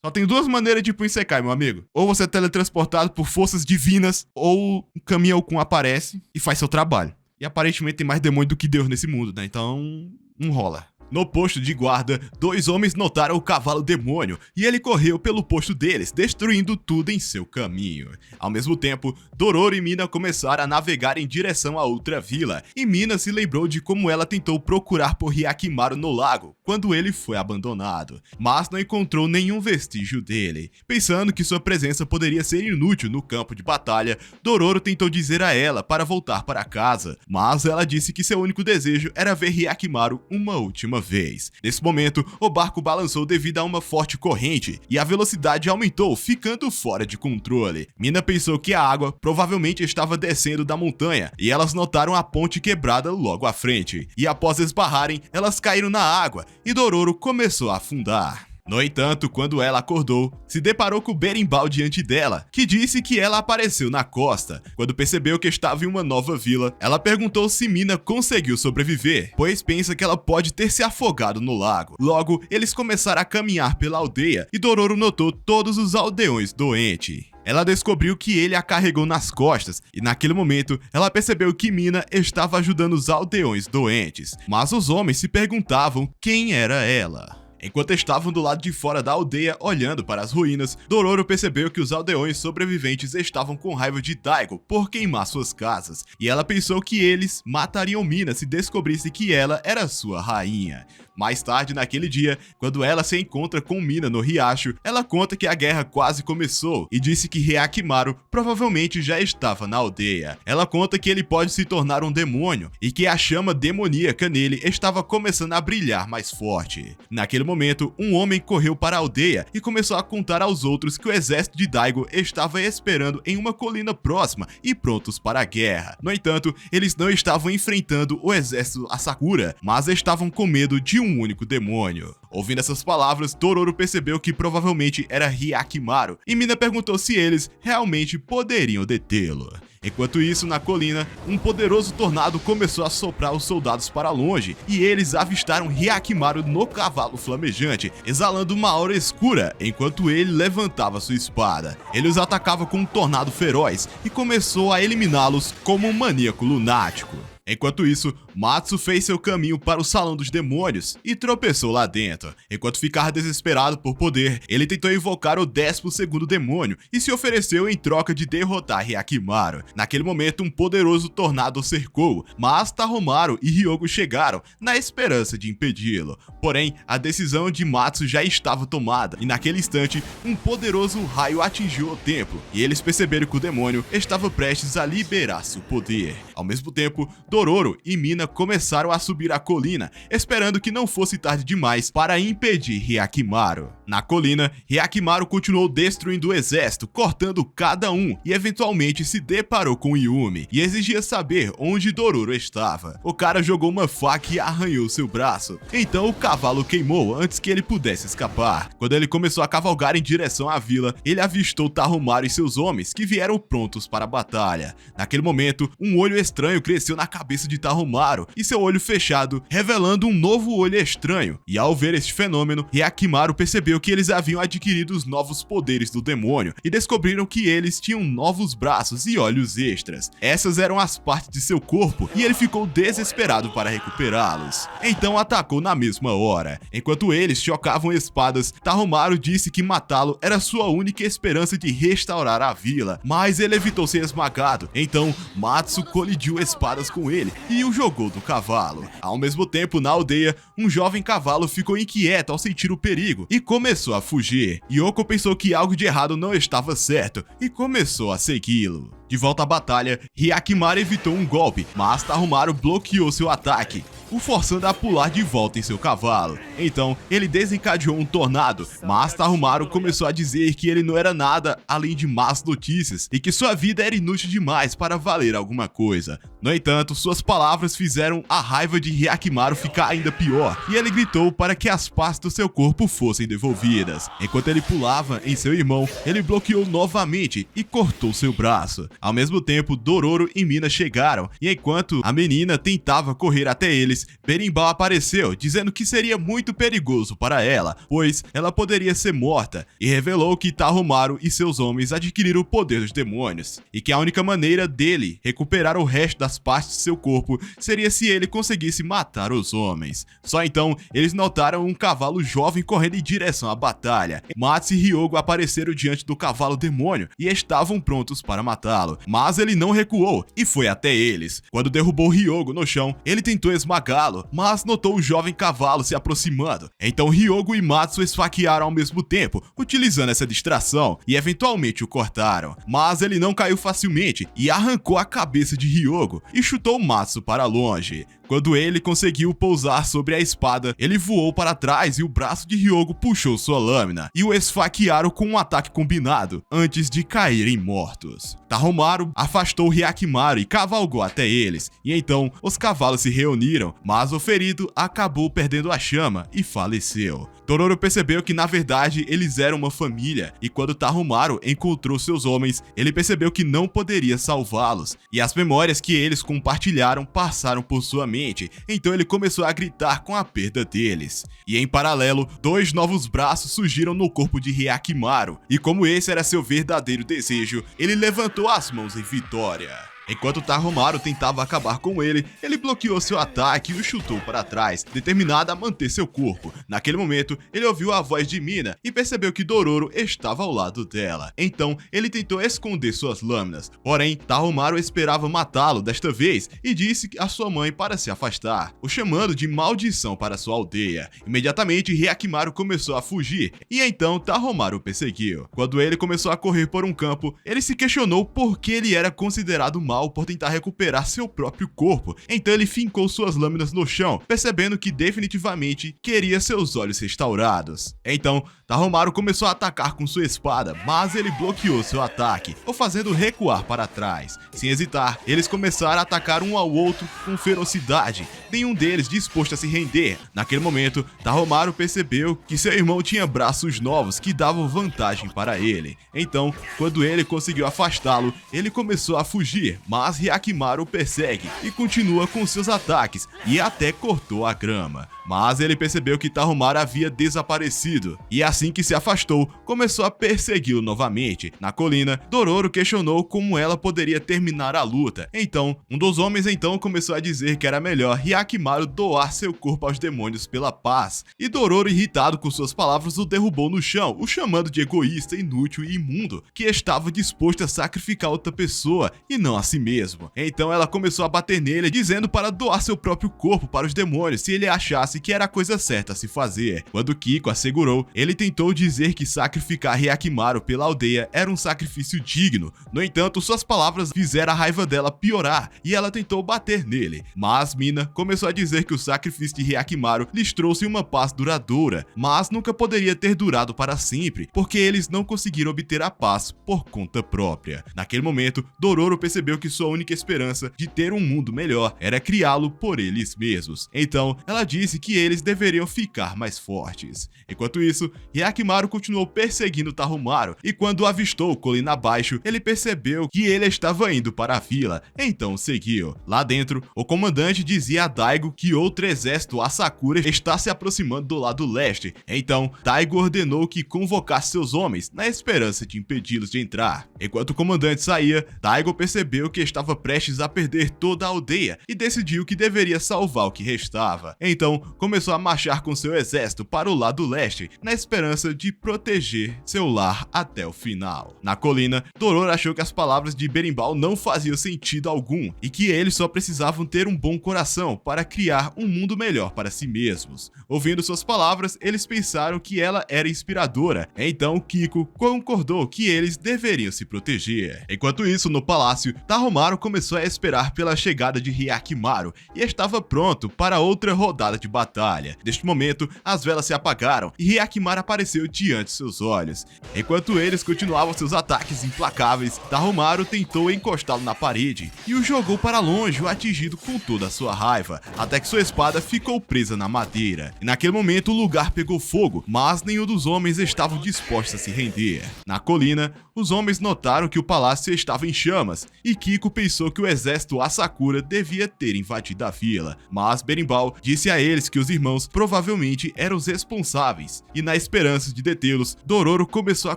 Só tem duas maneiras de ir pro Isekai, meu amigo. Ou você é teletransportado por forças divinas, ou um caminhão Kun aparece e faz seu trabalho. E aparentemente tem mais demônio do que Deus nesse mundo, né? Então, não rola. No posto de guarda, 2 homens notaram o cavalo demônio e ele correu pelo posto deles, destruindo tudo em seu caminho. Ao mesmo tempo, Dororo e Mina começaram a navegar em direção a outra vila, e Mina se lembrou de como ela tentou procurar por Hyakimaru no lago, quando ele foi abandonado, mas não encontrou nenhum vestígio dele. Pensando que sua presença poderia ser inútil no campo de batalha, Dororo tentou dizer a ela para voltar para casa, mas ela disse que seu único desejo era ver Hyakimaru uma última vez. Nesse momento, o barco balançou devido a uma forte corrente e a velocidade aumentou, ficando fora de controle. Mina pensou que a água provavelmente estava descendo da montanha e elas notaram a ponte quebrada logo à frente. E após esbarrarem, elas caíram na água e Dororo começou a afundar. No entanto, quando ela acordou, se deparou com o berimbau diante dela, que disse que ela apareceu na costa. Quando percebeu que estava em uma nova vila, ela perguntou se Mina conseguiu sobreviver, pois pensa que ela pode ter se afogado no lago. Logo, eles começaram a caminhar pela aldeia e Dororo notou todos os aldeões doentes. Ela descobriu que ele a carregou nas costas e naquele momento ela percebeu que Mina estava ajudando os aldeões doentes, mas os homens se perguntavam quem era ela. Enquanto estavam do lado de fora da aldeia olhando para as ruínas, Dororo percebeu que os aldeões sobreviventes estavam com raiva de Daigo por queimar suas casas, e ela pensou que eles matariam Mina se descobrisse que ela era sua rainha. Mais tarde naquele dia, quando ela se encontra com Mina no riacho, ela conta que a guerra quase começou e disse que Hyakimaru provavelmente já estava na aldeia. Ela conta que ele pode se tornar um demônio e que a chama demoníaca nele estava começando a brilhar mais forte. Naquele momento, um homem correu para a aldeia e começou a contar aos outros que o exército de Daigo estava esperando em uma colina próxima e prontos para a guerra. No entanto, eles não estavam enfrentando o exército Asakura, mas estavam com medo de um único demônio. Ouvindo essas palavras, Dororo percebeu que provavelmente era Hyakimaru, e Mina perguntou se eles realmente poderiam detê-lo. Enquanto isso, na colina, um poderoso tornado começou a soprar os soldados para longe, e eles avistaram Hyakimaru no cavalo flamejante, exalando uma aura escura, enquanto ele levantava sua espada. Ele os atacava com um tornado feroz, e começou a eliminá-los como um maníaco lunático. Enquanto isso, Matsu fez seu caminho para o Salão dos Demônios e tropeçou lá dentro. Enquanto ficava desesperado por poder, ele tentou invocar o 12º demônio e se ofereceu em troca de derrotar Hyakimaru. Naquele momento, um poderoso tornado o cercou, mas Taromaru e Hyogo chegaram, na esperança de impedi-lo. Porém, a decisão de Matsu já estava tomada, e naquele instante, um poderoso raio atingiu o templo, e eles perceberam que o demônio estava prestes a liberar seu poder. Ao mesmo tempo, Dororo e Mina começaram a subir a colina, esperando que não fosse tarde demais para impedir Hyakimaru. Na colina, Hyakimaru continuou destruindo o exército, cortando cada um, e eventualmente se deparou com Yumi, e exigia saber onde Dororo estava. O cara jogou uma faca e arranhou seu braço, então o cavalo queimou antes que ele pudesse escapar. Quando ele começou a cavalgar em direção à vila, ele avistou Taromaru e seus homens, que vieram prontos para a batalha. Naquele momento, um olho estranho cresceu na cabeça de Taromaru e seu olho fechado, revelando um novo olho estranho. E ao ver este fenômeno, Hyakimaru percebeu que eles haviam adquirido os novos poderes do demônio e descobriram que eles tinham novos braços e olhos extras. Essas eram as partes de seu corpo e ele ficou desesperado para recuperá-los. Então atacou na mesma hora. Enquanto eles chocavam espadas, Taromaru disse que matá-lo era sua única esperança de restaurar a vila, mas ele evitou ser esmagado. Então Matsu colidiu espadas com ele e o jogou do cavalo. Ao mesmo tempo, na aldeia, um jovem cavalo ficou inquieto ao sentir o perigo e começou a fugir. Yoko pensou que algo de errado não estava certo e começou a segui-lo. De volta à batalha, Hyakimaru evitou um golpe, mas Taromaru bloqueou seu ataque, o forçando a pular de volta em seu cavalo. Então, ele desencadeou um tornado, mas Taromaru começou a dizer que ele não era nada além de más notícias e que sua vida era inútil demais para valer alguma coisa. No entanto, suas palavras fizeram a raiva de Hyakimaru ficar ainda pior, e ele gritou para que as partes do seu corpo fossem devolvidas. Enquanto ele pulava em seu irmão, ele bloqueou novamente e cortou seu braço. Ao mesmo tempo, Dororo e Mina chegaram, e enquanto a menina tentava correr até eles, Berimbau apareceu, dizendo que seria muito perigoso para ela, pois ela poderia ser morta, e revelou que Taromaru e seus homens adquiriram o poder dos demônios, e que a única maneira dele recuperar o resto das partes de seu corpo seria se ele conseguisse matar os homens. Só então, eles notaram um cavalo jovem correndo em direção à batalha. Matsu e Hyogo apareceram diante do cavalo demônio e estavam prontos para matá-lo, mas ele não recuou e foi até eles. Quando derrubou Hyogo no chão, ele tentou esmagá-lo, mas notou o jovem cavalo se aproximando. Então Hyogo e Matsu esfaquearam ao mesmo tempo, utilizando essa distração, e eventualmente o cortaram. Mas ele não caiu facilmente e arrancou a cabeça de Hyogo e chutou Matsu para longe. Quando ele conseguiu pousar sobre a espada, ele voou para trás e o braço de Hyogo puxou sua lâmina e o esfaquearam com um ataque combinado, antes de caírem mortos. Taromaru afastou Hyakimaru e cavalgou até eles, e então os cavalos se reuniram, mas o ferido acabou perdendo a chama e faleceu. Dororo percebeu que na verdade eles eram uma família, e quando Taromaru encontrou seus homens, ele percebeu que não poderia salvá-los, e as memórias que eles compartilharam passaram por sua mente, então ele começou a gritar com a perda deles. E em paralelo, 2 novos braços surgiram no corpo de Hyakimaru, e como esse era seu verdadeiro desejo, ele levantou as mãos em vitória. Enquanto Taromaru tentava acabar com ele, ele bloqueou seu ataque e o chutou para trás, determinado a manter seu corpo. Naquele momento, ele ouviu a voz de Mina e percebeu que Dororo estava ao lado dela. Então, ele tentou esconder suas lâminas. Porém, Taromaru esperava matá-lo desta vez e disse a sua mãe para se afastar, o chamando de maldição para sua aldeia. Imediatamente, Hyakimaru começou a fugir e então Taromaru perseguiu. Quando ele começou a correr por um campo, ele se questionou por que ele era considerado mal por tentar recuperar seu próprio corpo, então ele fincou suas lâminas no chão, percebendo que definitivamente queria seus olhos restaurados. Então, Tahomaru começou a atacar com sua espada, mas ele bloqueou seu ataque, o fazendo recuar para trás. Sem hesitar, eles começaram a atacar um ao outro com ferocidade, nenhum deles disposto a se render. Naquele momento, Tahomaru percebeu que seu irmão tinha braços novos que davam vantagem para ele. Então, quando ele conseguiu afastá-lo, ele começou a fugir, mas Hyakimaru o persegue e continua com seus ataques e até cortou a grama. Mas ele percebeu que Tahomaru havia desaparecido, e assim que se afastou, começou a persegui-lo novamente. Na colina, Dororo questionou como ela poderia terminar a luta. Então, um dos homens começou a dizer que era melhor Hyakimaru doar seu corpo aos demônios pela paz. E Dororo, irritado com suas palavras, o derrubou no chão, o chamando de egoísta, inútil e imundo, que estava disposto a sacrificar outra pessoa e não a si mesmo. Então ela começou a bater nele, dizendo para doar seu próprio corpo para os demônios se ele achasse que era a coisa certa a se fazer. Quando Kiko assegurou, ele tentou dizer que sacrificar Hyakimaru pela aldeia era um sacrifício digno. No entanto, suas palavras fizeram a raiva dela piorar e ela tentou bater nele. Mas Mina começou a dizer que o sacrifício de Hyakimaru lhes trouxe uma paz duradoura, mas nunca poderia ter durado para sempre, porque eles não conseguiram obter a paz por conta própria. Naquele momento, Dororo percebeu que sua única esperança de ter um mundo melhor era criá-lo por eles mesmos. Então, ela disse que eles deveriam ficar mais fortes. Enquanto isso, Hyakimaru continuou perseguindo Tahomaru, e quando o avistou colina abaixo, ele percebeu que ele estava indo para a vila, então seguiu. Lá dentro, o comandante dizia a Daigo que outro exército Asakura está se aproximando do lado leste, então Daigo ordenou que convocasse seus homens, na esperança de impedi-los de entrar. Enquanto o comandante saía, Daigo percebeu que estava prestes a perder toda a aldeia, e decidiu que deveria salvar o que restava. Então, começou a marchar com seu exército para o lado leste, na esperança de proteger seu lar até o final. Na colina, Dororo achou que as palavras de Berimbau não faziam sentido algum, e que eles só precisavam ter um bom coração para criar um mundo melhor para si mesmos. Ouvindo suas palavras, eles pensaram que ela era inspiradora, então Kiko concordou que eles deveriam se proteger. Enquanto isso, no palácio, Tahomaru começou a esperar pela chegada de Hyakimaru, e estava pronto para outra rodada de batalha. Neste momento, as velas se apagaram e Hyakimaru apareceu diante de seus olhos. Enquanto eles continuavam seus ataques implacáveis, Tahomaru tentou encostá-lo na parede e o jogou para longe, o atingindo com toda a sua raiva, até que sua espada ficou presa na madeira. E naquele momento o lugar pegou fogo, mas nenhum dos homens estavam dispostos a se render. Na colina, os homens notaram que o palácio estava em chamas, e Kiko pensou que o exército Asakura devia ter invadido a vila, mas Berimbau disse a eles que os irmãos provavelmente eram os responsáveis, e na esperança de detê-los, Dororo começou a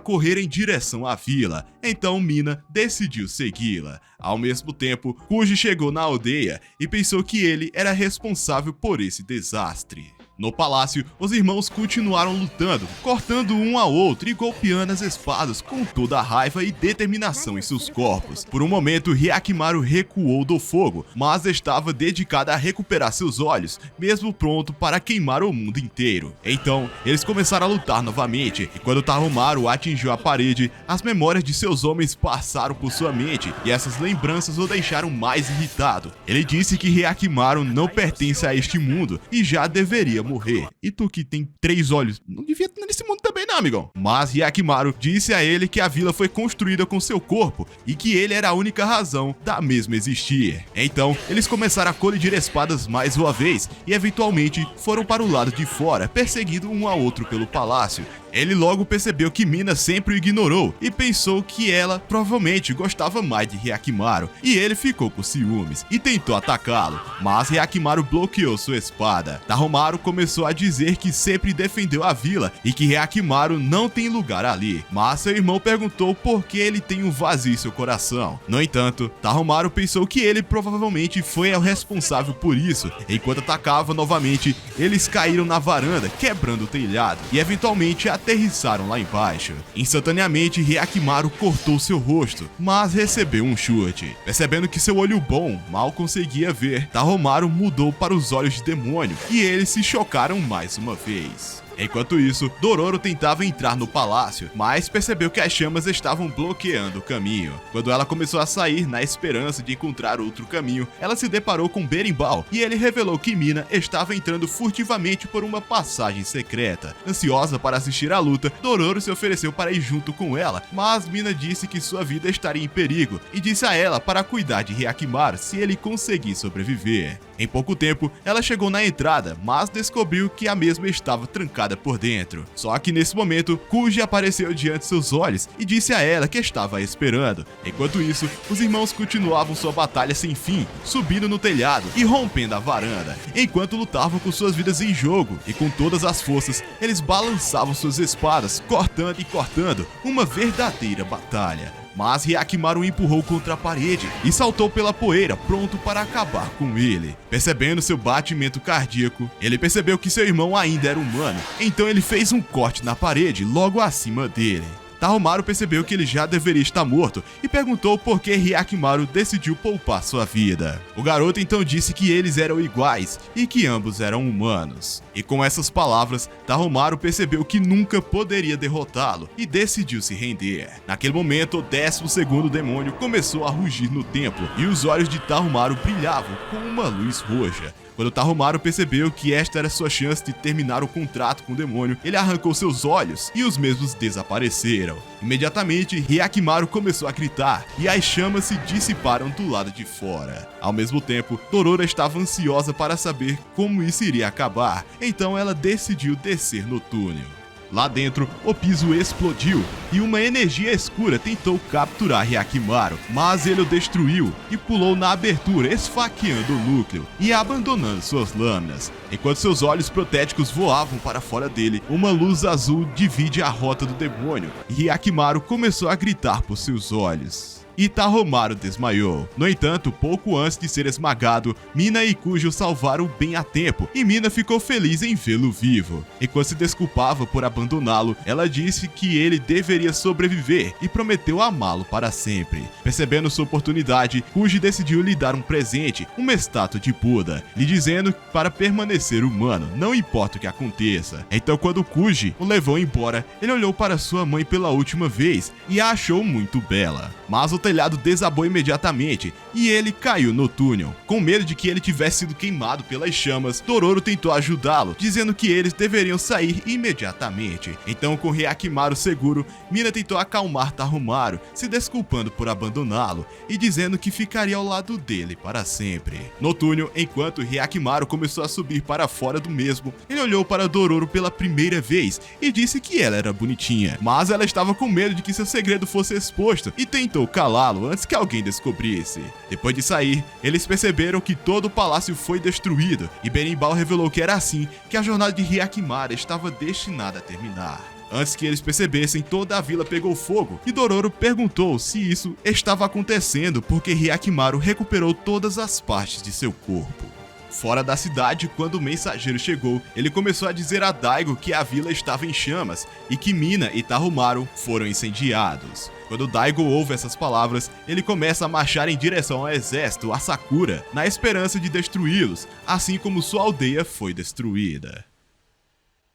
correr em direção à vila, então Mina decidiu segui-la. Ao mesmo tempo, Kuji chegou na aldeia e pensou que ele era responsável por esse desastre. No palácio, os irmãos continuaram lutando, cortando um ao outro e golpeando as espadas com toda a raiva e determinação em seus corpos. Por um momento, Hyakimaru recuou do fogo, mas estava dedicada a recuperar seus olhos, mesmo pronto para queimar o mundo inteiro. Então, eles começaram a lutar novamente, e quando Tahomaru atingiu a parede, as memórias de seus homens passaram por sua mente, e essas lembranças o deixaram mais irritado. Ele disse que Hyakimaru não pertence a este mundo e já deveria morrer. E tu que tem 3 olhos, não devia estar nesse mundo também não, amigão. Mas Hyakimaru disse a ele que a vila foi construída com seu corpo e que ele era a única razão da mesma existir. Então, eles começaram a colidir espadas mais uma vez e eventualmente foram para o lado de fora, perseguindo um ao outro pelo palácio. Ele logo percebeu que Mina sempre o ignorou e pensou que ela provavelmente gostava mais de Hyakimaru, e ele ficou com ciúmes e tentou atacá-lo, mas Hyakimaru bloqueou sua espada. Tahomaru começou a dizer que sempre defendeu a vila e que Hyakimaru não tem lugar ali, mas seu irmão perguntou por que ele tem um vazio em seu coração. No entanto, Tahomaru pensou que ele provavelmente foi o responsável por isso. Enquanto atacava novamente, eles caíram na varanda, quebrando o telhado, e eventualmente aterrissaram lá embaixo. Instantaneamente, Hyakimaru cortou seu rosto, mas recebeu um chute. Percebendo que seu olho bom mal conseguia ver, Tahomaru mudou para os olhos de demônio, e eles se chocaram mais uma vez. Enquanto isso, Dororo tentava entrar no palácio, mas percebeu que as chamas estavam bloqueando o caminho. Quando ela começou a sair na esperança de encontrar outro caminho, ela se deparou com Berimbau e ele revelou que Mina estava entrando furtivamente por uma passagem secreta. Ansiosa para assistir à luta, Dororo se ofereceu para ir junto com ela, mas Mina disse que sua vida estaria em perigo e disse a ela para cuidar de Hyakimaru se ele conseguir sobreviver. Em pouco tempo, ela chegou na entrada, mas descobriu que a mesma estava trancada por dentro. Só que nesse momento, Kuji apareceu diante de seus olhos e disse a ela que estava esperando. Enquanto isso, os irmãos continuavam sua batalha sem fim, subindo no telhado e rompendo a varanda, enquanto lutavam com suas vidas em jogo, e com todas as forças, eles balançavam suas espadas, cortando e cortando, uma verdadeira batalha. Mas Hyakimaru o empurrou contra a parede e saltou pela poeira, pronto para acabar com ele. Percebendo seu batimento cardíaco, ele percebeu que seu irmão ainda era humano, então ele fez um corte na parede logo acima dele. Tahomaru percebeu que ele já deveria estar morto e perguntou por que Hyakimaru decidiu poupar sua vida. O garoto então disse que eles eram iguais e que ambos eram humanos. E com essas palavras, Tahomaru percebeu que nunca poderia derrotá-lo e decidiu se render. Naquele momento, o 12º demônio começou a rugir no templo e os olhos de Tahomaru brilhavam com uma luz roxa. Quando Tahomaru percebeu que esta era sua chance de terminar o contrato com o demônio, ele arrancou seus olhos e os mesmos desapareceram. Imediatamente, Hyakimaru começou a gritar e as chamas se dissiparam do lado de fora. Ao mesmo tempo, Dororo estava ansiosa para saber como isso iria acabar, então ela decidiu descer no túnel. Lá dentro, o piso explodiu e uma energia escura tentou capturar Hyakimaru, mas ele o destruiu e pulou na abertura, esfaqueando o núcleo e abandonando suas lâminas. Enquanto seus olhos protéticos voavam para fora dele, uma luz azul divide a rota do demônio e Hyakimaru começou a gritar por seus olhos. E Tahomaru desmaiou. No entanto, pouco antes de ser esmagado, Mina e Kuji o salvaram bem a tempo, e Mina ficou feliz em vê-lo vivo. Enquanto se desculpava por abandoná-lo, ela disse que ele deveria sobreviver e prometeu amá-lo para sempre. Percebendo sua oportunidade, Kuji decidiu lhe dar um presente, uma estátua de Buda, lhe dizendo para permanecer humano, não importa o que aconteça. Então, quando Kuji o levou embora, ele olhou para sua mãe pela última vez e a achou muito bela. Mas o telhado desabou imediatamente e ele caiu no túnel. Com medo de que ele tivesse sido queimado pelas chamas, Dororo tentou ajudá-lo, dizendo que eles deveriam sair imediatamente. Então, com Hyakimaru seguro, Mina tentou acalmar Tahomaru, se desculpando por abandoná-lo e dizendo que ficaria ao lado dele para sempre. No túnel, enquanto Hyakimaru começou a subir para fora do mesmo, ele olhou para Dororo pela primeira vez e disse que ela era bonitinha, mas ela estava com medo de que seu segredo fosse exposto e tentou calá-lo antes que alguém descobrisse. Depois de sair, eles perceberam que todo o palácio foi destruído e Berimbau revelou que era assim que a jornada de Hyakimaru estava destinada a terminar. Antes que eles percebessem, toda a vila pegou fogo e Dororo perguntou se isso estava acontecendo porque Hyakimaru recuperou todas as partes de seu corpo. Fora da cidade, quando o mensageiro chegou, ele começou a dizer a Daigo que a vila estava em chamas e que Mina e Tahomaru foram incendiados. Quando Daigo ouve essas palavras, ele começa a marchar em direção ao exército Asakura, na esperança de destruí-los, assim como sua aldeia foi destruída.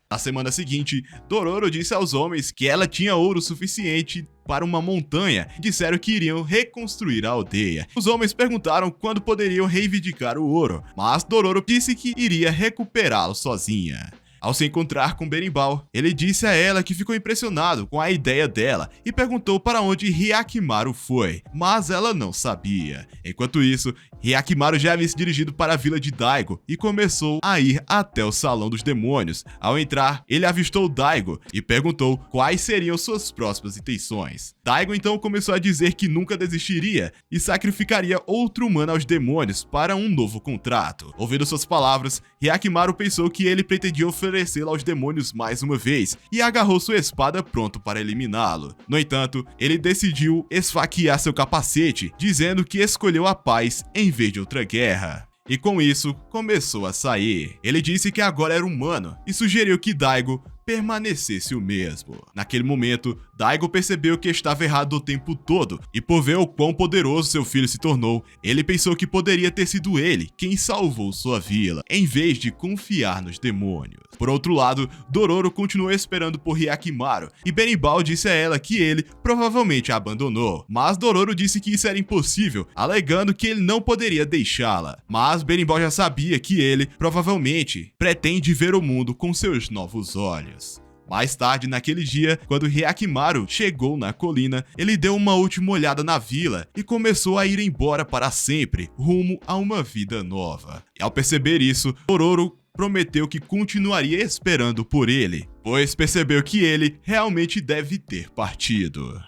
Na semana seguinte, Dororo disse aos homens que ela tinha ouro suficiente para uma montanha e disseram que iriam reconstruir a aldeia. Os homens perguntaram quando poderiam reivindicar o ouro, mas Dororo disse que iria recuperá-lo sozinha. Ao se encontrar com Berimbau, ele disse a ela que ficou impressionado com a ideia dela e perguntou para onde Hyakimaru foi, mas ela não sabia. Enquanto isso, Hyakimaru já havia se dirigido para a vila de Daigo e começou a ir até o Salão dos Demônios. Ao entrar, ele avistou Daigo e perguntou quais seriam suas próximas intenções. Daigo então começou a dizer que nunca desistiria e sacrificaria outro humano aos demônios para um novo contrato. Ouvindo suas palavras, Hyakimaru pensou que ele pretendia oferecê-lo aos demônios mais uma vez e agarrou sua espada pronto para eliminá-lo. No entanto, ele decidiu esfaquear seu capacete, dizendo que escolheu a paz em vez de outra guerra. E com isso, começou a sair. Ele disse que agora era humano e sugeriu que Daigo permanecesse o mesmo. Naquele momento, Daigo percebeu que estava errado o tempo todo, e por ver o quão poderoso seu filho se tornou, ele pensou que poderia ter sido ele quem salvou sua vila, em vez de confiar nos demônios. Por outro lado, Dororo continuou esperando por Hyakimaru, e Berimbau disse a ela que ele provavelmente a abandonou, mas Dororo disse que isso era impossível, alegando que ele não poderia deixá-la. Mas Berimbau já sabia que ele, provavelmente, pretende ver o mundo com seus novos olhos. Mais tarde, naquele dia, quando Hyakimaru chegou na colina, ele deu uma última olhada na vila e começou a ir embora para sempre, rumo a uma vida nova. E ao perceber isso, Dororo prometeu que continuaria esperando por ele, pois percebeu que ele realmente deve ter partido.